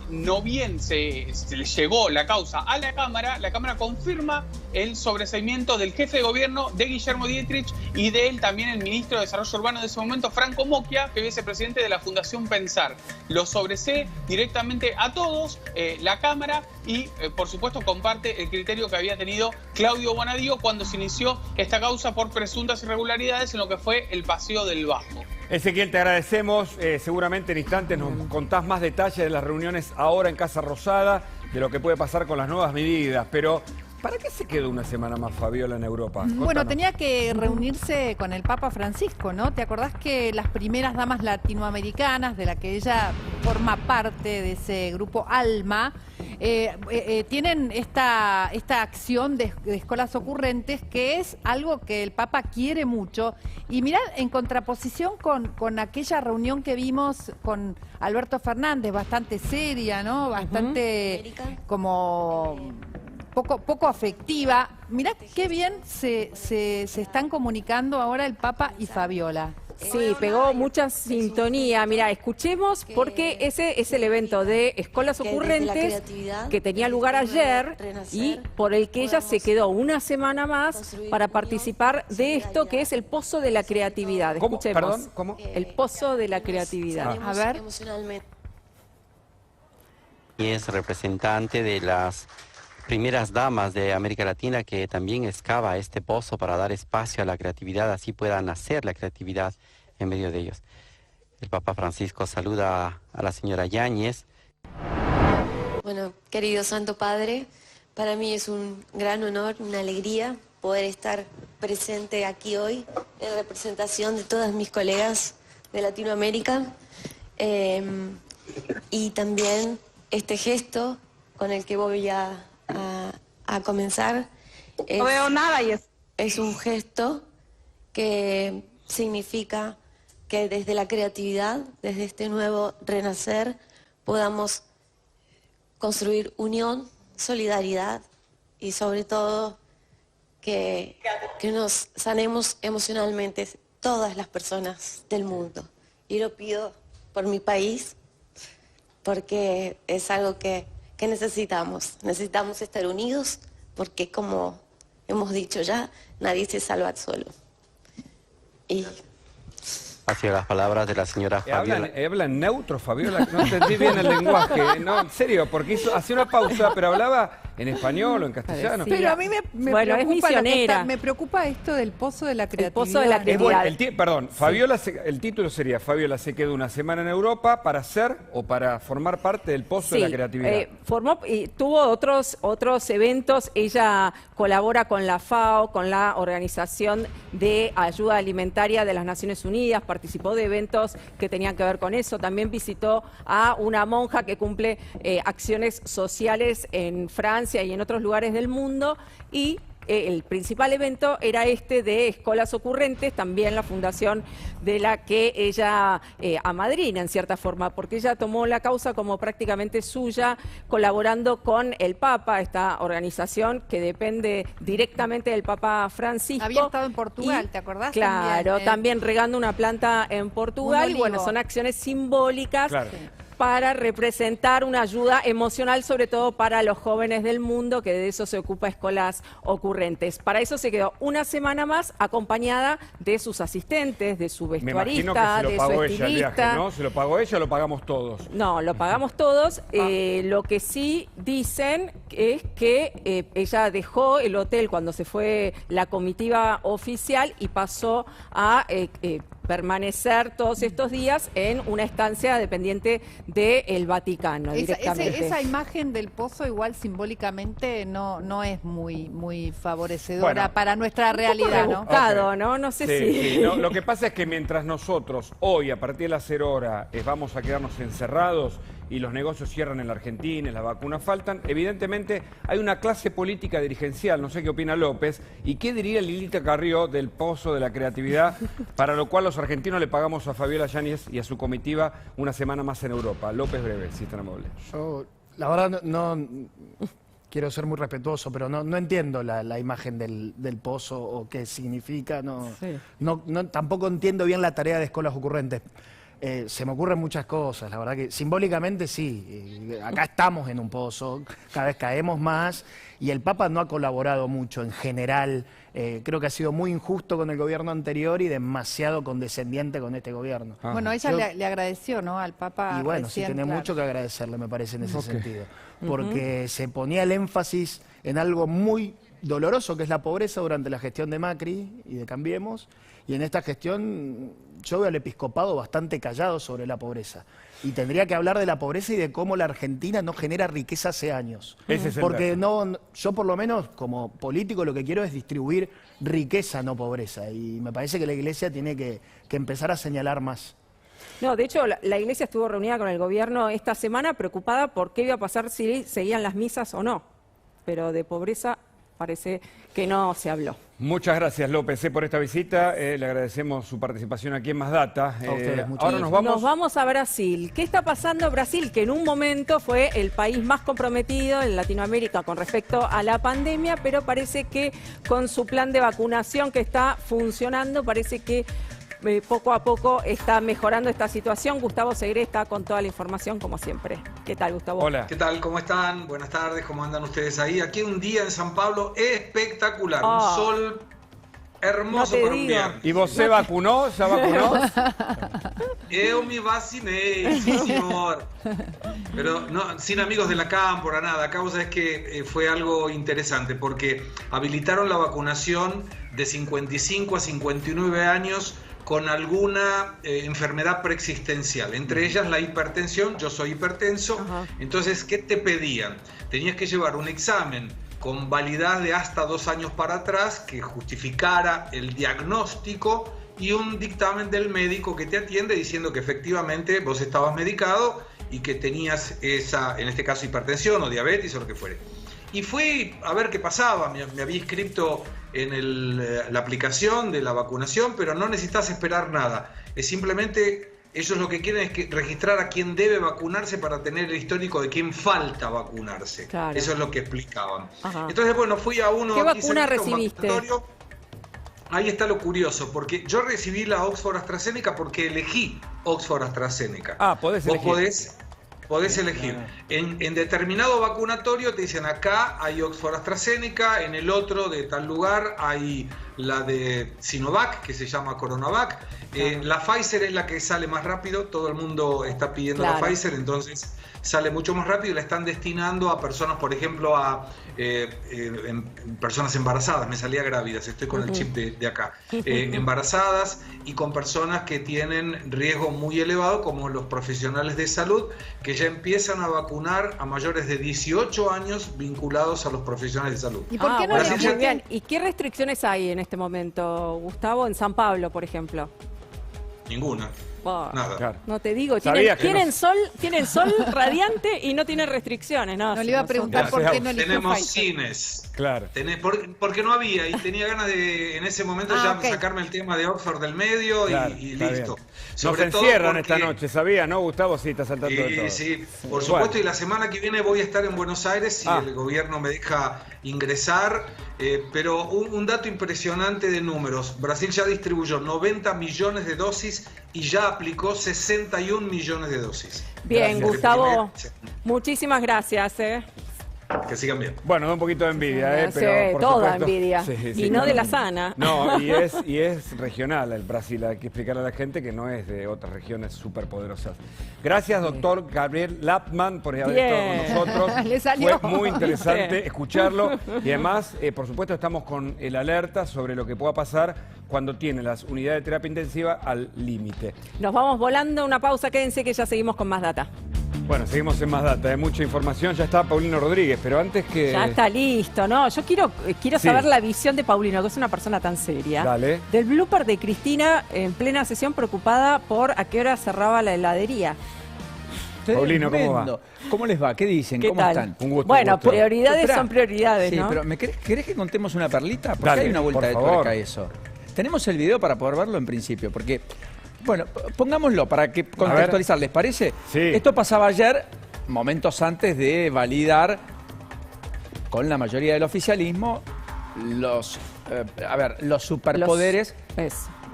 no bien se le llegó la causa a la Cámara confirma el sobreseimiento del jefe de gobierno de Guillermo Dietrich y de él también el ministro de Desarrollo Urbano de ese momento, Franco Mocchia, que es vicepresidente de la Fundación Pensar. Lo sobresee directamente a todos la Cámara y, por supuesto, comparte el criterio que había tenido Claudio Bonadío cuando se inició esta causa por presuntas irregularidades en lo que fue el Paseo del Bajo. Ezequiel, te agradecemos. Seguramente en instantes nos contás más detalles de las reuniones ahora en Casa Rosada, de lo que puede pasar con las nuevas medidas. Pero, ¿para qué se quedó una semana más Fabiola en Europa? Contanos. Bueno, tenía que reunirse con el Papa Francisco, ¿no? ¿Te acordás que las primeras damas latinoamericanas, de la que ella forma parte de ese grupo ALMA, tienen esta acción de escuelas ocurrentes, que es algo que el Papa quiere mucho? Y mirá, en contraposición con aquella reunión que vimos con Alberto Fernández, bastante seria, ¿no? Bastante como poco afectiva. Mirá qué bien se están comunicando ahora el Papa y Fabiola. Sí, pegó mucha sintonía. Mira, escuchemos, porque ese es el evento de Escolas Ocurrentes que tenía lugar ayer y por el que ella se quedó una semana más para participar de esto que es el Pozo de la Creatividad. ¿Cómo? Escuchemos. Perdón, ¿cómo? El Pozo de la Creatividad. A ver. Y es representante de las primeras damas de América Latina que también excava este pozo para dar espacio a la creatividad, así pueda nacer la creatividad en medio de ellos. El Papa Francisco saluda a la señora Yáñez. Bueno, querido Santo Padre, para mí es un gran honor, una alegría poder estar presente aquí hoy en representación de todas mis colegas de Latinoamérica, y también este gesto con el que voy a comenzar no veo nada y es un gesto que significa que desde la creatividad, desde este nuevo renacer, podamos construir unión, solidaridad y sobre todo que nos sanemos emocionalmente todas las personas del mundo. Y lo pido por mi país porque es algo que necesitamos. Necesitamos estar unidos porque, como hemos dicho ya, nadie se salva solo. Y Hacia las palabras de la señora Fabiola. ¿Habla en neutro, Fabiola? No entendí bien el lenguaje. No, en serio, porque hacía una pausa, pero hablaba en español o en castellano. Pero a mí me Bueno, es preocupa misionera. me preocupa esto del Pozo de la Creatividad. El Pozo de la Creatividad. Perdón, Fabiola, el título sería: Fabiola se quedó una semana en Europa para ser o para formar parte del Pozo de la Creatividad. Formó y tuvo otros eventos. Ella colabora con la FAO, con la Organización de Ayuda Alimentaria de las Naciones Unidas, participó de eventos que tenían que ver con eso. También visitó a una monja que cumple acciones sociales en Francia y en otros lugares del mundo, y el principal evento era este de Escolas Ocurrentes, también la fundación de la que ella amadrina en cierta forma, porque ella tomó la causa como prácticamente suya, colaborando con el Papa, esta organización que depende directamente del Papa Francisco. Había estado en Portugal, ¿te acordás? Claro, también regando una planta en Portugal, y bueno, son acciones simbólicas. Claro. Para representar una ayuda emocional, sobre todo para los jóvenes del mundo, que de eso se ocupa Escolas Ocurrentes. Para eso se quedó una semana más acompañada de sus asistentes, de su vestuarista, de su estilista. El viaje, ¿no? ¿Se lo pagó ella o lo pagamos todos? No, lo pagamos todos. Lo que sí dicen es que ella dejó el hotel cuando se fue la comitiva oficial y pasó a permanecer todos estos días en una estancia dependiente del Vaticano directamente. Esa imagen del pozo igual simbólicamente no es muy favorecedora para nuestra realidad, ¿no? Rebuscado, ¿no? No sé si... Sí. No, lo que pasa es que mientras nosotros hoy, a partir de las 0 horas, vamos a quedarnos encerrados y los negocios cierran en la Argentina, las vacunas faltan, evidentemente hay una clase política dirigencial, no sé qué opina López, y qué diría Lilita Carrió del Pozo de la Creatividad, para lo cual los argentinos le pagamos a Fabiola Yáñez y a su comitiva una semana más en Europa. López, breve, si es tan amable. Yo, la verdad, no quiero ser muy respetuoso, pero no entiendo la imagen del pozo o qué significa. Tampoco entiendo bien la tarea de Escolas Ocurrentes. Se me ocurren muchas cosas, la verdad que simbólicamente sí, acá estamos en un pozo, cada vez caemos más y el Papa no ha colaborado mucho en general, creo que ha sido muy injusto con el gobierno anterior y demasiado condescendiente con este gobierno. Bueno, ella le agradeció, ¿no?, al Papa. Y bueno, recién, sí tiene claro. mucho que agradecerle, me parece, en ese sentido, porque se ponía el énfasis en algo muy doloroso que es la pobreza durante la gestión de Macri y de Cambiemos, y en esta gestión yo veo al episcopado bastante callado sobre la pobreza. Y tendría que hablar de la pobreza y de cómo la Argentina no genera riqueza hace años. Ese es el Porque dato. yo por lo menos como político lo que quiero es distribuir riqueza, no pobreza. Y me parece que la Iglesia tiene que empezar a señalar más. No, de hecho, la Iglesia estuvo reunida con el gobierno esta semana preocupada por qué iba a pasar si seguían las misas o no. Pero de pobreza parece que no se habló. Muchas gracias, López, por esta visita. Le agradecemos su participación aquí en Más Data. Ahora Nos vamos a Brasil. ¿Qué está pasando en Brasil? Que en un momento fue el país más comprometido en Latinoamérica con respecto a la pandemia, pero parece que con su plan de vacunación que está funcionando, parece que poco a poco está mejorando esta situación. Gustavo Segre está con toda la información, como siempre. ¿Qué tal, Gustavo? Hola. ¿Qué tal? ¿Cómo están? Buenas tardes. ¿Cómo andan ustedes ahí? Aquí un día en San Pablo espectacular. Un sol hermoso para un viernes. ¿Y vos se vacunó? ¿Se vacunó? Eu me vaciné, sí, señor. Pero no, sin amigos de la cámpora, nada. Acá vos sabés que fue algo interesante porque habilitaron la vacunación de 55 a 59 años con alguna enfermedad preexistencial, entre ellas la hipertensión. Yo soy hipertenso. Entonces, ¿qué te pedían? Tenías que llevar un examen con validez de hasta 2 años para atrás que justificara el diagnóstico y un dictamen del médico que te atiende diciendo que efectivamente vos estabas medicado y que tenías esa, en este caso, hipertensión o diabetes o lo que fuere. Y fui a ver qué pasaba, me había inscrito en la aplicación de la vacunación, pero no necesitas esperar nada. Es simplemente, ellos lo que quieren es que registrar a quién debe vacunarse para tener el histórico de quién falta vacunarse. Claro. Eso es lo que explicaban. Entonces, bueno, fui a uno... ¿Qué aquí vacuna cerquita, un recibiste? vacunatorio. Ahí está lo curioso, porque yo recibí la Oxford AstraZeneca porque elegí Oxford AstraZeneca. Ah, podés elegir. Vos podés elegir. En determinado vacunatorio te dicen acá hay Oxford AstraZeneca, en el otro de tal lugar hay la de Sinovac, que se llama Coronavac. La Pfizer es la que sale más rápido, todo el mundo está pidiendo la Pfizer, entonces sale mucho más rápido y la están destinando a personas, por ejemplo, a personas embarazadas. Me salía grávidas, estoy con el chip de acá. Embarazadas y con personas que tienen riesgo muy elevado, como los profesionales de salud, que ya empiezan a vacunar a mayores de 18 años vinculados a los profesionales de salud. ¿Y por qué no muy bien? ¿Y qué restricciones hay en este momento, Gustavo, en San Pablo, por ejemplo? Ninguna. Nada. Claro. No te digo, Sabía tienen, que tienen sol radiante y no tienen restricciones. No, le iba a preguntar por qué no eligió Tenemos Pfizer. cines. Claro. Porque no había y tenía ganas de en ese momento ya sacarme el tema de Oxford del medio y listo. Nos encierran esta noche, ¿sabía, no, Gustavo? Sí, está saltando de todo. Sí, por supuesto, y la semana que viene voy a estar en Buenos Aires si el gobierno me deja ingresar, pero un dato impresionante de números. Brasil ya distribuyó 90 millones de dosis y ya aplicó 61 millones de dosis. Bien, Gracias. Gustavo, muchísimas gracias. Que sigan bien. Bueno, da un poquito de envidia, Sí, pero por toda supuesto- envidia. Sí, Y no de la sana. No, y es regional el Brasil. Hay que explicarle a la gente que no es de otras regiones superpoderosas. Gracias, doctor Gabriel Lapman, por haber estado con nosotros. Le salió. Fue muy interesante Sí. escucharlo. Y además, por supuesto, estamos con el alerta sobre lo que pueda pasar cuando tiene las unidades de terapia intensiva al límite. Nos vamos volando, una pausa, quédense que ya seguimos con más data. Bueno, seguimos en Más Data, hay mucha información. Ya está Paulino Rodríguez, pero antes que... Ya está listo, ¿no? Yo quiero Sí. saber la visión de Paulino, que es una persona tan seria. Dale. Del blooper de Cristina en plena sesión preocupada por a qué hora cerraba la heladería. Paulino, ¿cómo va? Tremendo. ¿Cómo les va? ¿Qué dicen? ¿Qué ¿Cómo tal? están? Un gusto. Bueno, un gusto. prioridades Esperá. son prioridades, Sí, ¿no? pero ¿querés que contemos una perlita? Porque Dale, hay una vuelta por de favor. tuerca a eso. Tenemos el video para poder verlo en principio, porque, bueno, pongámoslo para que contextualizar, ¿les parece? Sí. Esto pasaba ayer, momentos antes de validar con la mayoría del oficialismo los superpoderes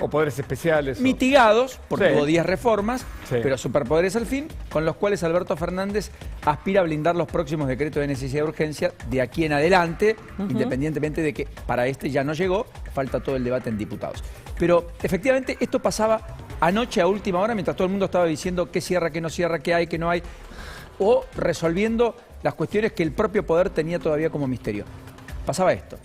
O poderes especiales. Mitigados, porque Sí. hubo 10 reformas, Sí. pero superpoderes al fin, con los cuales Alberto Fernández aspira a blindar los próximos decretos de necesidad de urgencia de aquí en adelante, independientemente de que para este ya no llegó, falta todo el debate en diputados. Pero efectivamente esto pasaba anoche a última hora, mientras todo el mundo estaba diciendo qué cierra, qué no cierra, qué hay, qué no hay, o resolviendo las cuestiones que el propio poder tenía todavía como misterio. Pasaba esto.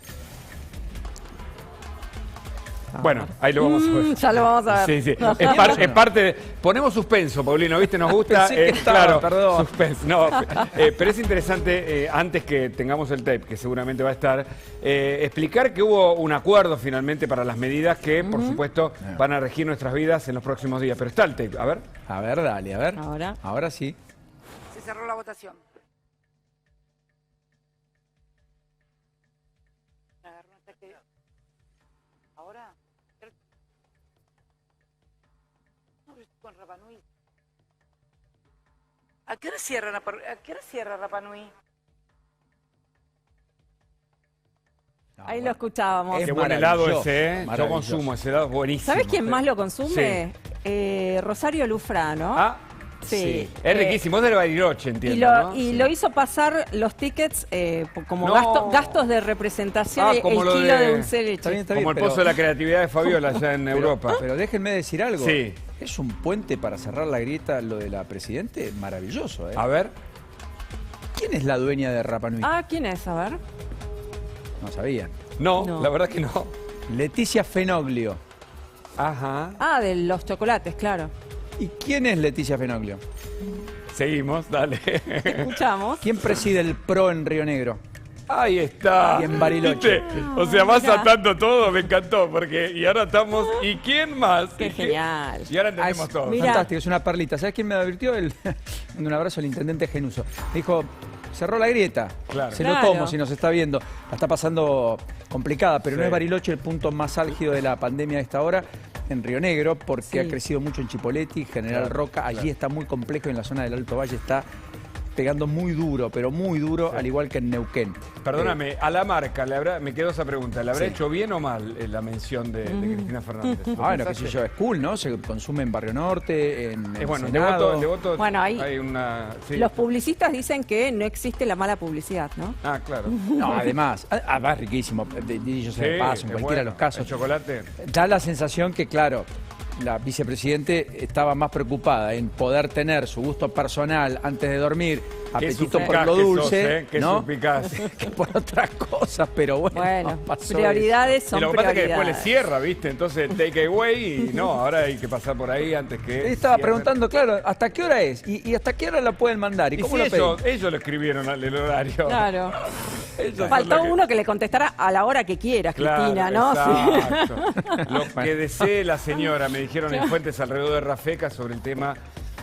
Bueno, ahí lo vamos a ver. Ya lo vamos a ver. Sí, sí. No. Es parte de... Ponemos suspenso, Paulino, ¿viste? Nos gusta. Pensé que estaba, claro, perdón. suspenso. No, pero es interesante, antes que tengamos el tape, que seguramente va a estar, explicar que hubo un acuerdo finalmente para las medidas que, por supuesto, van a regir nuestras vidas en los próximos días. Pero está el tape, a ver. A ver, dale, a ver. Ahora. Ahora sí. Se cerró la votación. Ahora. Con Rapa Nui. ¿A qué hora cierra Rapa Nui? Ahí lo escuchábamos. Qué buen helado maravilloso, ese, ¿eh? Yo maravilloso. consumo ese helado, es buenísimo. ¿Sabes quién más lo consume? Rosario Lufrano. Ah, sí. Es riquísimo, es del Bariloche, entiendo, Y, lo, ¿no? y lo hizo pasar los tickets como No. gastos de representación, el como lo kilo de dulce de leche. Está bien, Como el pero- pozo de la creatividad de Fabiola allá en Europa. Pero déjenme decir algo. Sí. Es un puente para cerrar la grieta lo de la Presidente, maravilloso, ¿eh? A ver. ¿Quién es la dueña de Rapa Nui? Ah, ¿quién es? A ver. No sabían. No, la verdad que no. Leticia Fenoglio. Ajá. Ah, de los chocolates, claro. ¿Y quién es Leticia Fenoglio? Seguimos, dale. Escuchamos. ¿Quién preside el PRO en Río Negro? Ahí está. Y en Bariloche. ¿Viste? O sea, vas Mirá. atando todo, me encantó, porque y ahora estamos. ¿Y quién más? Qué genial. Y ahora entendemos todo. Mirá. Fantástico, es una perlita. ¿Sabes quién me advirtió? Un abrazo al intendente Genuso. Dijo, cerró la grieta. Claro. Se Claro. lo tomo si nos está viendo. La está pasando complicada, pero no Sí. es Bariloche el punto más álgido de la pandemia a esta hora. En Río Negro, porque Sí. ha crecido mucho en Chipoleti, General Claro, Roca. Allí claro. está muy complejo, en la zona del Alto Valle está pegando muy duro, pero muy duro, al igual que en Neuquén. Perdóname, a la marca, me quedó esa pregunta. ¿Le habrá Sí. hecho bien o mal la mención de Cristina Fernández? Bueno, qué sé yo, es cool, ¿no? Se consume en Barrio Norte, en Es el bueno, Senado. de voto Bueno, ahí hay una... sí. Los publicistas dicen que no existe la mala publicidad, ¿no? Ah, claro. No, además, va riquísimo, dicho sea de paso, en es cualquiera de bueno. los casos. El chocolate. Da la sensación que, claro, la vicepresidente estaba más preocupada en poder tener su gusto personal antes de dormir, apetito por lo dulce, Qué ¿no? suspicaz. Que por otras cosas, pero bueno, Bueno, pasó prioridades Y son lo que pasa es que después prioridades. le cierra, ¿viste? Entonces, take away y no, ahora hay que pasar por ahí antes que... eso. Estaba cierre. preguntando, claro, ¿hasta qué hora es? ¿Y hasta qué hora la pueden mandar? ¿Y Y cómo si lo pedimos? ellos lo escribieron el horario. Claro. Ellos son Faltó los que- uno que le contestara a la hora que quieras, Claro, Cristina, ¿no? Sí. exacto. Lo que desee la señora, me dijeron en fuentes alrededor de Rafeca sobre el tema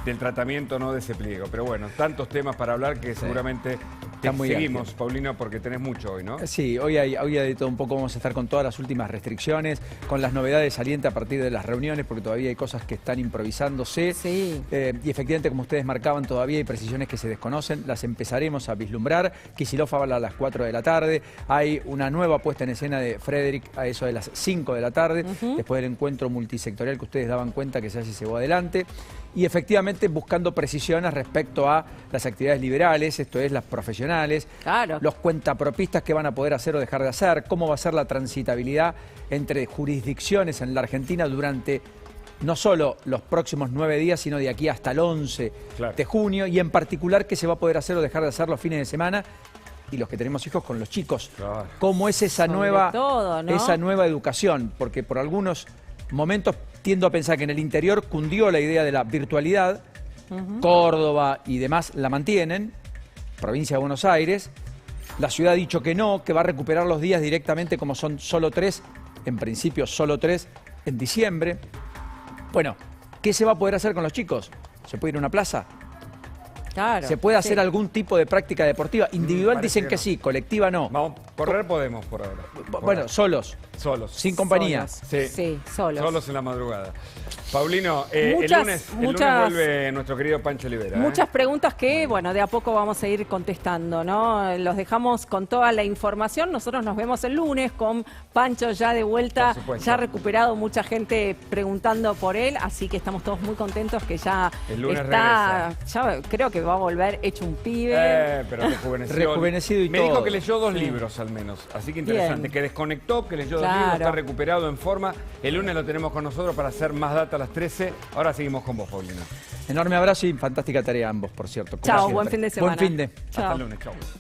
del tratamiento no de ese pliego. Pero bueno, tantos temas para hablar que seguramente Está muy seguimos, amplio. Paulino, porque tenés mucho hoy, ¿no? Sí, hoy hay de todo un poco. Vamos a estar con todas las últimas restricciones, con las novedades salientes a partir de las reuniones, porque todavía hay cosas que están improvisándose. Sí. Y efectivamente, como ustedes marcaban, todavía hay precisiones que se desconocen. Las empezaremos a vislumbrar. Kicillof habla a las 4 de la tarde. Hay una nueva puesta en escena de Frederick a eso de las 5 de la tarde, después del encuentro multisectorial que ustedes daban cuenta que ya se llevó adelante. Y efectivamente buscando precisiones respecto a las actividades liberales, esto es, las profesionales, Claro. los cuentapropistas que van a poder hacer o dejar de hacer, cómo va a ser la transitabilidad entre jurisdicciones en la Argentina durante no solo los próximos 9 días, sino de aquí hasta el 11 de junio, y en particular qué se va a poder hacer o dejar de hacer los fines de semana y los que tenemos hijos con los chicos. ¿Cómo es esa Sobre nueva, todo, ¿no? esa nueva educación? Porque por algunos momentos tiendo a pensar que en el interior cundió la idea de la virtualidad, Córdoba y demás la mantienen, provincia de Buenos Aires, la ciudad ha dicho que no, que va a recuperar los días directamente como son solo 3, en principio solo 3 en diciembre. Bueno, ¿qué se va a poder hacer con los chicos? ¿Se puede ir a una plaza? Claro. ¿Se puede hacer Sí. algún tipo de práctica deportiva? Individual parece dicen que que no. sí, colectiva no. Vamos, correr podemos por ahora. Bueno, solos, Solos. sin compañía. Solos. Sí, solos. Solos en la madrugada. Paulino, el lunes vuelve nuestro querido Pancho Olivera. Muchas preguntas que, bueno, de a poco vamos a ir contestando, ¿no? Los dejamos con toda la información. Nosotros nos vemos el lunes con Pancho ya de vuelta, ya recuperado, mucha gente preguntando por él, así que estamos todos muy contentos que ya el lunes está, ya creo que va a volver hecho un pibe. Pero rejuvenecido y Me todo. dijo que leyó 2 libros al menos, así que interesante, Bien. que desconectó, que leyó 2 libros, está recuperado en forma. El lunes lo tenemos con nosotros para hacer más data a las 13. Ahora seguimos con vos, Paulina. Enorme abrazo y fantástica tarea a ambos, por cierto. Chao, buen fin de semana. Buen fin de. Hasta el lunes, chao.